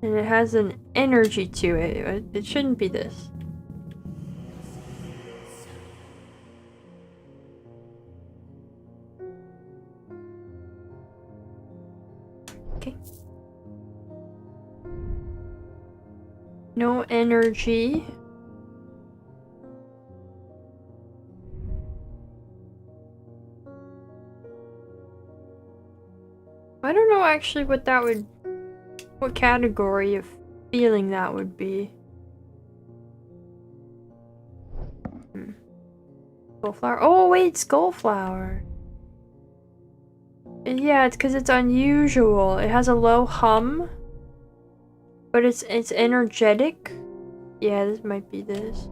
And it has an energy to it. It shouldn't be this. Okay. No energy. I don't know actually what that would... what category of feeling that would be. Skullflower. Oh wait, Skullflower. Yeah, it's because it's unusual. It has a low hum. But it's energetic. Yeah, this might be this.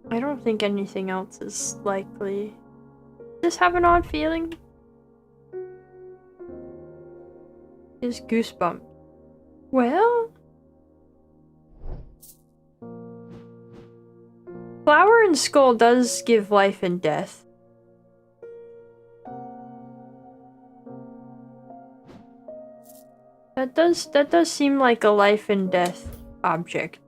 I don't think anything else is likely. Does this have an odd feeling? It's goosebump. Well... Flower and skull does give life and death. That does seem like a life and death object.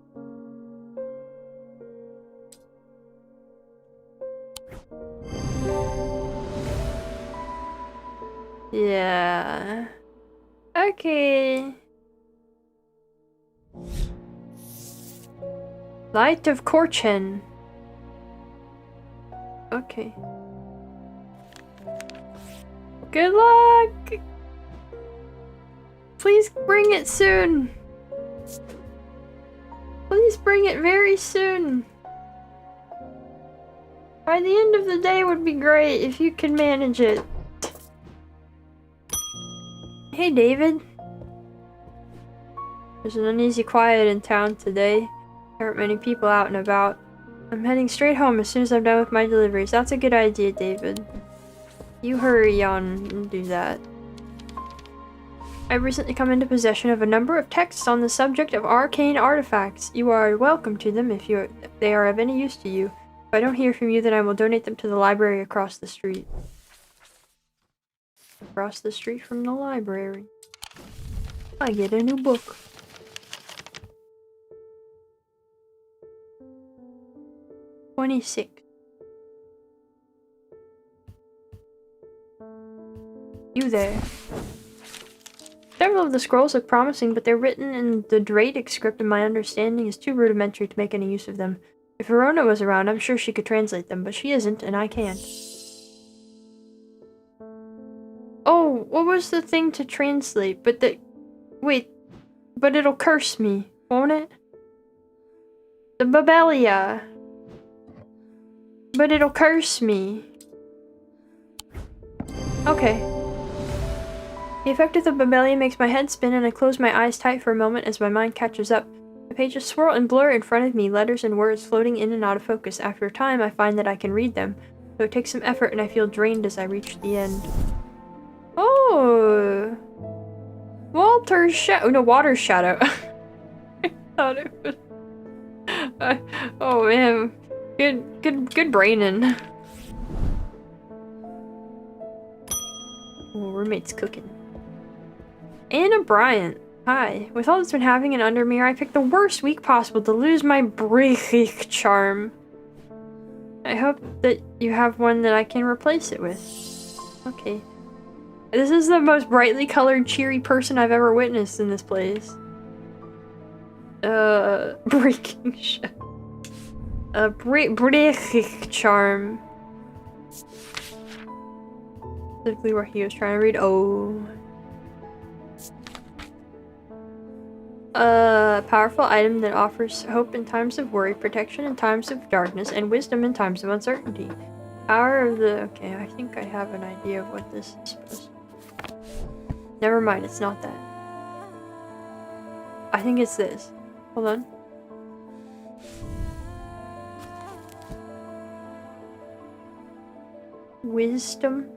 Yeah. Okay. Light of Korchen. Okay. Good luck! Please bring it soon! Please bring it very soon! By the end of the day would be great if you can manage it. Hey David. There's an uneasy quiet in town today. There aren't many people out and about. I'm heading straight home as soon as I'm done with my deliveries. That's a good idea, David. You hurry on and do that. I've recently come into possession of a number of texts on the subject of arcane artifacts. You are welcome to them if they are of any use to you. If I don't hear from you, then I will donate them to the library across the street. Across the street from the library. I get a new book. $26. You there. Several of the scrolls look promising, but they're written in the Dradic script and my understanding is too rudimentary to make any use of them. If Verona was around, I'm sure she could translate them, but she isn't, and I can't. Oh, what was the thing to translate? Wait, but it'll curse me, won't it? The Babelia. But it'll curse me. Okay. The effect of the Babelia makes my head spin and I close my eyes tight for a moment as my mind catches up. The pages swirl and blur in front of me, letters and words floating in and out of focus. After a time, I find that I can read them, though it takes some effort and I feel drained as I reach the end. Oh! Walter's shadow. Oh, no, Water's shadow. I thought it was... oh man. Good braining. Well, roommate's cooking. Anna Bryant. Hi. With all that's been happening in Undermere, I picked the worst week possible to lose my breathing charm. I hope that you have one that I can replace it with. Okay. This is the most brightly colored, cheery person I've ever witnessed in this place. Breaking shit. Breaking charm. Specifically where he was trying to read. Oh. A powerful item that offers hope in times of worry, protection in times of darkness, and wisdom in times of uncertainty. Power of the... Okay, I think I have an idea of what this is supposed to be. Never mind, it's not that. I think it's this. Hold on. Wisdom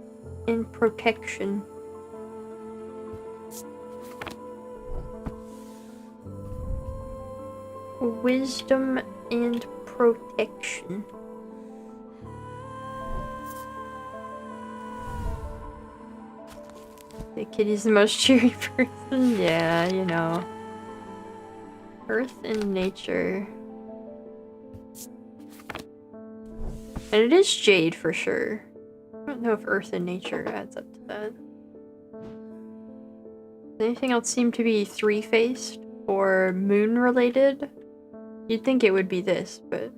and protection. Wisdom and protection. The kitty's the most cheery person. Yeah, you know. Earth and nature. And it is jade for sure. I don't know if earth and nature adds up to that. Does anything else seem to be three-faced or moon-related? You'd think it would be this, but...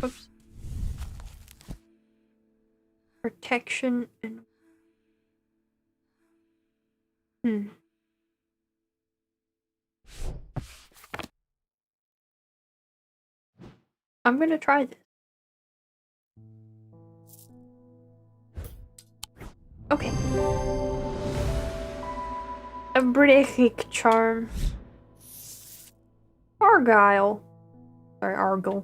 Oops. Protection and... I'm gonna try this. Okay. A breaking charm. Argyle. Sorry, Argyle.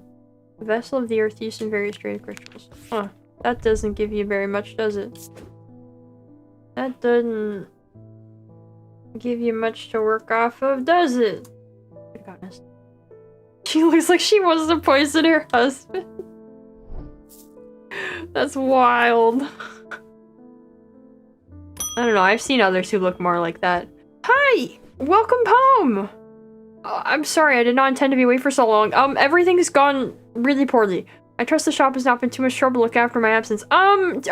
A vessel of the earth used in various trade rituals. Huh. That doesn't give you very much, does it? That doesn't give you much to work off of, does it? Good goodness. She looks like she wants to poison her husband. That's wild. I don't know, I've seen others who look more like that. Hi! Welcome home! I'm sorry, I did not intend to be away for so long. Everything's gone really poorly. I trust the shop has not been too much trouble to look after my absence. I've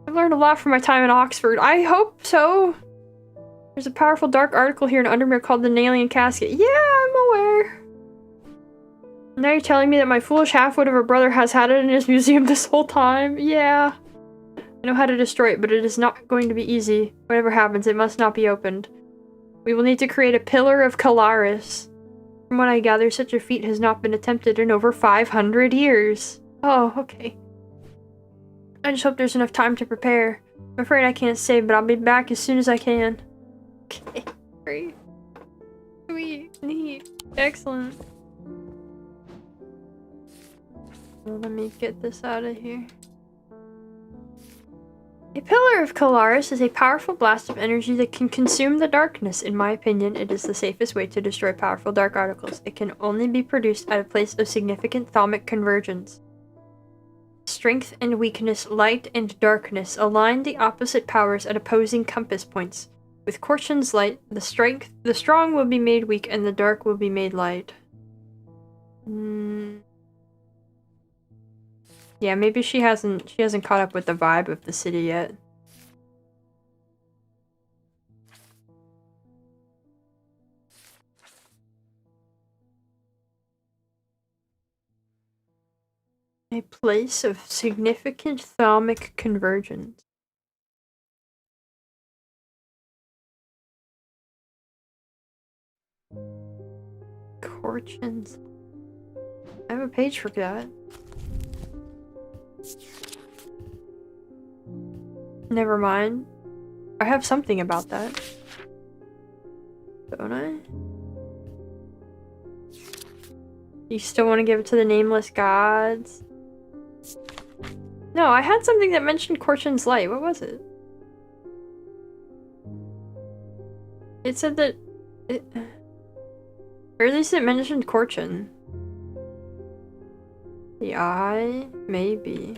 learned a lot from my time in Oxford. I hope so. There's a powerful dark article here in Undermere called The Nalian Casket. Yeah, I'm aware. Now you're telling me that my foolish half-wit of a brother has had it in his museum this whole time? Yeah. I know how to destroy it, but it is not going to be easy. Whatever happens, it must not be opened. We will need to create a Pillar of Calaris. From what I gather, such a feat has not been attempted in over 500 years. Oh, okay. I just hope there's enough time to prepare. I'm afraid I can't say, but I'll be back as soon as I can. Okay, great. Sweet, neat, excellent. Well, let me get this out of here. A Pillar of Calaris is a powerful blast of energy that can consume the darkness. In my opinion, it is the safest way to destroy powerful dark articles. It can only be produced at a place of significant thaumic convergence. Strength and weakness, light and darkness align the opposite powers at opposing compass points. With Korchin's light, the strong will be made weak and the dark will be made light. Yeah, maybe she hasn't caught up with the vibe of the city yet. A place of significant thaumic convergence. Korchin's. I have a page for that. Never mind. I have something about that. Don't I? You still want to give it to the nameless gods? No, I had something that mentioned Korchin's light. What was it? It said that or at least it mentioned Corchin. The eye? Maybe.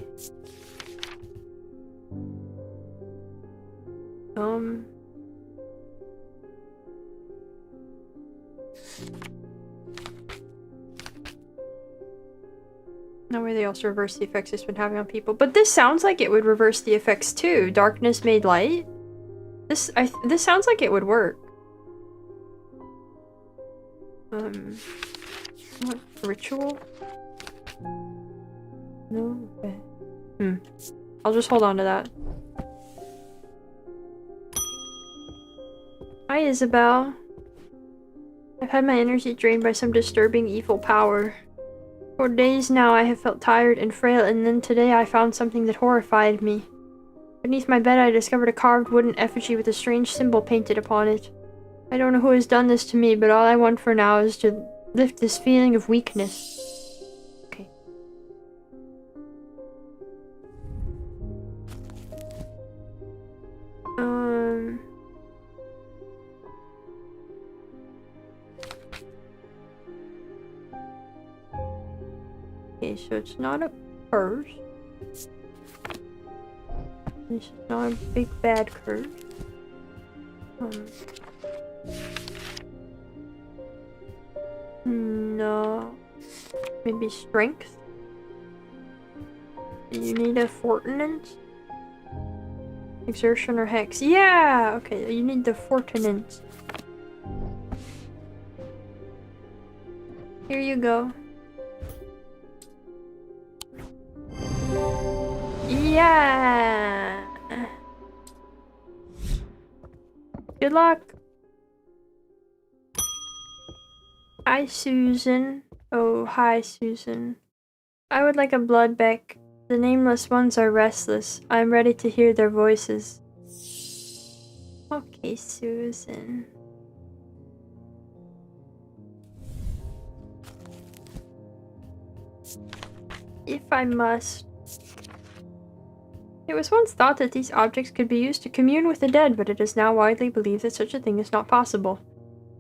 No way they also reverse the effects it's been having on people. But this sounds like it would reverse the effects too. Darkness made light? This sounds like it would work. What? Ritual? No. Okay. I'll just hold on to that. Hi, Isabel. I've had my energy drained by some disturbing evil power. For days now I have felt tired and frail, and then today I found something that horrified me. Beneath my bed I discovered a carved wooden effigy with a strange symbol painted upon it. I don't know who has done this to me, but all I want for now is to lift this feeling of weakness. Okay. Okay, so it's not a curse. This is not a big bad curse. No. Maybe strength? You need a fortinance? Exertion or hex? Yeah! Okay, you need the fortinance. Here you go. Yeah! Good luck! Hi, Susan. Oh, hi, Susan. I would like a blood beck. The nameless ones are restless. I am ready to hear their voices. Okay, Susan. If I must. It was once thought that these objects could be used to commune with the dead, but it is now widely believed that such a thing is not possible.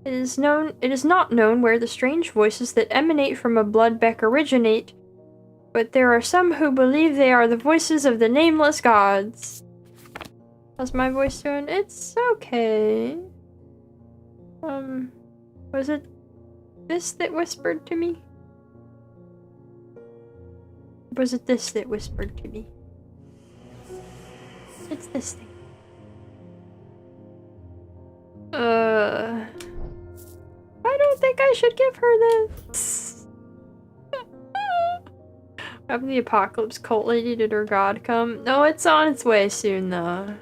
It is not known where the strange voices that emanate from a blood beck originate, but there are some who believe they are the voices of the nameless gods. How's my voice doing? It's okay. Was it this that whispered to me? Was it this that whispered to me? It's this thing. I don't think I should give her this. Have the apocalypse cult lady, did her god come? No, it's on its way soon though.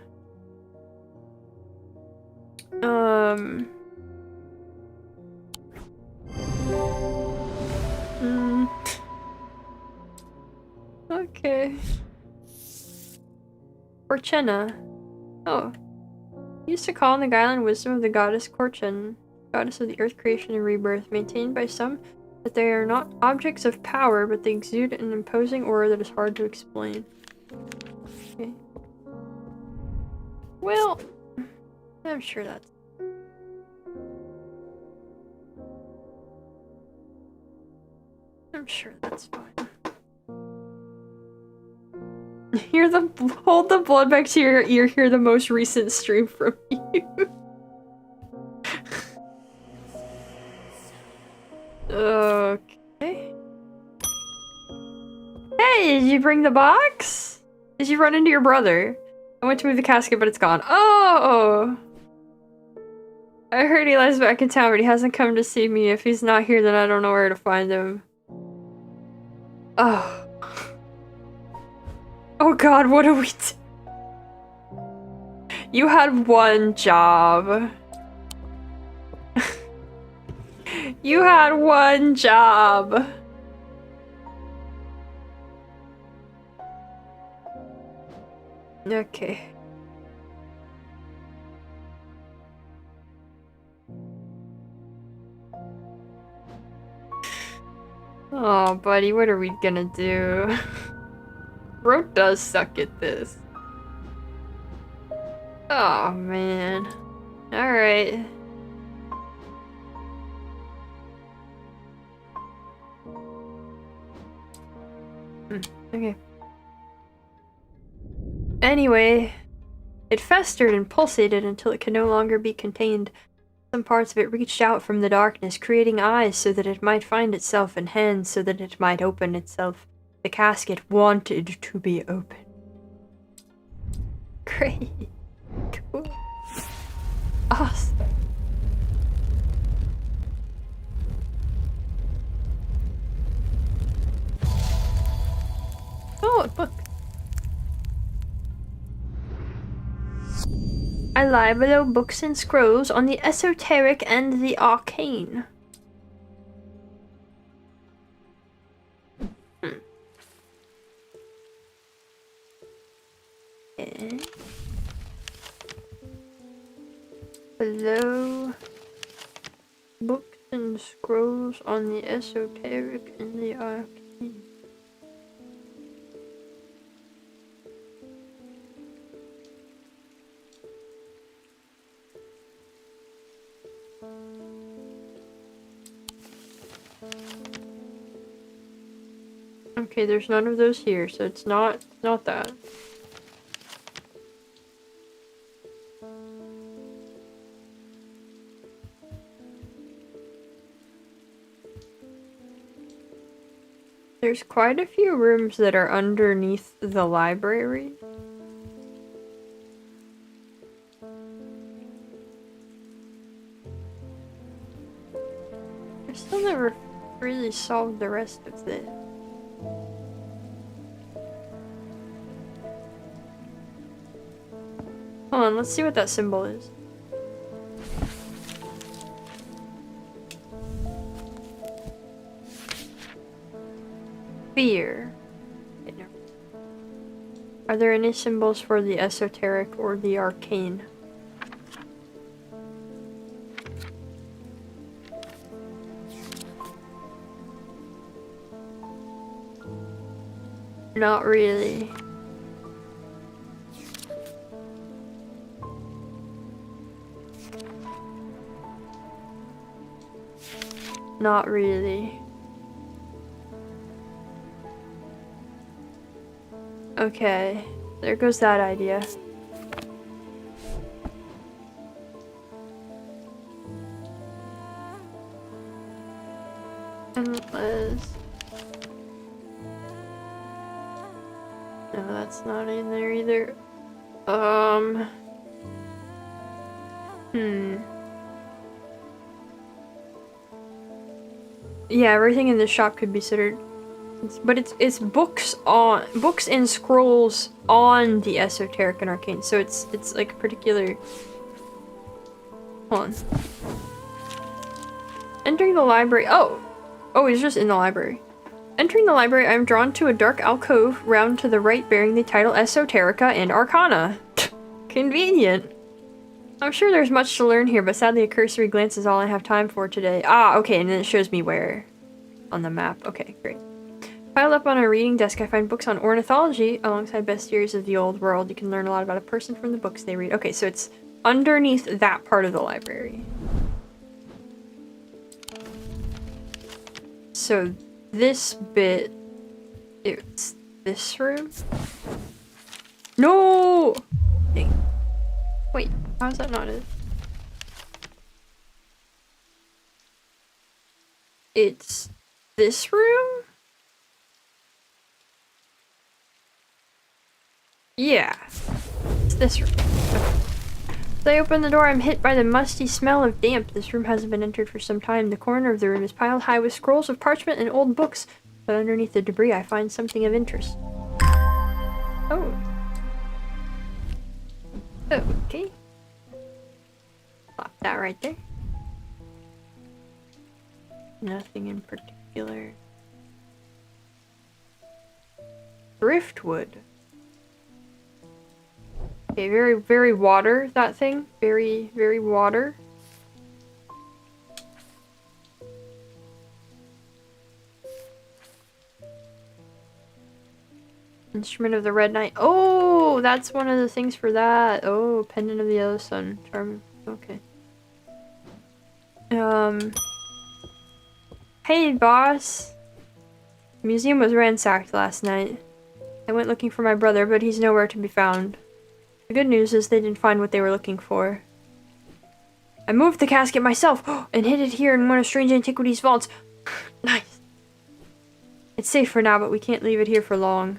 Okay. Corchenna. Oh. Used to call on the guile and wisdom of the goddess Corchin, goddess of the earth creation and rebirth, maintained by some that they are not objects of power, but they exude an imposing aura that is hard to explain. Okay. Well, I'm sure that's... I'm sure that's fine. Hold the blood back to your ear, hear the most recent stream from you. Okay. Hey, did you bring the box? Did you run into your brother? I went to move the casket, but it's gone. Oh! I heard he lies back in town, but he hasn't come to see me. If he's not here, then I don't know where to find him. Oh. Oh god, what do we do? You had one job. You had one job. Okay. Oh, buddy, what are we gonna do? Bro does suck at this. Oh, man. Alright. Okay. Anyway, it festered and pulsated until it could no longer be contained. Some parts of it reached out from the darkness, creating eyes so that it might find itself and hands so that it might open itself. The casket wanted to be open. Great. Cool. Awesome. Oh, a book. I lie below books and scrolls on the esoteric and the arcane. Okay. Below books and scrolls on the esoteric and the arcane. Okay, there's none of those here, so it's not that. There's quite a few rooms that are underneath the library. I still never really solved the rest of this. Hold on, let's see what that symbol is. Fear. Okay, no. Are there any symbols for the esoteric or the arcane? Not really. Not really. Okay, there goes that idea. Endless. No, that's not in there either. Yeah, everything in this shop could be considered, but it's books and scrolls on the esoteric and arcane. So it's like a particular. Hold on. Entering the library. Oh, he's just in the library. Entering the library, I am drawn to a dark alcove round to the right bearing the title Esoterica and Arcana. Convenient. I'm sure there's much to learn here, but sadly a cursory glance is all I have time for today. Ah, okay, and then it shows me where on the map. Okay, great. Piled up on a reading desk, I find books on ornithology alongside bestiaries of the old world. You can learn a lot about a person from the books they read. Okay, so it's underneath that part of the library. So this bit, it's this room? No! Dang. Wait, how is that not it? It's this room? Yeah. It's this room. Okay. As I open the door, I'm hit by the musty smell of damp. This room hasn't been entered for some time. The corner of the room is piled high with scrolls of parchment and old books, but underneath the debris I find something of interest. Oh. Okay. Plop that right there. Nothing in particular. Driftwood. Okay, very, very water, that thing. Very, very water. Instrument of the Red Knight. Oh, that's one of the things for that. Oh, Pendant of the Yellow Sun. Charming. Okay. Hey, boss. The museum was ransacked last night. I went looking for my brother, but he's nowhere to be found. The good news is they didn't find what they were looking for. I moved the casket myself and hid it here in one of Strange Antiquities' vaults. Nice. It's safe for now, but we can't leave it here for long.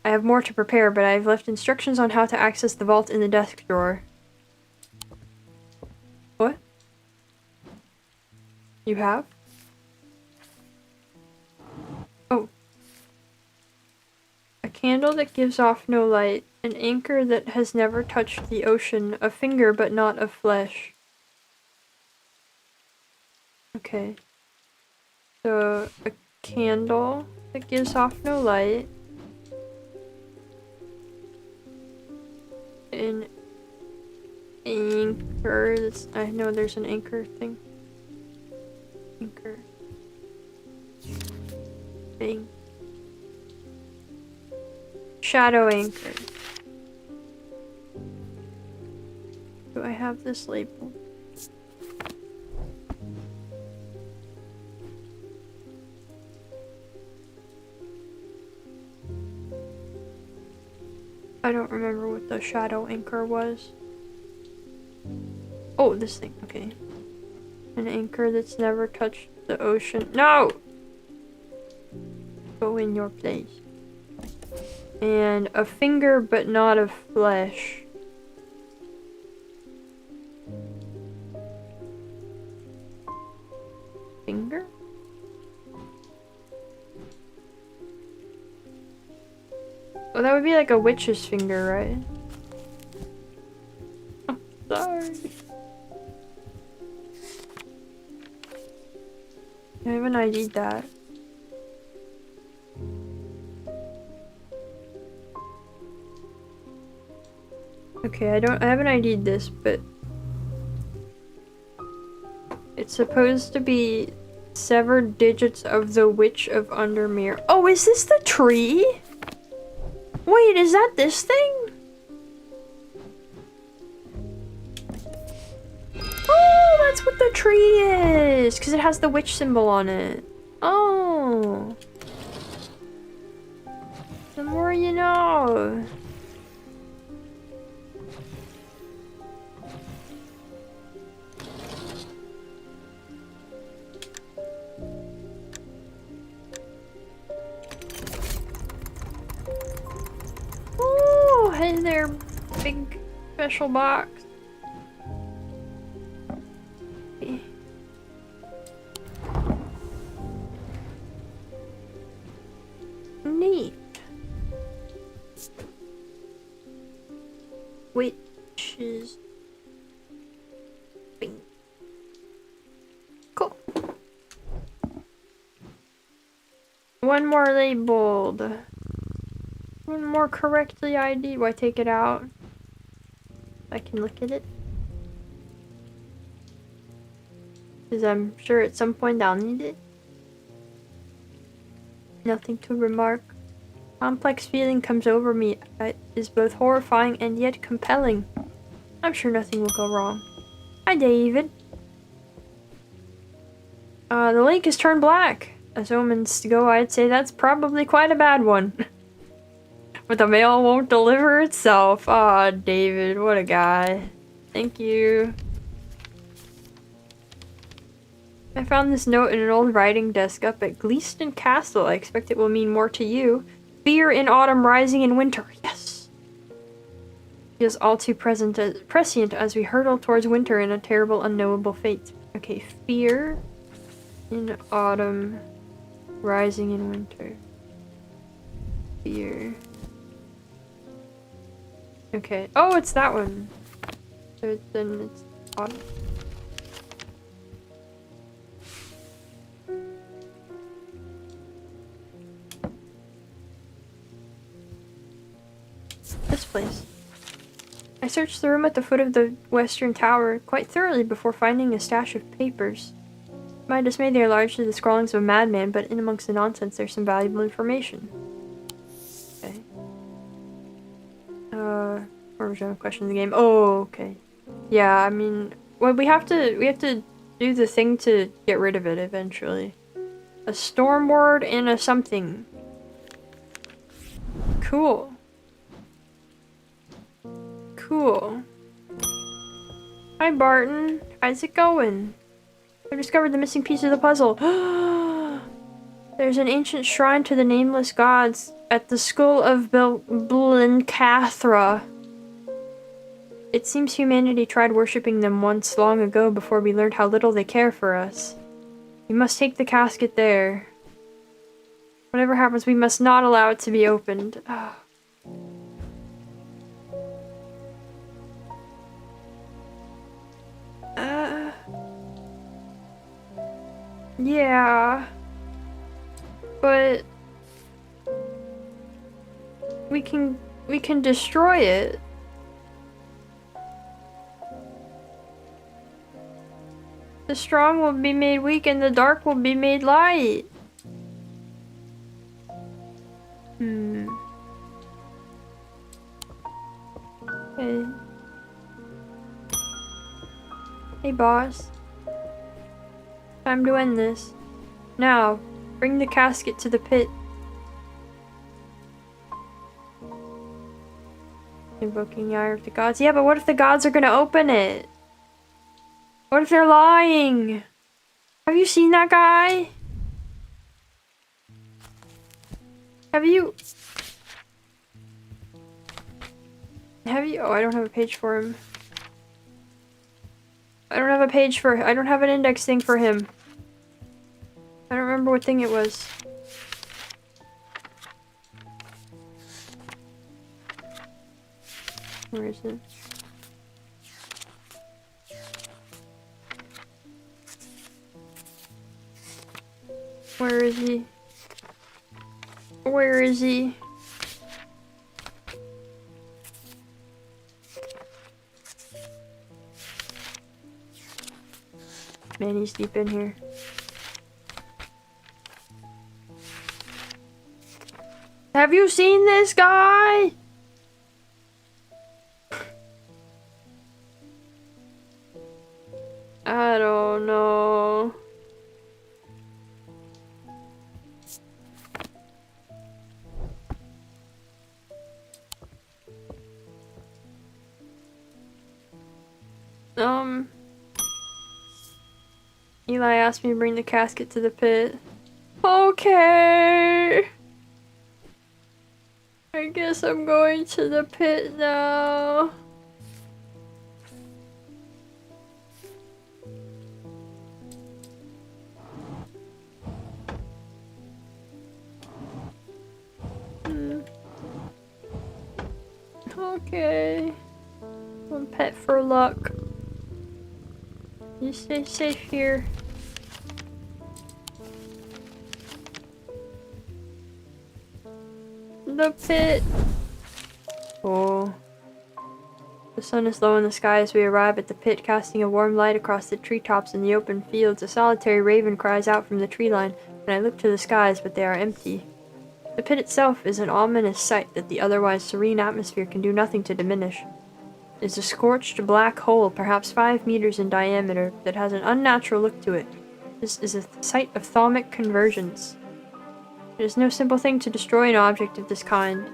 I have more to prepare, but I've left instructions on how to access the vault in the desk drawer. What? You have? Oh. A candle that gives off no light. An anchor that has never touched the ocean. A finger but not of flesh. Okay. So, a candle that gives off no light. An anchor that's... I know there's an anchor thing. Anchor. Thing. Shadow anchor. Do I have this label? I don't remember what the shadow anchor was. Oh, this thing. Okay. An anchor that's never touched the ocean. No! Go in your place. And a finger but not of flesh. Finger? Oh, that would be like a witch's finger, right? Oh, sorry. I haven't ID'd that. Okay, I haven't ID'd this, but it's supposed to be severed digits of the Witch of Undermere. Oh, is this the tree? Wait, is that this thing? Oh, that's what the tree is! Because it has the witch symbol on it. Oh. The more you know. Oh, hey there, big special box. Neat. Witches. Cool. One more labeled. One more correctly ID. Do I take it out? I can look at it. Because I'm sure at some point I'll need it. Nothing to remark. Complex feeling comes over me. It is both horrifying and yet compelling. I'm sure nothing will go wrong. Hi, David. The lake has turned black. As omens go, I'd say that's probably quite a bad one. But the mail won't deliver itself. Aw, David, what a guy. Thank you. I found this note in an old writing desk up at Gleeston Castle. I expect it will mean more to you. Fear in autumn, rising in winter. Yes! Feels all too prescient as we hurtle towards winter and a terrible, unknowable fate. Okay, fear in autumn, rising in winter. Fear. Okay. Oh, it's that one. So then it's autumn. This place. I searched the room at the foot of the western tower quite thoroughly before finding a stash of papers. To my dismay, they are largely the scrawlings of a madman, but in amongst the nonsense there's some valuable information. Okay. Original question of the game. Oh, okay. Yeah, I mean, well, we have to do the thing to get rid of it eventually. A storm ward and a something. Cool. Cool. Hi, Barton. How's it going? I discovered the missing piece of the puzzle. There's an ancient shrine to the nameless gods at the skull of Blencathra. It seems humanity tried worshipping them once long ago before we learned how little they care for us. We must take the casket there. Whatever happens, we must not allow it to be opened. Yeah. But we can destroy it. The strong will be made weak and the dark will be made light. Hey. Hey, boss. Time to end this. Now, bring the casket to the pit. Invoking the ire of the gods. Yeah, but what if the gods are gonna open it? What if they're lying? Have you seen that guy? Have you... Oh, I don't have a page for him. I don't have an index thing for him. I don't remember what thing it was. Where is it? Where is he? Where is he? Man, he's deep in here. Have you seen this guy? I don't know. Eli asked me to bring the casket to the pit. Okay. I guess I'm going to the pit now. Okay. One pet for luck. You stay safe here. The pit. Oh. The sun is low in the sky as we arrive at the pit, casting a warm light across the treetops and the open fields. A solitary raven cries out from the tree line, and I look to the skies, but they are empty. The pit itself is an ominous sight that the otherwise serene atmosphere can do nothing to diminish. It is a scorched black hole, perhaps 5 meters in diameter, that has an unnatural look to it. This is a site of thaumic convergence. It is no simple thing to destroy an object of this kind.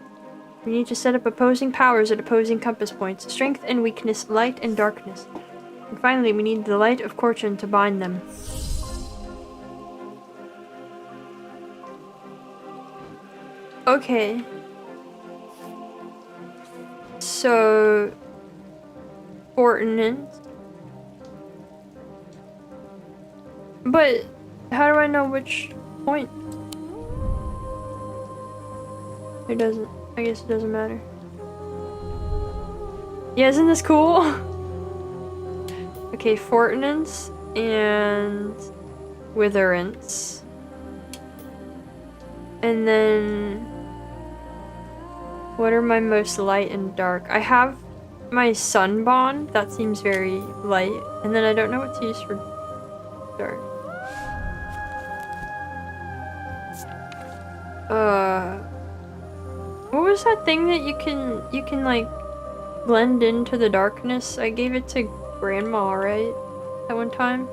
We need to set up opposing powers at opposing compass points, strength and weakness, light and darkness. And finally, we need the light of Korchen to bind them. Okay. So... ordnance. But how do I know which point? It doesn't. I guess it doesn't matter. Yeah, isn't this cool? Okay, Fortinance and Witherance. And then what are my most light and dark? I have my sun bond, that seems very light, and then I don't know what to use for dark. What was that thing that you can like blend into the darkness? I gave it to Grandma, right? That one time?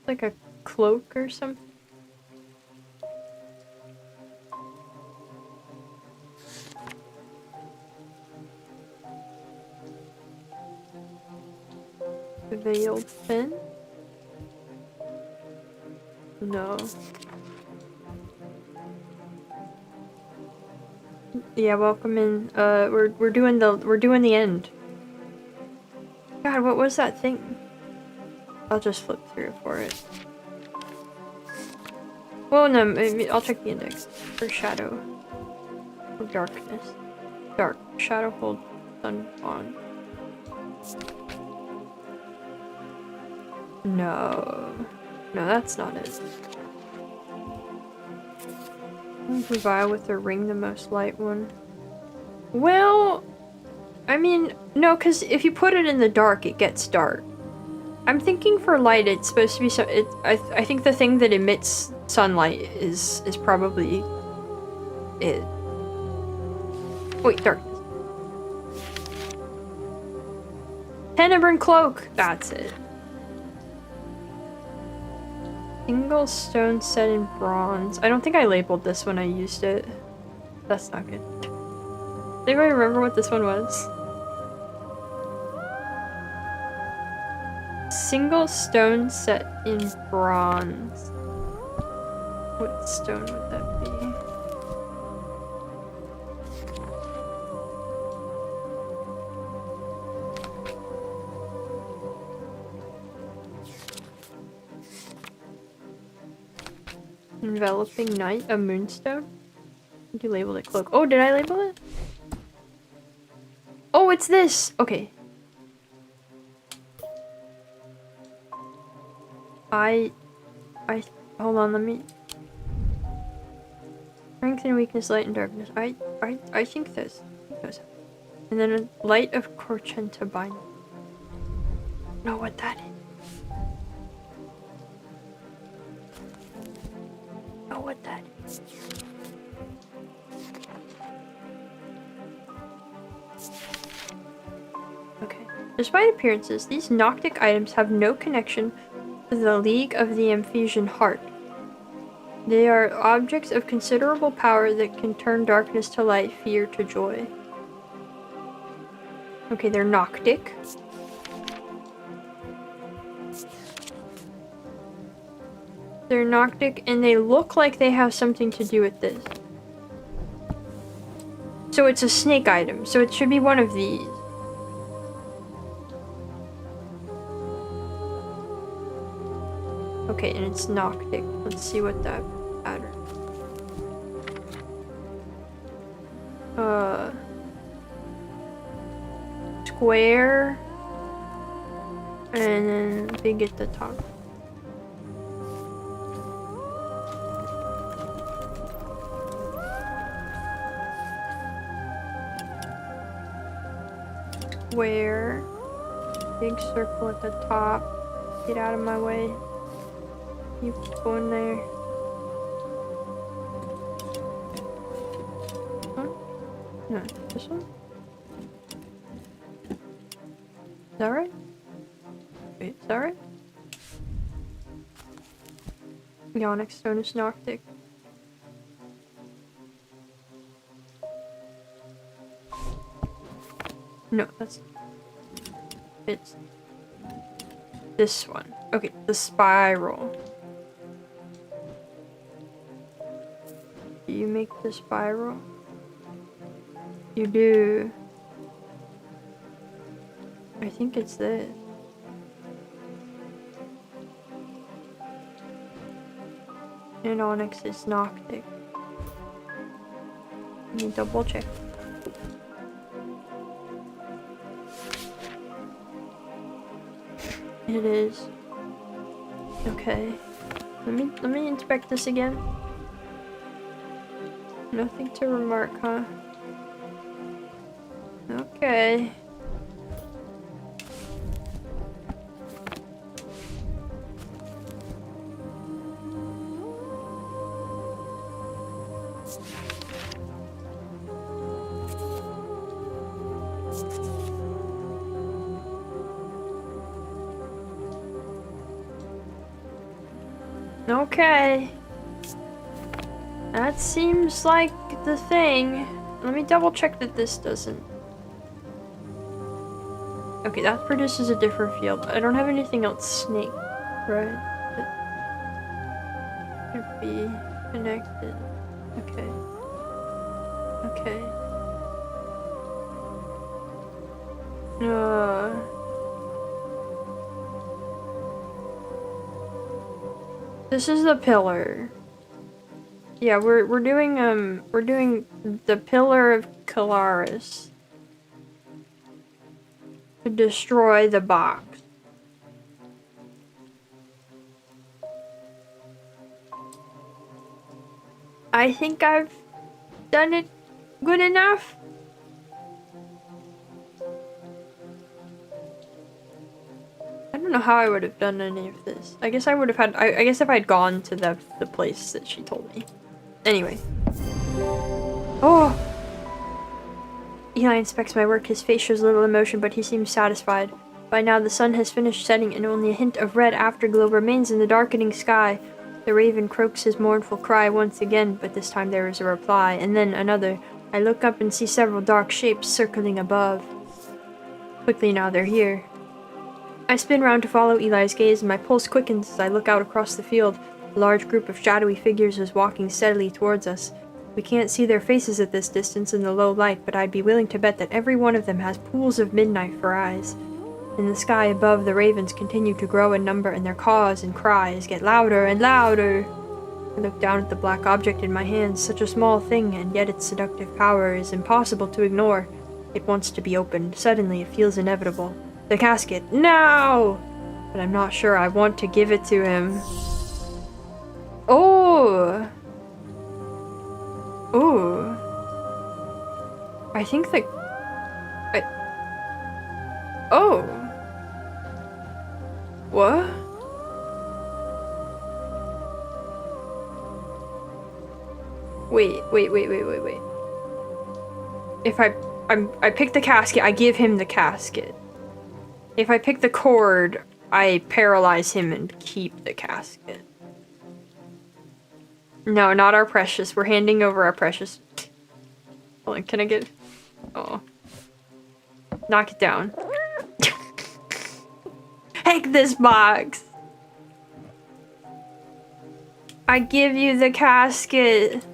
Like a cloak or something. Veiled fin? No. Yeah, welcome in. We're doing the end. God, what was that thing? I'll just flip through for it. Well, no, maybe I'll check the index for shadow or darkness. Dark shadow hold sun on. No, that's not it. Vial with the ring, the most light one. Well, I mean, no, because if you put it in the dark, it gets dark. I'm thinking for light, it's supposed to be so. I think the thing that emits sunlight is probably it. Wait, darkness. Tenebrine cloak. That's it. Single stone set in bronze. I don't think I labeled this when I used it. That's not good. Does anybody remember what this one was? Single stone set in bronze. What stone would that be? Enveloping night, a moonstone? I think you labeled it cloak. Oh, did I label it? Oh, it's this! Okay. Hold on, let me... Strength and weakness, light and darkness. I think this. And then a light of Corchenta bind. Know what that is. Know what that is. Okay. Despite appearances, these Noctic items have no connection to the League of the Amphesian Heart. They are objects of considerable power that can turn darkness to light, fear to joy. Okay, they're Noctic. They're Noctic, and they look like they have something to do with this. So it's a snake item, so it should be one of these. Okay, and it's Noctic. Let's see what that pattern. Square. And then big at the top. Square. Big circle at the top. Get out of my way. Keep going there. Huh? No, this one? Is that right? Wait, is that right? The onyx stone is Noctic. No, that's... It's... this one. Okay, the spiral. Do you make the spiral? You do. I think it's this. And onyx is Noctic. Let me double check. It is. Okay. Let me inspect this again. Nothing to remark, huh? Okay. Okay. That seems like the thing. Let me double check that this doesn't. Okay, that produces a different field. I don't have anything else snake, right? That could be connected. Okay. Okay. This is the pillar. Yeah, we're doing the Pillar of Calaris to destroy the box. I think I've done it good enough. I don't know how I would have done any of this. I guess I would have had. I guess if I'd gone to the place that she told me. Anyway. Oh! Eli inspects my work. His face shows little emotion, but he seems satisfied. By now, the sun has finished setting, and only a hint of red afterglow remains in the darkening sky. The raven croaks his mournful cry once again, but this time there is a reply, and then another. I look up and see several dark shapes circling above. Quickly now, they're here. I spin round to follow Eli's gaze, and my pulse quickens as I look out across the field. A large group of shadowy figures is walking steadily towards us. We can't see their faces at this distance in the low light, but I'd be willing to bet that every one of them has pools of midnight for eyes. In the sky above, the ravens continue to grow in number, and their caws and cries get louder and louder. I look down at the black object in my hands, such a small thing, and yet its seductive power is impossible to ignore. It wants to be opened. Suddenly, it feels inevitable. The casket, now! But I'm not sure I want to give it to him. Oh! Ooh. I think that... Oh. What? Wait. If I pick the casket, I give him the casket. If I pick the cord, I paralyze him and keep the casket. No, not our precious. We're handing over our precious. Hold on, can I get... Oh. Knock it down. Heck this box! I give you the casket.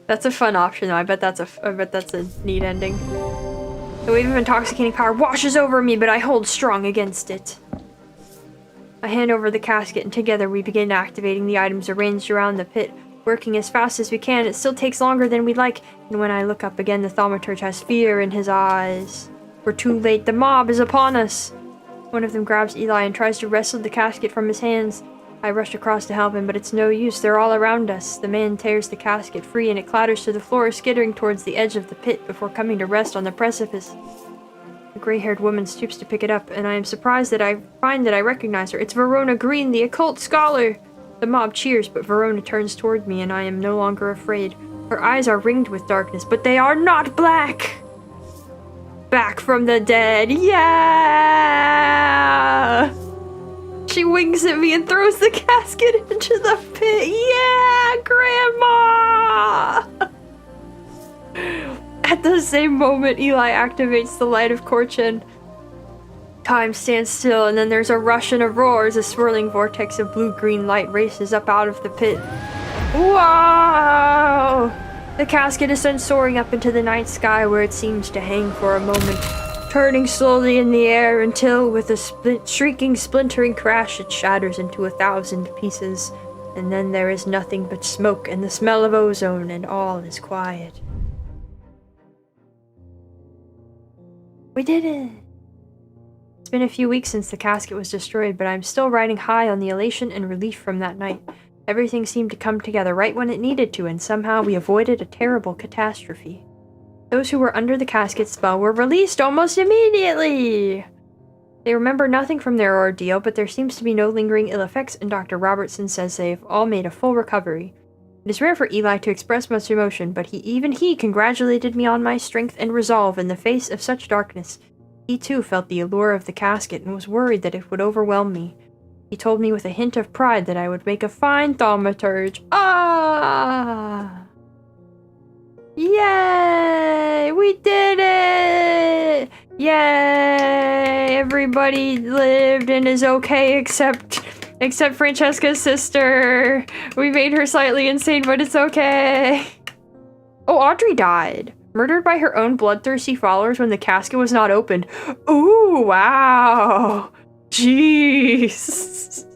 That's a fun option though. I bet that's a neat ending. The wave of intoxicating power washes over me, but I hold strong against it. I hand over the casket, and together we begin activating the items arranged around the pit, working as fast as we can. It still takes longer than we'd like, and when I look up again, the thaumaturge has fear in his eyes. We're too late. The mob is upon us. One of them grabs Eli and tries to wrestle the casket from his hands. I rush across to help him, but it's no use. They're all around us. The man tears the casket free, and it clatters to the floor, skittering towards the edge of the pit before coming to rest on the precipice. The gray-haired woman stoops to pick it up, and I am surprised that I find that I recognize her. It's Verona Green, the occult scholar! The mob cheers, but Verona turns toward me, and I am no longer afraid. Her eyes are ringed with darkness, but they are not black! Back from the dead, yeah! She winks at me and throws the casket into the pit. Yeah, Grandma! At the same moment, Eli activates the light of Korchen. Time stands still, and then there's a rush and a roar as a swirling vortex of blue-green light races up out of the pit. Whoa! The casket is sent soaring up into the night sky, where it seems to hang for a moment, turning slowly in the air until, with a shrieking, splintering crash, it shatters into 1,000 pieces. And then there is nothing but smoke and the smell of ozone, and all is quiet. We did it! It's been a few weeks since the casket was destroyed, but I'm still riding high on the elation and relief from that night. Everything seemed to come together right when it needed to, and somehow we avoided a terrible catastrophe. Those who were under the casket spell were released almost immediately! They remember nothing from their ordeal, but there seems to be no lingering ill effects, and Dr. Robertson says they've all made a full recovery. It is rare for Eli to express much emotion, but even he congratulated me on my strength and resolve in the face of such darkness. He too felt the allure of the casket and was worried that it would overwhelm me. He told me with a hint of pride that I would make a fine thaumaturge. Ah! Yay! We did it! Yay! Everybody lived and is okay except Francesca's sister. We made her slightly insane, but it's okay. Oh, Audrey died. Murdered by her own bloodthirsty followers when the casket was not opened. Ooh, wow. Jeez.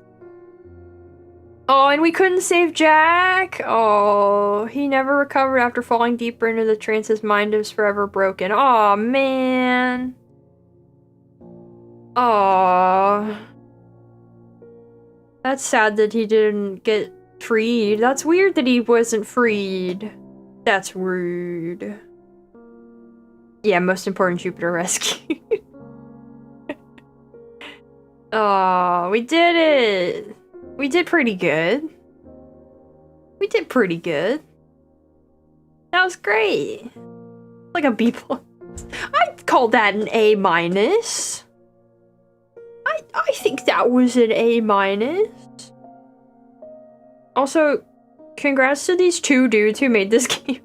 Oh, and we couldn't save Jack. Oh, he never recovered after falling deeper into the trance. His mind is forever broken. Oh, man. Oh. That's sad that he didn't get freed. That's weird that he wasn't freed. That's rude. Yeah, most important Jupiter rescue. Oh, we did it. We did pretty good. We did pretty good. That was great. Like a B+. I'd call that an A-. I think that was an A-. Also, congrats to these two dudes who made this game.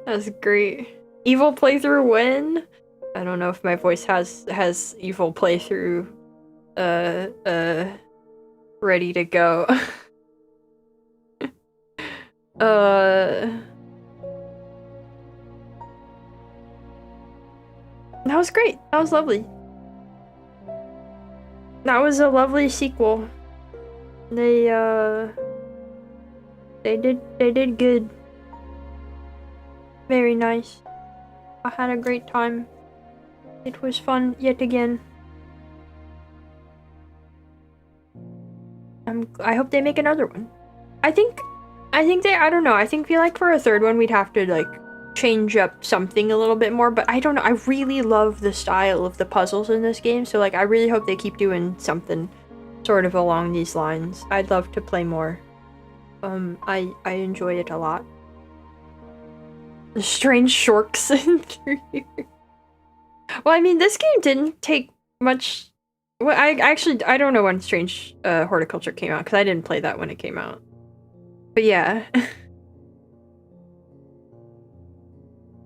That's great. Evil playthrough win? I don't know if my voice has evil playthrough ready to go. That was great. That was lovely. That was a lovely sequel. They did good. Very nice. I had a great time. It was fun yet again. I hope they make another one. I think I don't know. I feel like for a third one we'd have to like change up something a little bit more, but I don't know. I really love the style of the puzzles in this game, so like I really hope they keep doing something sort of along these lines. I'd love to play more. I enjoy it a lot. The strange shorks in through here. Well, I mean, this game didn't take much. Well, I don't know when Strange Horticulture came out because I didn't play that when it came out. But yeah.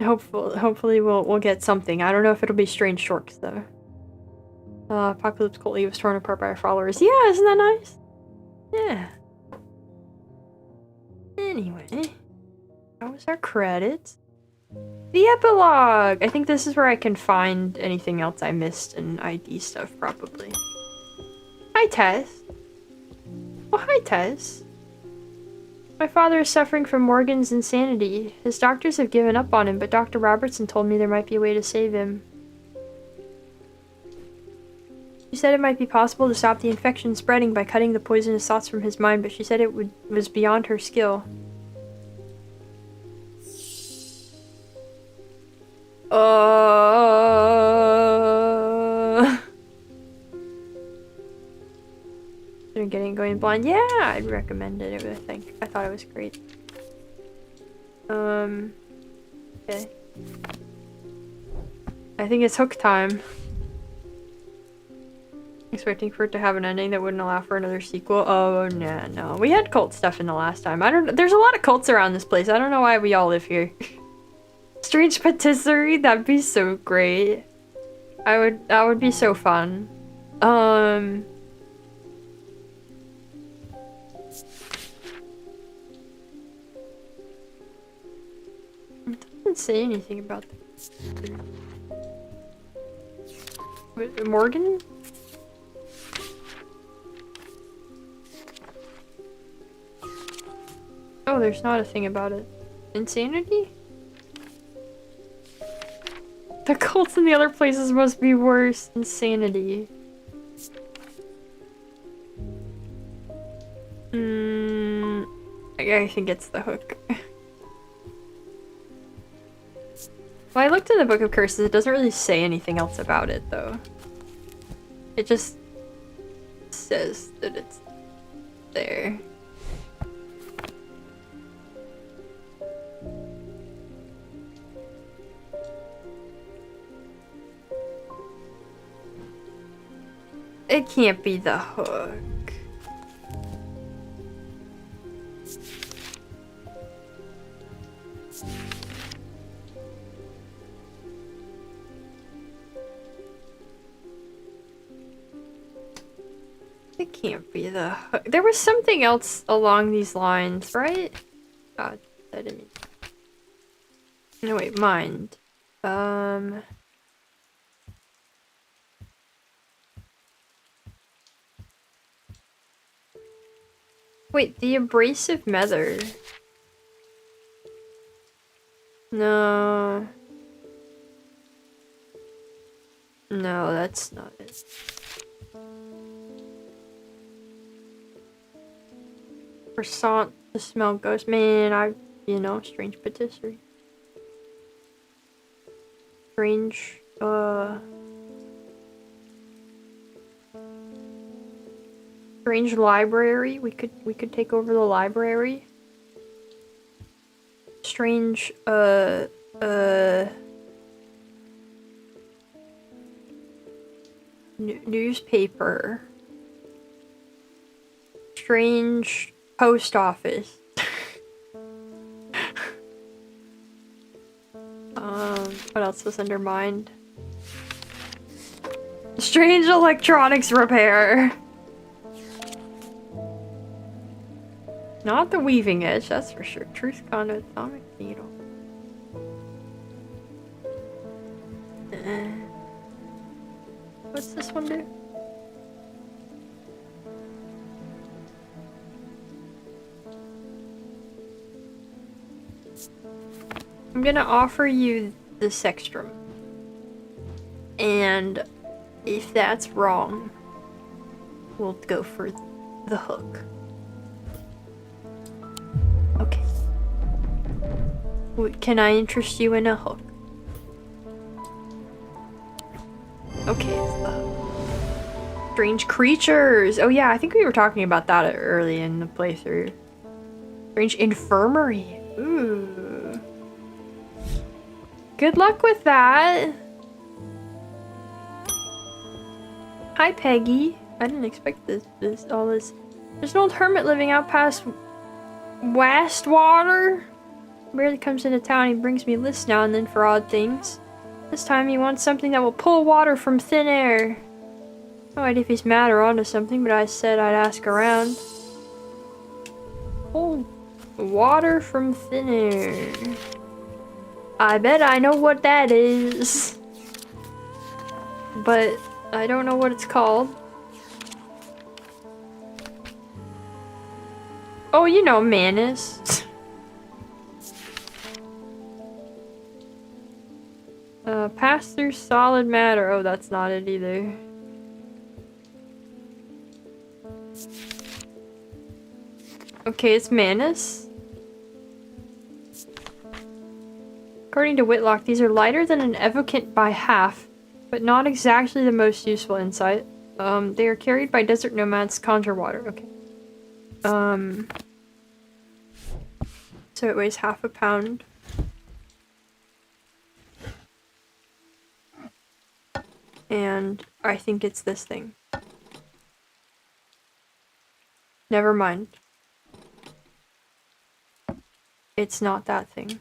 Hopefully we'll get something. I don't know if it'll be Strange Shorts though. Apocalypse Cult was torn apart by our followers. Yeah, isn't that nice? Yeah. Anyway, that was our credits. The epilogue! I think this is where I can find anything else I missed and ID stuff, probably. Hi, Tess. Oh, hi, Tess. My father is suffering from Morgan's insanity. His doctors have given up on him, but Dr. Robertson told me there might be a way to save him. She said it might be possible to stop the infection spreading by cutting the poisonous thoughts from his mind, but she said it was beyond her skill. Going blind. Yeah, I'd recommend it. I thought it was great. Okay. I think it's hook time. Expecting for it to have an ending that wouldn't allow for another sequel. Oh, nah, no. We had cult stuff in the last time. There's a lot of cults around this place. I don't know why we all live here. Strange patisserie? That'd be so great. That would be so fun. It doesn't say anything about the Morgan? Oh, there's not a thing about it. Insanity? The cults in the other places must be worse. Insanity. I think it's the hook. Well, I looked in the Book of Curses. It doesn't really say anything else about it, though. It just says that it's there. It can't be the hook. It can't be the hook. There was something else along these lines, right? God, I didn't mean. No, wait, mind. Wait, the abrasive nether. No. No, that's not it. Croissant, the smell goes. Man, you know, strange patisserie. Strange, strange library. We could take over the library. Strange, newspaper. Strange post office. What else was under mind? Strange electronics repair. Not the weaving edge, that's for sure. Truth conduit, atomic needle. What's this one do? I'm gonna offer you the sextrum. And if that's wrong, we'll go for the hook. Okay. Can I interest you in a hook? Okay, it's the hook. Strange creatures! Oh yeah, I think we were talking about that early in the playthrough. Strange infirmary. Ooh. Good luck with that! Hi, Peggy. I didn't expect all this. There's an old hermit living out past Wastwater. Barely comes into town. He brings me lists now and then for odd things. This time he wants something that will pull water from thin air. No idea if he's mad or onto something, but I said I'd ask around. Pull water from thin air. I bet I know what that is. But I don't know what it's called. Oh, you know Manus. Pass through solid matter. Oh, that's not it either. Okay, it's Manus. According to Whitlock, these are lighter than an evocant by half, but not exactly the most useful insight. They are carried by desert nomads, conjure water. Okay. So it weighs half a pound. And I think it's this thing. Never mind. It's not that thing.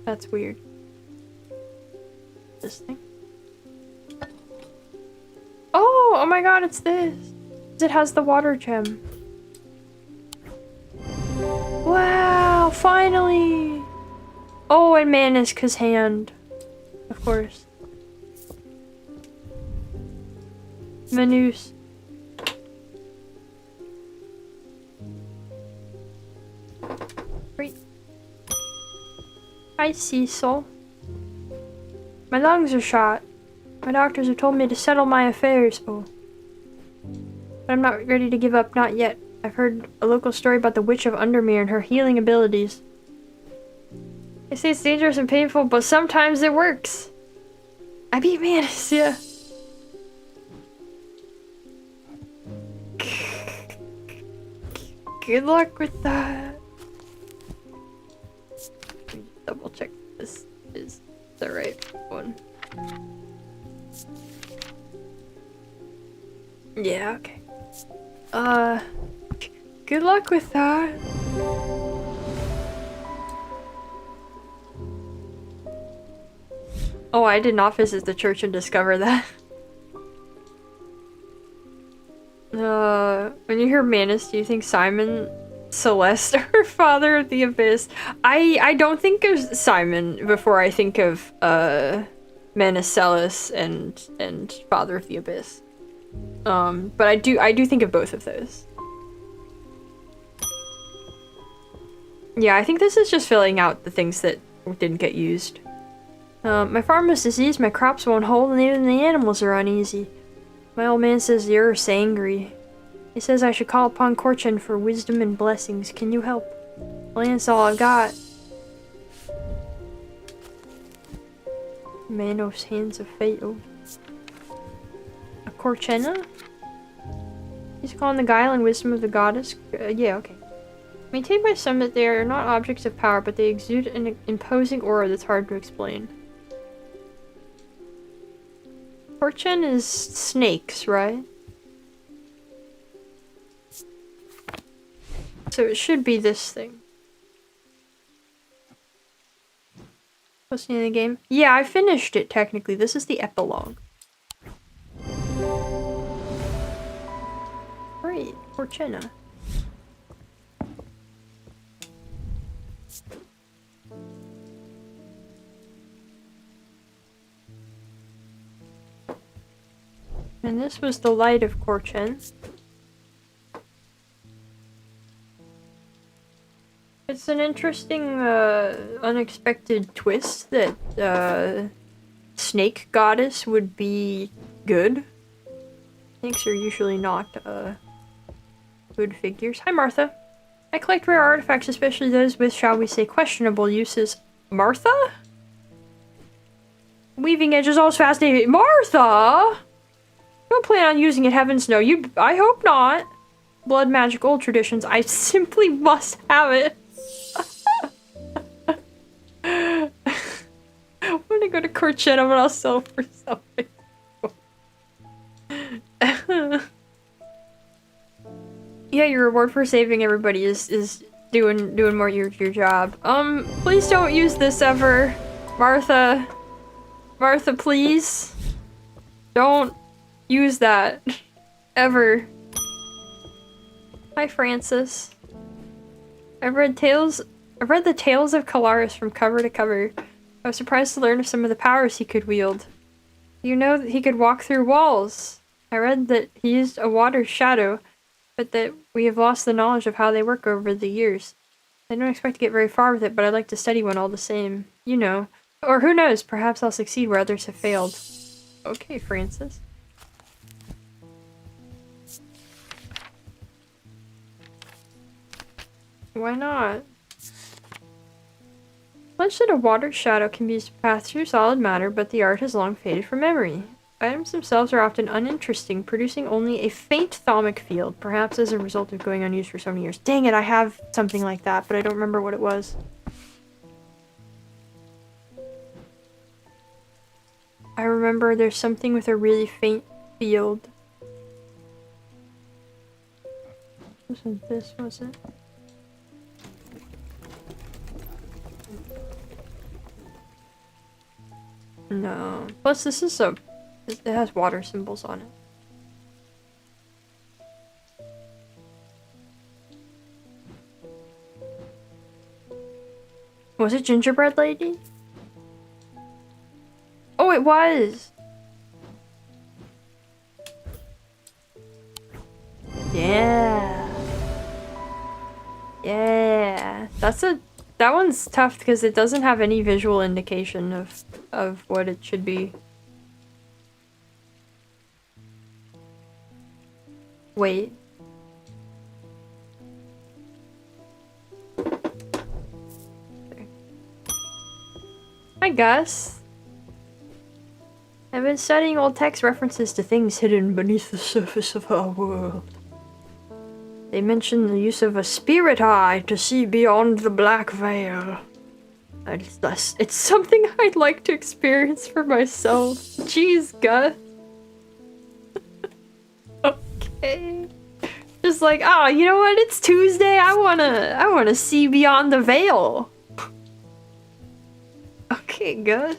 That's weird. This thing? Oh my god, it's this! It has the water gem. Wow, finally! Oh, and Maniska's hand. Of course. Manus. Great. Hi, Cecil. My lungs are shot. My doctors have told me to settle my affairs. Oh. But I'm not ready to give up, not yet. I've heard a local story about the Witch of Undermere and her healing abilities. They say it's dangerous and painful, but sometimes it works. I beat Manus, yeah. Good luck with that. Let me double check this is the right one. Yeah, okay. Good luck with that. Oh, I did not visit the church and discover that. When you hear Manus, do you think Simon, Celeste, or Father of the Abyss? I don't think of Simon before I think of, Manus and Father of the Abyss. But I do think of both of those. Yeah, I think this is just filling out the things that didn't get used. My farm is diseased, my crops won't hold, and even the animals are uneasy. My old man says the earth's angry. He says I should call upon Korchen for wisdom and blessings. Can you help? Well, that's all I've got. Manos Hands of Fate. Oh. A Korchena? He's calling the guile and wisdom of the goddess? Yeah, okay. Maintained by some that they are not objects of power, but they exude an imposing aura that's hard to explain. Korchen is snakes, right? So it should be this thing. Posting in the game? Yeah, I finished it technically. This is the epilogue. Great, Korchena. And this was the light of Korchen. It's an interesting, unexpected twist that, snake goddess would be good. Snakes are usually not, good figures. Hi, Martha. I collect rare artifacts, especially those with, shall we say, questionable uses. Martha? Weaving edge is always fascinating. Martha! Don't plan on using it, heavens no. I hope not. Blood magic, old traditions. I simply must have it. I'm gonna go to Korchena, but I'll sell for something. Yeah, your reward for saving everybody is doing more your job. Please don't use this ever. Martha. Martha, please. Don't use that. Ever. Hi, Francis. I've read the tales of Calaris from cover to cover. I was surprised to learn of some of the powers he could wield. You know that he could walk through walls. I read that he used a water shadow, but that we have lost the knowledge of how they work over the years. I don't expect to get very far with it, but I'd like to study one all the same. You know. Or who knows, perhaps I'll succeed where others have failed. Okay, Francis. Why not? Much that a water shadow can be used to pass through solid matter, but the art has long faded from memory. Items themselves are often uninteresting, producing only a faint thaumic field, perhaps as a result of going unused for so many years. Dang it, I have something like that, but I don't remember what it was. I remember there's something with a really faint field. Wasn't this, was it? No. Plus this is it has water symbols on it. Was it Gingerbread Lady? Oh, it was! Yeah. Yeah. That one's tough because it doesn't have any visual indication of what it should be. Wait. Hi, Gus. I've been studying old text references to things hidden beneath the surface of our world. They mention the use of a spirit eye to see beyond the black veil. It's something I'd like to experience for myself. Jeez, Gus. Okay. Just like, oh, you know what? It's Tuesday. I wanna see beyond the veil. Okay, Gus.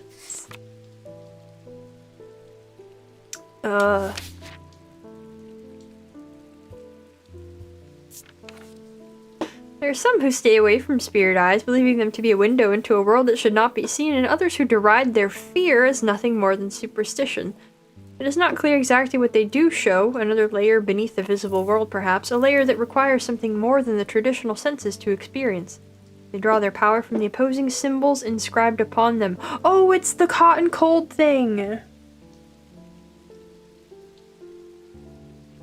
There are some who stay away from spirit eyes, believing them to be a window into a world that should not be seen, and others who deride their fear as nothing more than superstition. It is not clear exactly what they do show, another layer beneath the visible world perhaps, a layer that requires something more than the traditional senses to experience. They draw their power from the opposing symbols inscribed upon them. Oh, it's the hot and cold thing!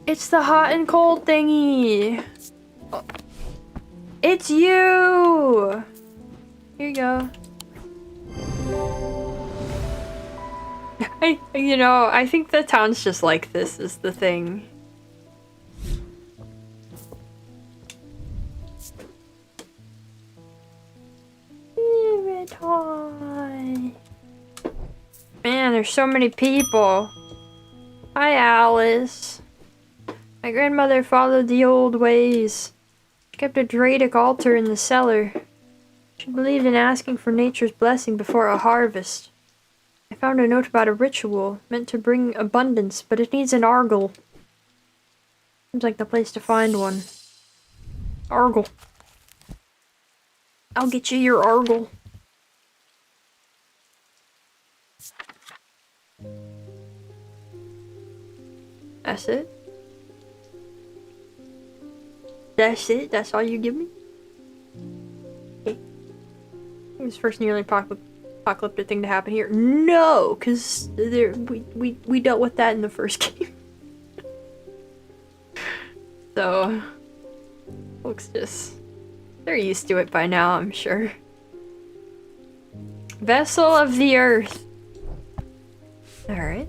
It's the hot and cold thingy! Oh. It's you! Here you go. I think the town's just like this is the thing. Man, there's so many people. Hi, Alice. My grandmother followed the old ways. She kept a rhetorical altar in the cellar. She believed in asking for nature's blessing before a harvest. I found a note about a ritual meant to bring abundance, but it needs an argle. Seems like the place to find one. Argle. I'll get you your argle. That's it? That's it? That's all you give me? Okay. It was the first nearly apocalyptic thing to happen here. No! Because we dealt with that in the first game. So... folks just... they're used to it by now, I'm sure. Vessel of the Earth. Alright.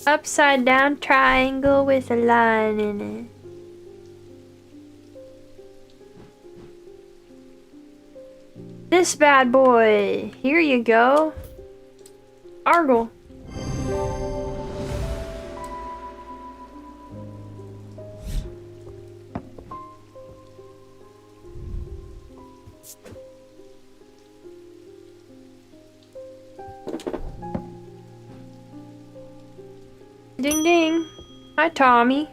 Upside down triangle with a line in it. This bad boy. Here you go. Argle. Ding ding. Hi, Tommy.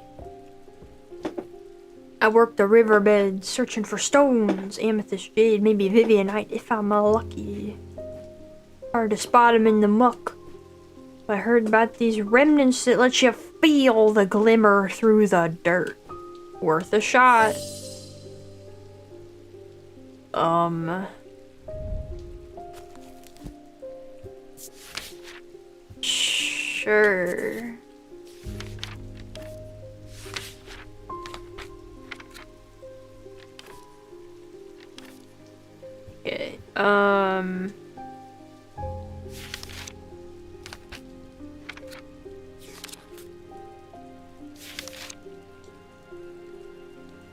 I work the riverbed searching for stones, amethyst, jade, maybe Vivianite if I'm lucky. Hard to spot 'em in the muck. I heard about these remnants that let you feel the glimmer through the dirt. Worth a shot. Sure. Okay,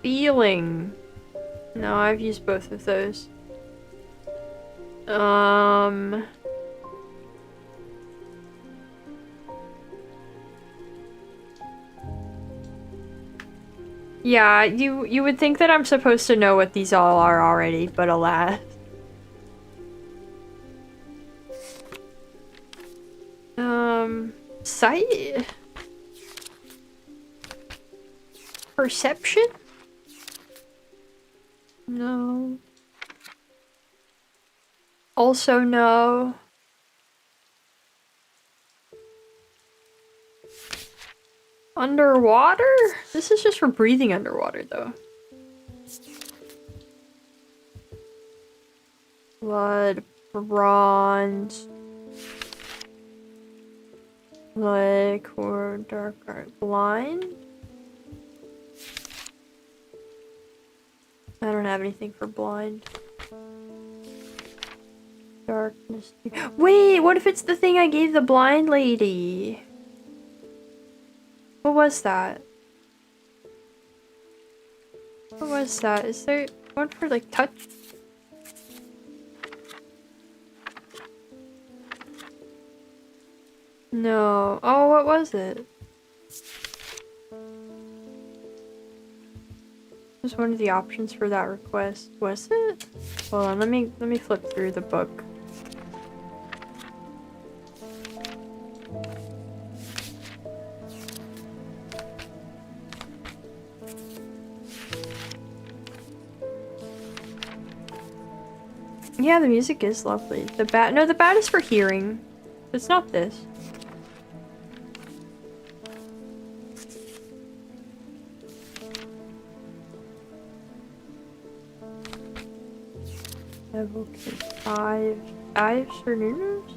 feeling. No, I've used both of those. Yeah, you would think that I'm supposed to know what these all are already, but alas. Sight? Perception? No. Also no. Underwater? This is just for breathing underwater, though. Blood, bronze. Like, or dark art. Blind? I don't have anything for blind. Darkness. Wait, what if it's the thing I gave the blind lady? What was that? What was that? Is there one for like touch? No. Oh, what was it? Was one of the options for that request. Was it? Hold on, let me flip through the book. Yeah, the music is lovely. The bat is for hearing. It's not this. Okay, 5 for Nunos?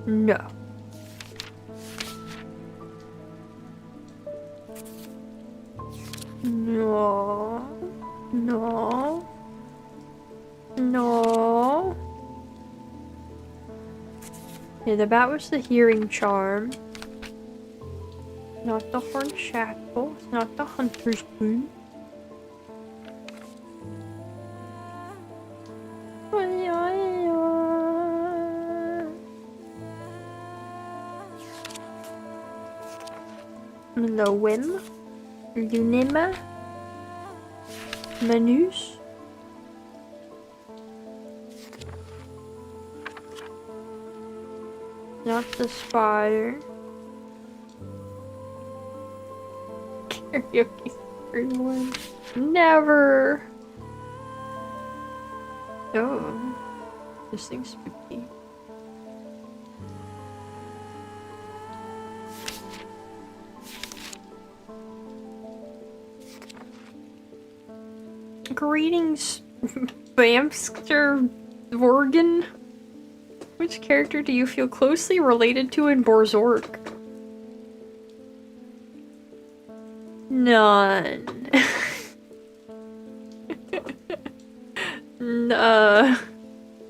No. No. No. No. Yeah, the bat was the hearing charm. Not the horn shackle. It's not the hunter's boot. Loem. Lunema. Manus. Not the spire. Karaoke everyone. Never. Oh, this thing's spooky. Greetings, Bamster Vorgan. Which character do you feel closely related to in Borzork? None.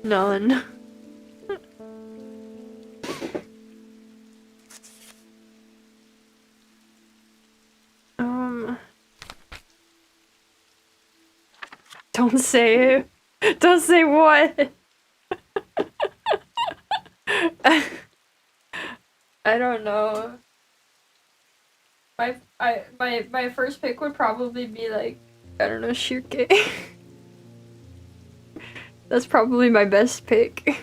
None. Don't say it. Don't say what? I don't know. My first pick would probably be like, I don't know, Shirke. That's probably my best pick.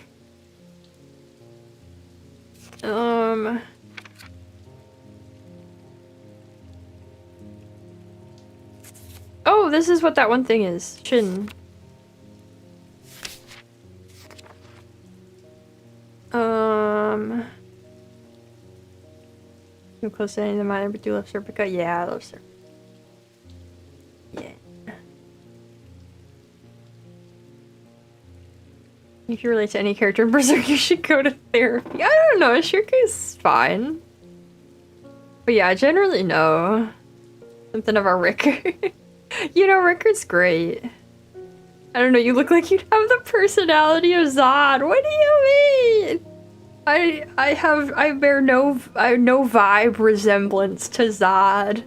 Oh, this is what that one thing is. Shin. Too close to any of the minor, but do love Serpica? Yeah, I love Serpica. Yeah. If you relate to any character in Berserk, you should go to therapy. I don't know, Shirka is fine. But yeah, generally no. Something about Rickard. You know, Rickard's great. I don't know, you look like you'd have the personality of Zod. What do you mean? I bear no vibe resemblance to Zod.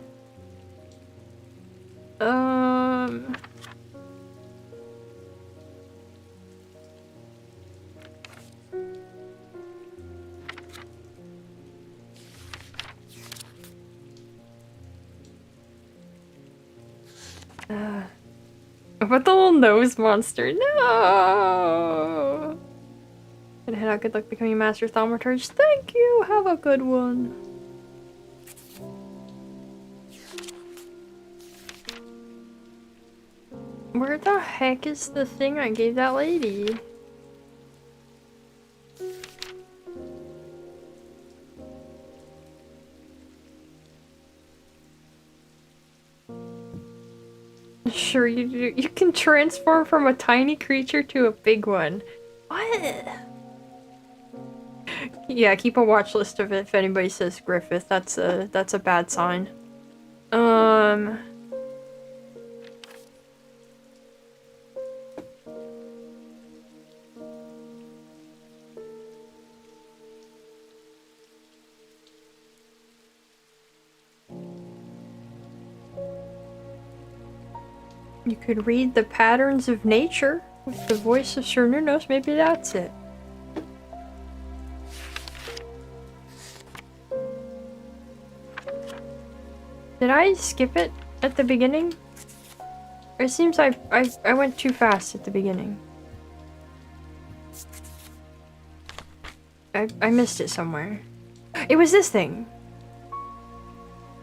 What the little nose monster? No! Gonna head out. Good luck becoming a master thaumaturge. Thank you! Have a good one. Where the heck is the thing I gave that lady? Sure you do. You can transform from a tiny creature to a big one. What? Yeah, keep a watch list of it if anybody says Griffith. That's a bad sign. You could read the patterns of nature with the voice of Sir Nunos. Maybe that's it. Did I skip it at the beginning? It seems I went too fast at the beginning. I missed it somewhere. It was this thing.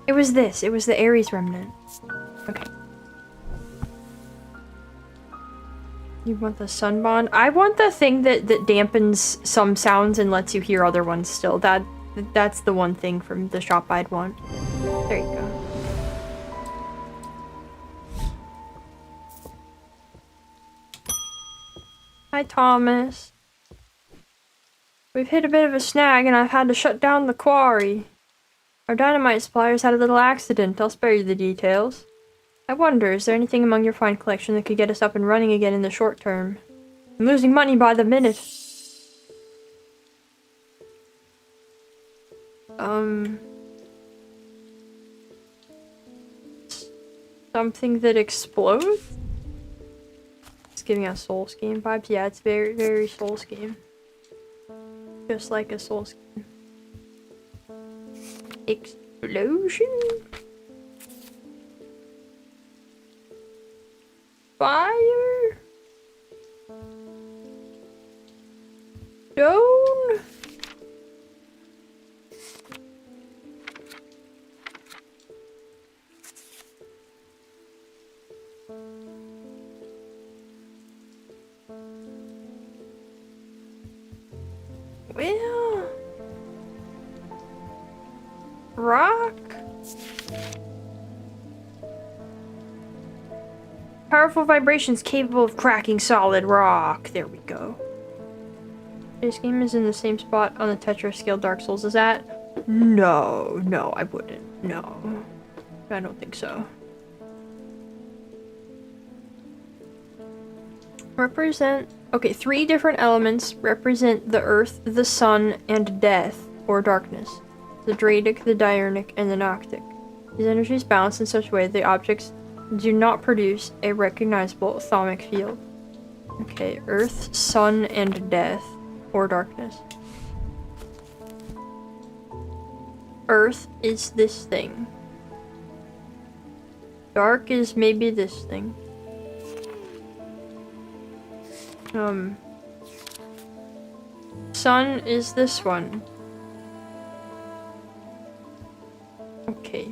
It was this. It was the Ares remnant. Okay. You want the sun bond? I want the thing that dampens some sounds and lets you hear other ones still. That's the one thing from the shop I'd want. There you go. Hi, Thomas. We've hit a bit of a snag and I've had to shut down the quarry. Our dynamite suppliers had a little accident. I'll spare you the details. I wonder, is there anything among your fine collection that could get us up and running again in the short term? I'm losing money by the minute. Something that explodes? It's giving us Souls game vibes. Yeah, it's very, very Souls game. Just like a Souls game. Explosion? Fire? Stone? Well, rock? Powerful vibrations capable of cracking solid rock. There we go. This game is in the same spot on the Tetra scale Dark Souls as that? No, I wouldn't. No. I don't think so. Okay, 3 different elements represent the earth, the sun, and death, or darkness. The Dradic, the Diurnic, and the Noctic. These energies balance in such a way that the objects do not produce a recognizable atomic field. Okay, earth, sun, and death, or darkness. Earth is this thing. Dark is maybe this thing. Sun is this one. Okay.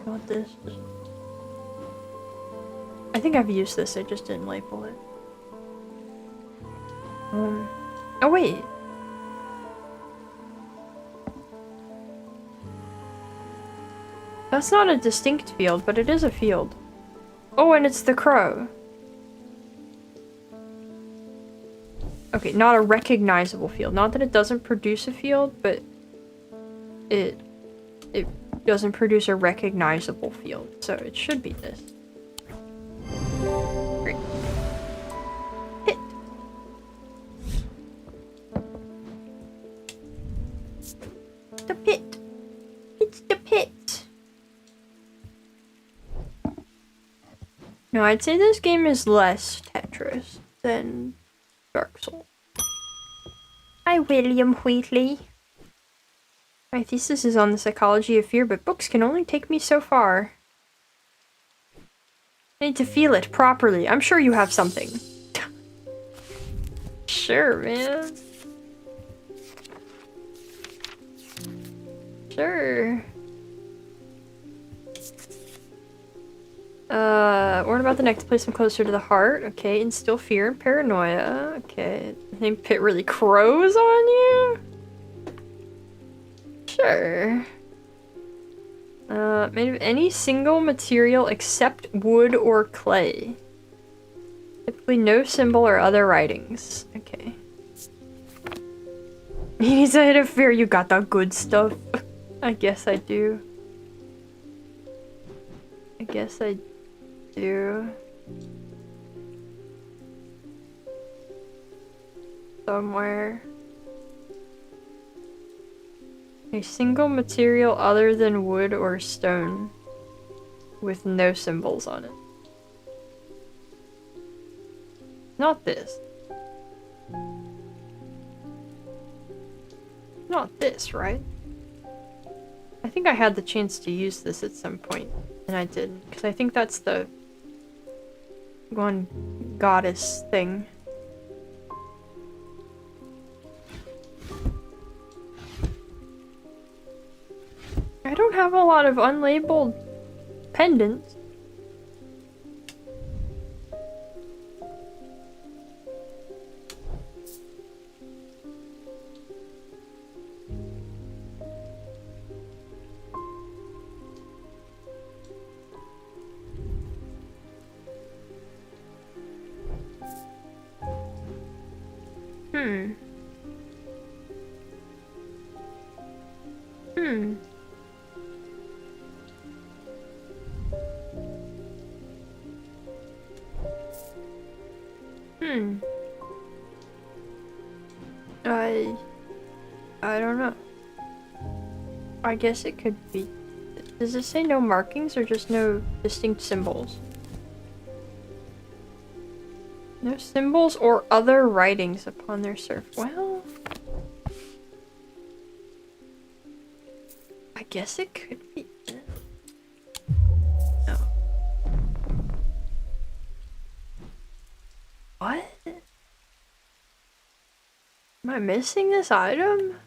Not this. I think I've used this, I just didn't label it. Oh wait. That's not a distinct field, but it is a field. Oh, and it's the crow. Okay, not a recognizable field. Not that it doesn't produce a field, but it doesn't produce a recognizable field. So it should be this. Great. Hit. The pit. It's the pit. No, I'd say this game is less Tetris than Dark Souls. Hi, William Wheatley. My thesis is on the psychology of fear, but books can only take me so far. I need to feel it properly. I'm sure you have something. Sure, man. Sure. What about the next place I'm closer to the heart? Okay, instill fear and paranoia. Okay, I think Pit really crows on you? Sure. Made of any single material except wood or clay. Typically no symbol or other writings. Okay. He needs a hit of fear. You got the good stuff. I guess I do. I guess I do. Somewhere. A single material other than wood or stone with no symbols on it. Not this. Not this, right? I think I had the chance to use this at some point, and I didn't, because I think that's the one goddess thing. I don't have a lot of unlabeled pendants. I don't know. I guess it could be. Does it say no markings or just no distinct symbols? No symbols or other writings upon their surface. Well, I guess it could be. No. What? Am I missing this item?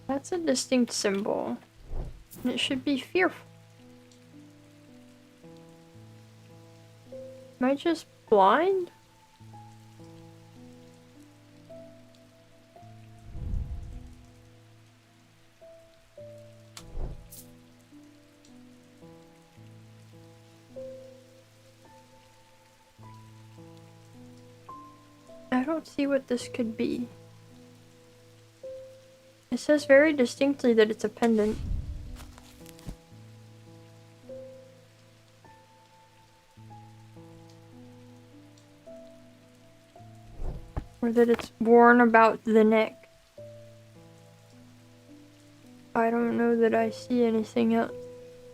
That's a distinct symbol. And it should be fearful. Am I just blind? I don't see what this could be. It says very distinctly that it's a pendant. Or that it's worn about the neck. I don't know that I see anything else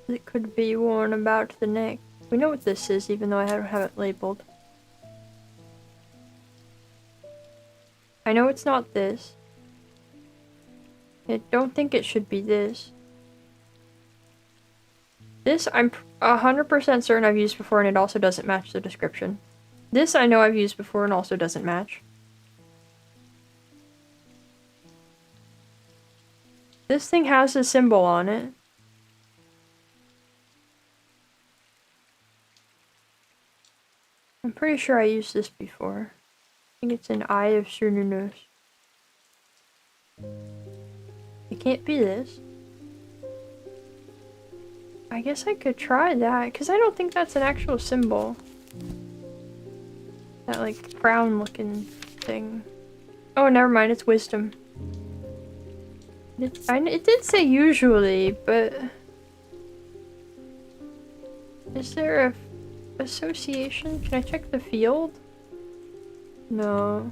that could be worn about the neck. We know what this is, even though I don't have it labeled. I know it's not this. I don't think it should be this. This I'm 100% certain I've used before and it also doesn't match the description. This I know I've used before and also doesn't match. This thing has a symbol on it. I'm pretty sure I used this before. I think it's an Eye of Cernunnos. It can't be this. I guess I could try that, because I don't think that's an actual symbol. That, like, crown-looking thing. Oh, never mind, it's wisdom. It did say usually, but... Is there a association? Can I check the field? No.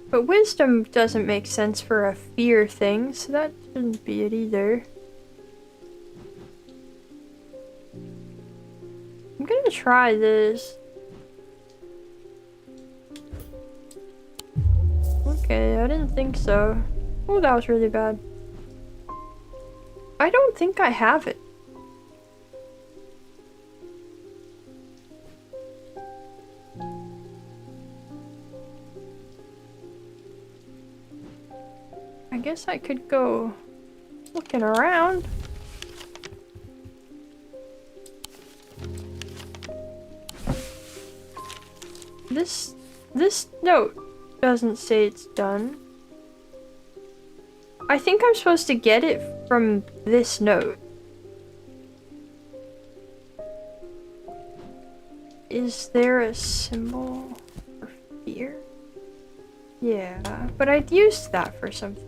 But wisdom doesn't make sense for a fear thing, so that shouldn't be it either. I'm gonna try this. Okay, I didn't think so. Oh, that was really bad. I don't think I have it. I guess I could go looking around. This note doesn't say it's done. I think I'm supposed to get it from this note. is there a symbol for fear? Yeah, but I'd used that for something.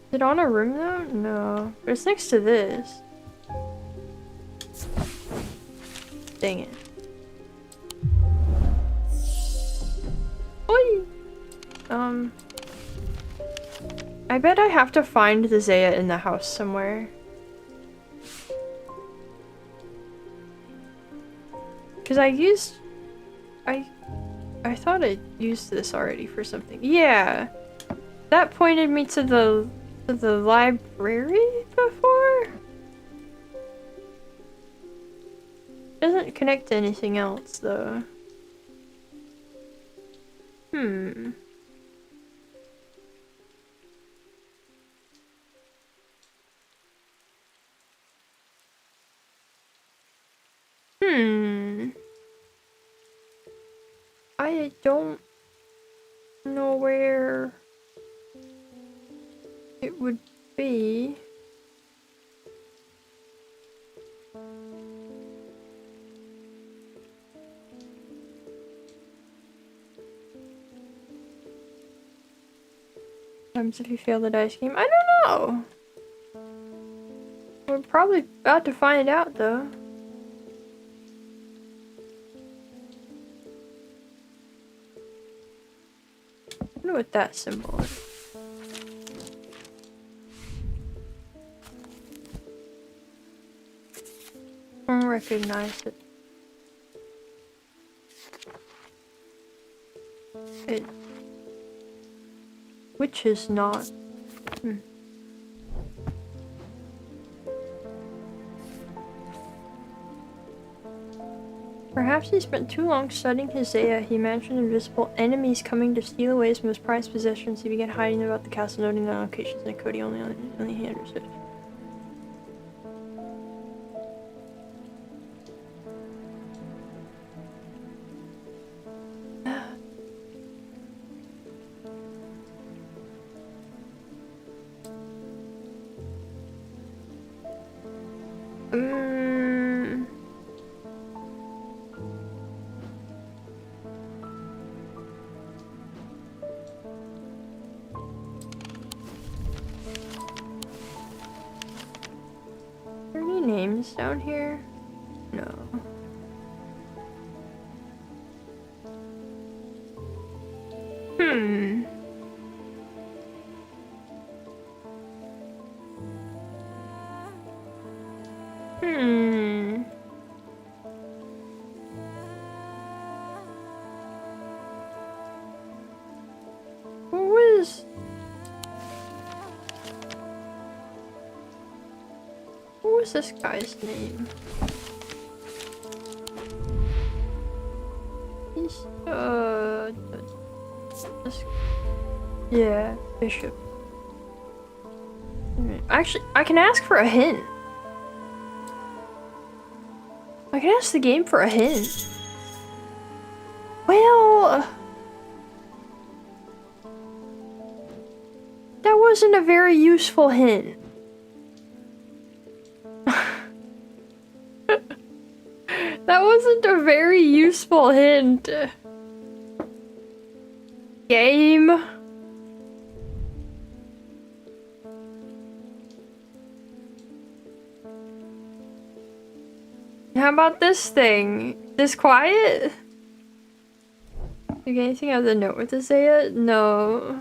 Is it on a room though? No. But it's next to this. Dang it. Oi! I bet I have to find the Zaya in the house somewhere. Cause I thought I used this already for something. Yeah! That pointed me to the library before? Doesn't connect to anything else though. Hmm. I don't know where it would be. Sometimes if you fail the dice game, I don't know. We're probably about to find out though. I wonder what that symbol is. I don't recognize it. Which is not. Perhaps he spent too long studying his Zaya. He imagined invisible enemies coming to steal away his most prized possessions. He began hiding about the castle, noting the locations in Cody only he understood. Down here? No. What was this guy's name? He's, yeah, Bishop. Actually, I can ask for a hint. I can ask the game for a hint. Well... that wasn't a very useful hint. That wasn't a very useful hint. Game. How about this thing? This quiet? You get anything out of the note with this Zaya? No.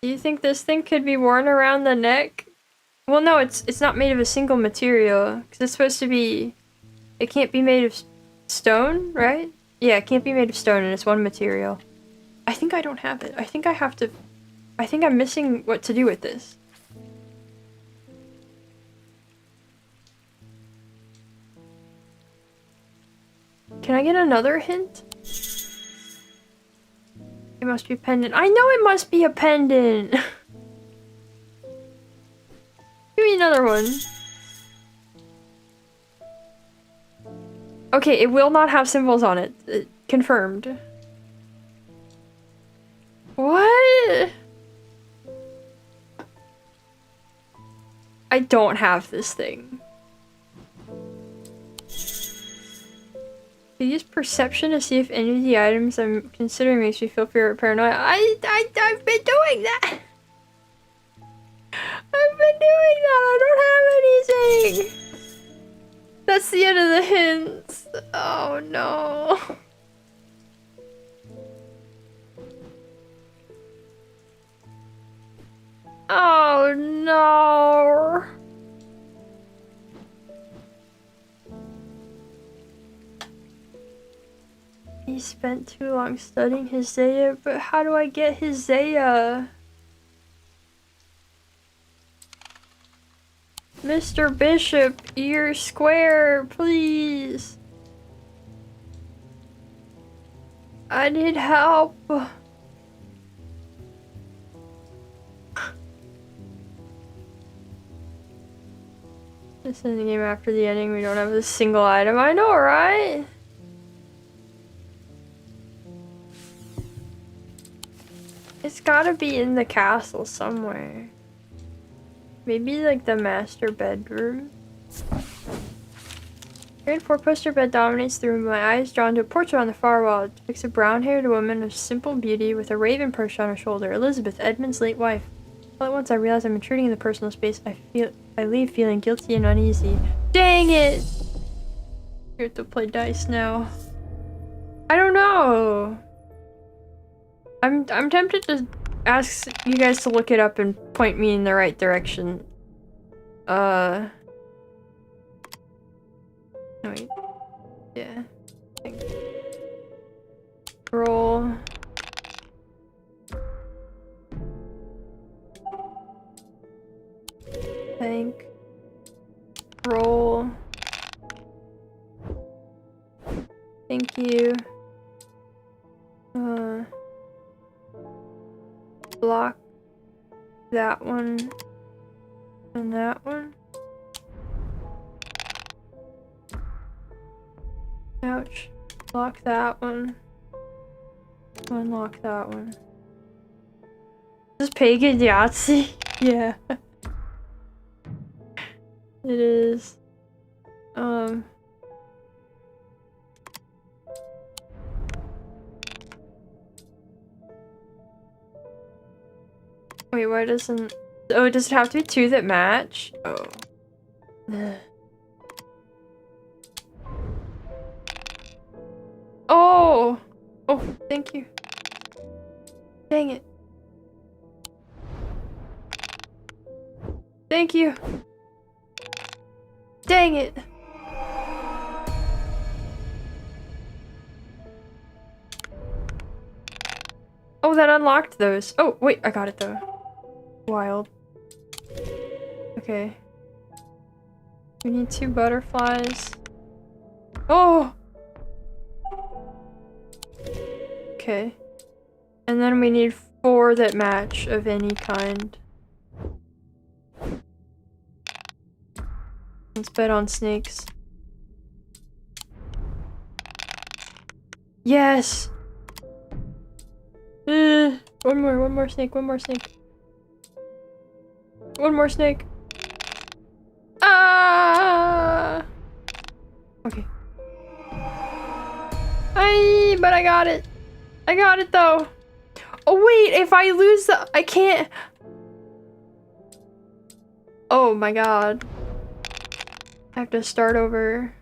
Do you think this thing could be worn around the neck? Well, no, it's not made of a single material. Because it's supposed to be... it can't be made of stone, right? Yeah, it can't be made of stone and it's one material. I think I don't have it. I think I have to... I think I'm missing what to do with this. Can I get another hint? It must be a pendant. I know it must be a pendant! Give me another one. Okay, it will not have symbols on it. Confirmed. What? I don't have this thing. I use perception to see if any of the items I'm considering makes me feel fear or paranoia. I've been doing that! I've been doing that! I don't have anything! That's the end of the hints. Oh no. Oh no. He spent too long studying his Zaya, but how do I get his Zaya? Mr. Bishop, ear square, please. I need help. This is the game after the ending. We don't have a single item. I know, right? It's gotta be in the castle somewhere. Maybe like the master bedroom. Grand four-poster bed dominates the room. My eyes drawn to a portrait on the far wall. It depicts a brown-haired woman of simple beauty with a raven perched on her shoulder. Elizabeth, Edmund's late wife. All at once I realize I'm intruding in the personal space. I leave feeling guilty and uneasy. Dang it! You have to play dice now. I don't know. I'm tempted to ask you guys to look it up and point me in the right direction. No, wait. Yeah. Roll. Think. Roll. Thank you. Block that one and that one. Ouch. Lock that one. Unlock that one. Is this Pagan Yahtzee? Yeah. It is. Wait, why doesn't... Oh, does it have to be two that match? Oh. Oh! Oh, thank you. Dang it. Thank you. Dang it. Oh, that unlocked those. Oh, wait, I got it though. Wild. Okay. We need 2 butterflies. Oh! Okay. And then we need 4 that match of any kind. Let's bet on snakes. Yes! One more snake, one more snake. One more snake. Ah! Okay. But I got it. I got it though. Oh wait, if I lose the... I can't... Oh my god. I have to start over.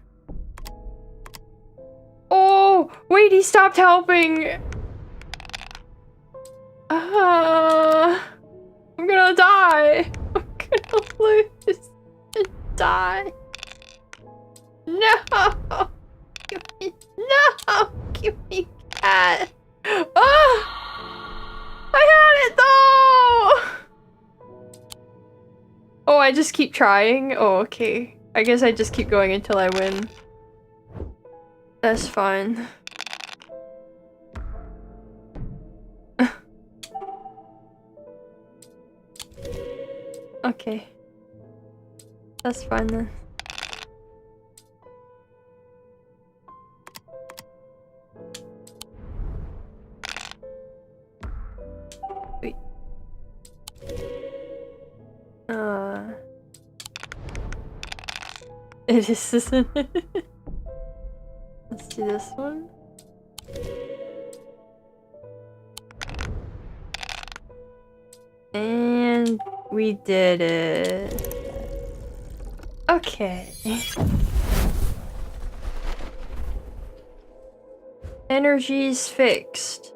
Oh! Wait, he stopped helping! I'm gonna die! I'm gonna lose and die. No! Give me... No! Give me cat! Ah! I had it though! Oh, I just keep trying? Oh, okay. I guess I just keep going until I win. That's fine. Okay. That's fine then. It is, isn't it? Let's do this one. And we did it. Okay. Energy's fixed.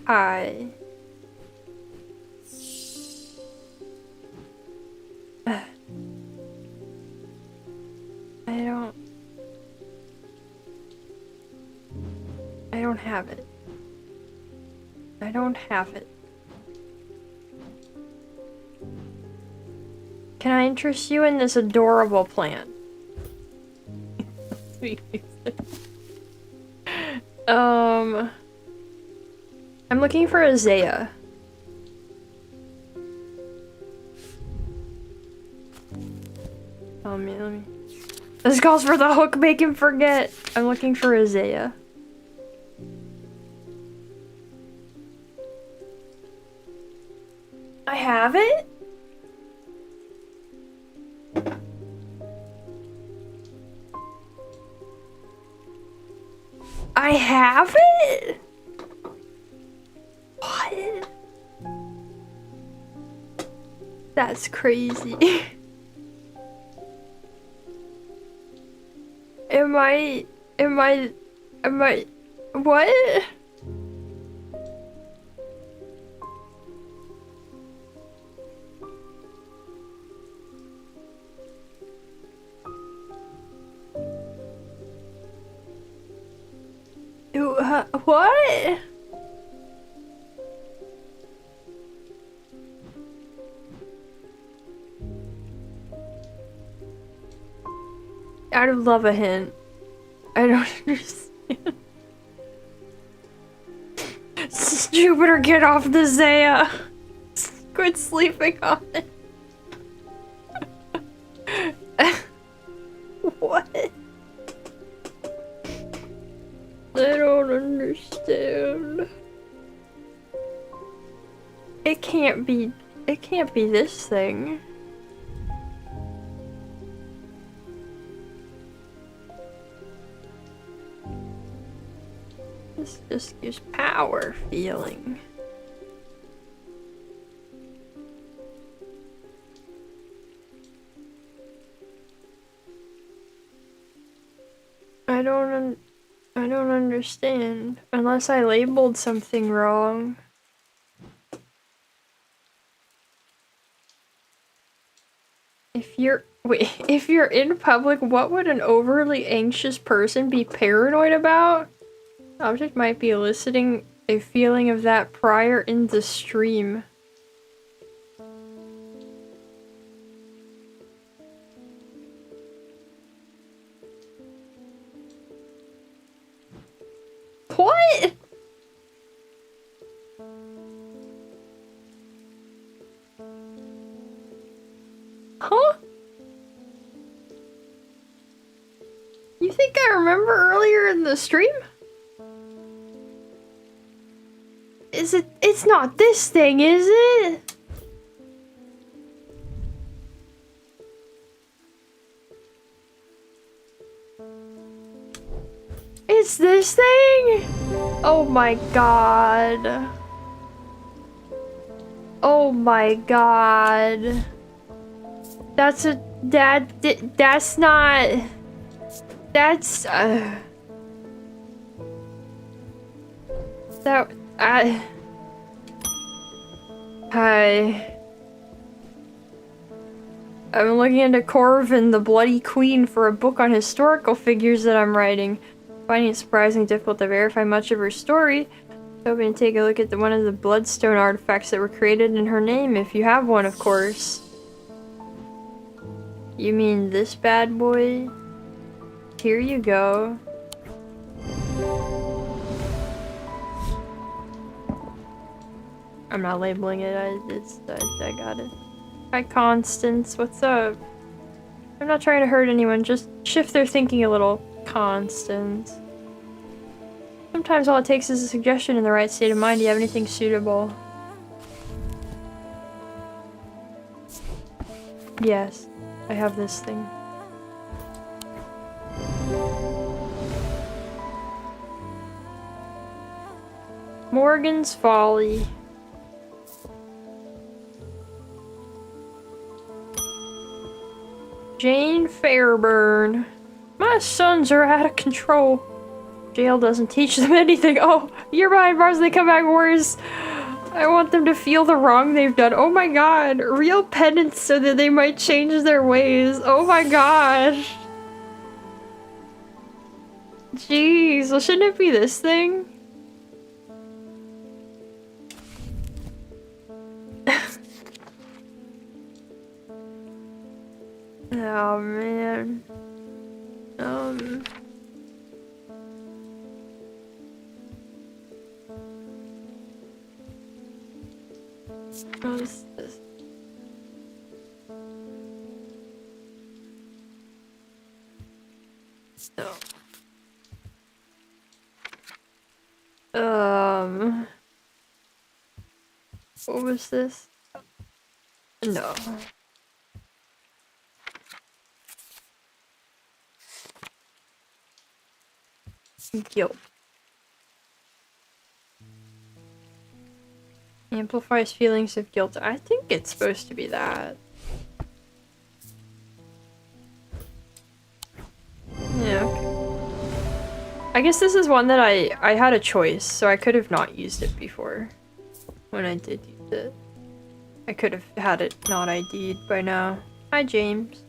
Hi. I don't have it. I don't have it. Can I interest you in this adorable plant? I'm looking for Azalea. Let me. This calls for the hook, make him forget. I'm looking for Azalea. I have it? I have it? What? That's crazy. Am I, what? What? I'd love a hint. I don't understand. Jupiter, get off the Zaya. Quit sleeping on it. What? I don't understand. It can't be this thing. This just gives power feeling. I don't understand. Unless I labeled something wrong. If you're in public, what would an overly anxious person be paranoid about? Object might be eliciting a feeling of that prior in the stream. What? Huh? You think I remember earlier in the stream? Is it? It's not this thing, is it? It's this thing? Oh my god. Oh my god. That's not... That's, Hi. I'm looking into Corvin, the Bloody Queen, for a book on historical figures that I'm writing. Finding it surprisingly difficult to verify much of her story. Hoping to take a look at one of the bloodstone artifacts that were created in her name, if you have one, of course. You mean this bad boy? Here you go. I'm not labeling it, I got it. Hi Constance, what's up? I'm not trying to hurt anyone, just shift their thinking a little, Constance. Sometimes all it takes is a suggestion in the right state of mind. Do you have anything suitable? Yes, I have this thing. Morgan's Folly. Jane Fairburn. My sons are out of control. Jail doesn't teach them anything. Oh, you're behind bars, they come back worse. I want them to feel the wrong they've done. Oh my god. Real penance so that they might change their ways. Oh my gosh. Jeez, well, shouldn't it be this thing? Oh man. What is this? Oh. What was this? No. Guilt. Amplifies feelings of guilt. I think it's supposed to be that. Yeah, okay. I guess this is one that I had a choice, so I could have not used it before. When I did use it. I could have had it not ID'd by now. Hi, James.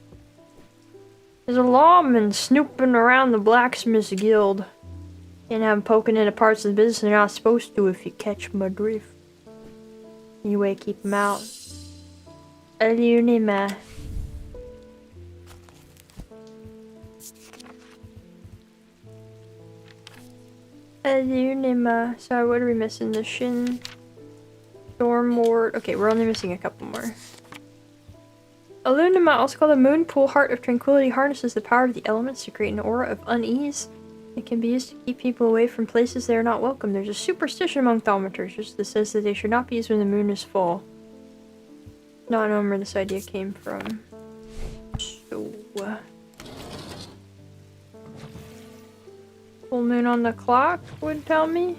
There's a lawman snooping around the blacksmith's guild. Can't have him poking into parts of the business they're not supposed to if you catch my drift. Anyway, keep him out. Alunima. Alunima. Sorry, what are we missing? The Shin. Storm Ward. Okay, we're only missing a couple more. Alunima, also called the Moon Pool Heart of Tranquility, harnesses the power of the elements to create an aura of unease. It can be used to keep people away from places they are not welcome. There's a superstition among thaumaturges that says that they should not be used when the moon is full. Not knowing where this idea came from. So... full moon on the clock would tell me.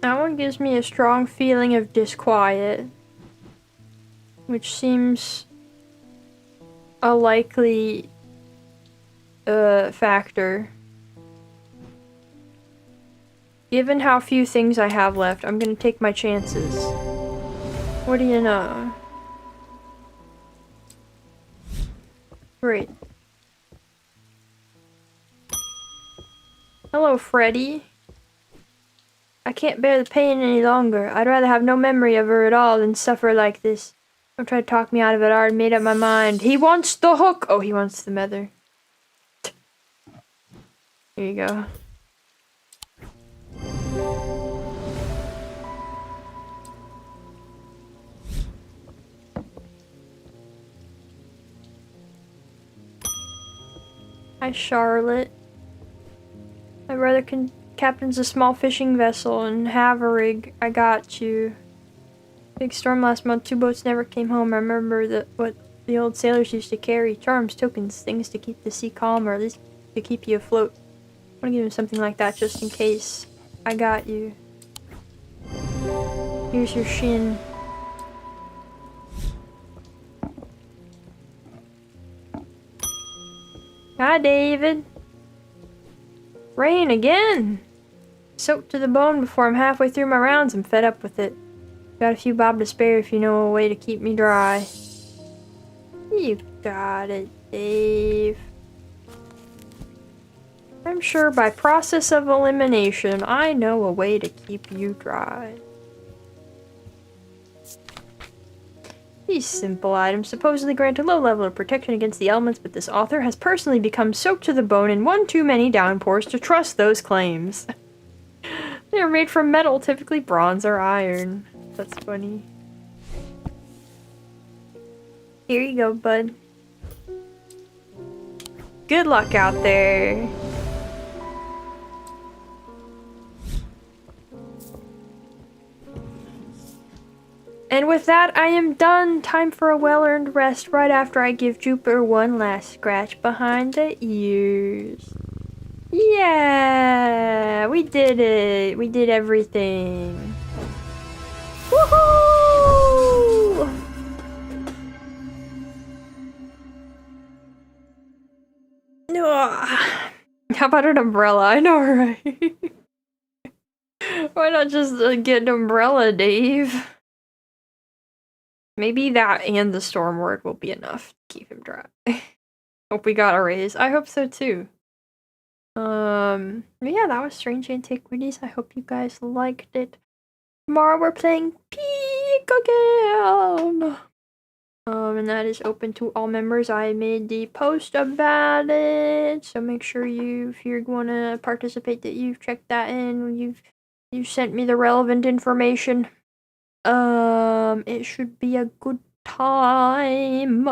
That one gives me a strong feeling of disquiet, which seems a likely factor. Given how few things I have left, I'm gonna take my chances. What do you know? Great. Hello, Freddy. I can't bear the pain any longer. I'd rather have no memory of her at all than suffer like this. Don't try to talk me out of it. I already made up my mind. He wants the hook! Oh, he wants the nether. Here you go. Hi, Charlotte. My brother captains a small fishing vessel and have a rig. I got you. Big storm last month. 2 boats never came home. I remember what the old sailors used to carry. Charms, tokens, things to keep the sea calm, or at least to keep you afloat. I want to give him something like that just in case. I got you. Here's your shin. Hi, David. Rain again. Soaked to the bone before I'm halfway through my rounds. I'm fed up with it. Got a few bob to spare if you know a way to keep me dry. You got it, Dave. I'm sure by process of elimination, I know a way to keep you dry. These simple items supposedly grant a low level of protection against the elements, but this author has personally become soaked to the bone in one too many downpours to trust those claims. They are made from metal, typically bronze or iron. That's funny. Here you go, bud. Good luck out there. And with that, I am done. Time for a well-earned rest right after I give Jupiter one last scratch behind the ears. Yeah! We did it! We did everything. Woohoo! How about an umbrella? I know, right? Why not just get an umbrella, Dave? Maybe that and the storm word will be enough to keep him dry. Hope we got a raise. I hope so too. But yeah, that was Strange Antiquities. I hope you guys liked it. Tomorrow we're playing Peak again. And that is open to all members. I made the post about it, so make sure if you're going to participate, that you've checked that in. You've sent me the relevant information. It should be a good time.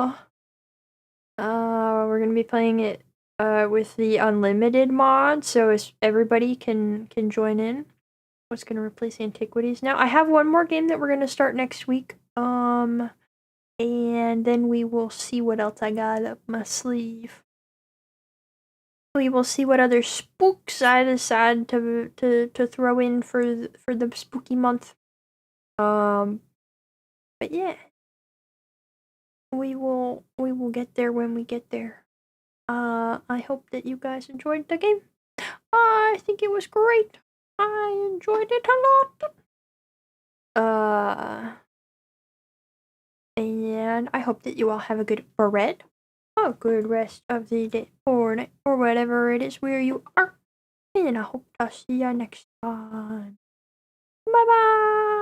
We're gonna be playing it with the unlimited mod, so everybody can join in. What's gonna replace Antiquities now? I have one more game that we're gonna start next week. And then we will see what else I got up my sleeve. We will see what other spooks I decide to throw in for the spooky month. But yeah, we will get there when we get there. I hope that you guys enjoyed the game. I think it was great. I enjoyed it a lot. And I hope that you all have a good rest of the day or night or whatever it is where you are. And I hope to see you next time. Bye bye.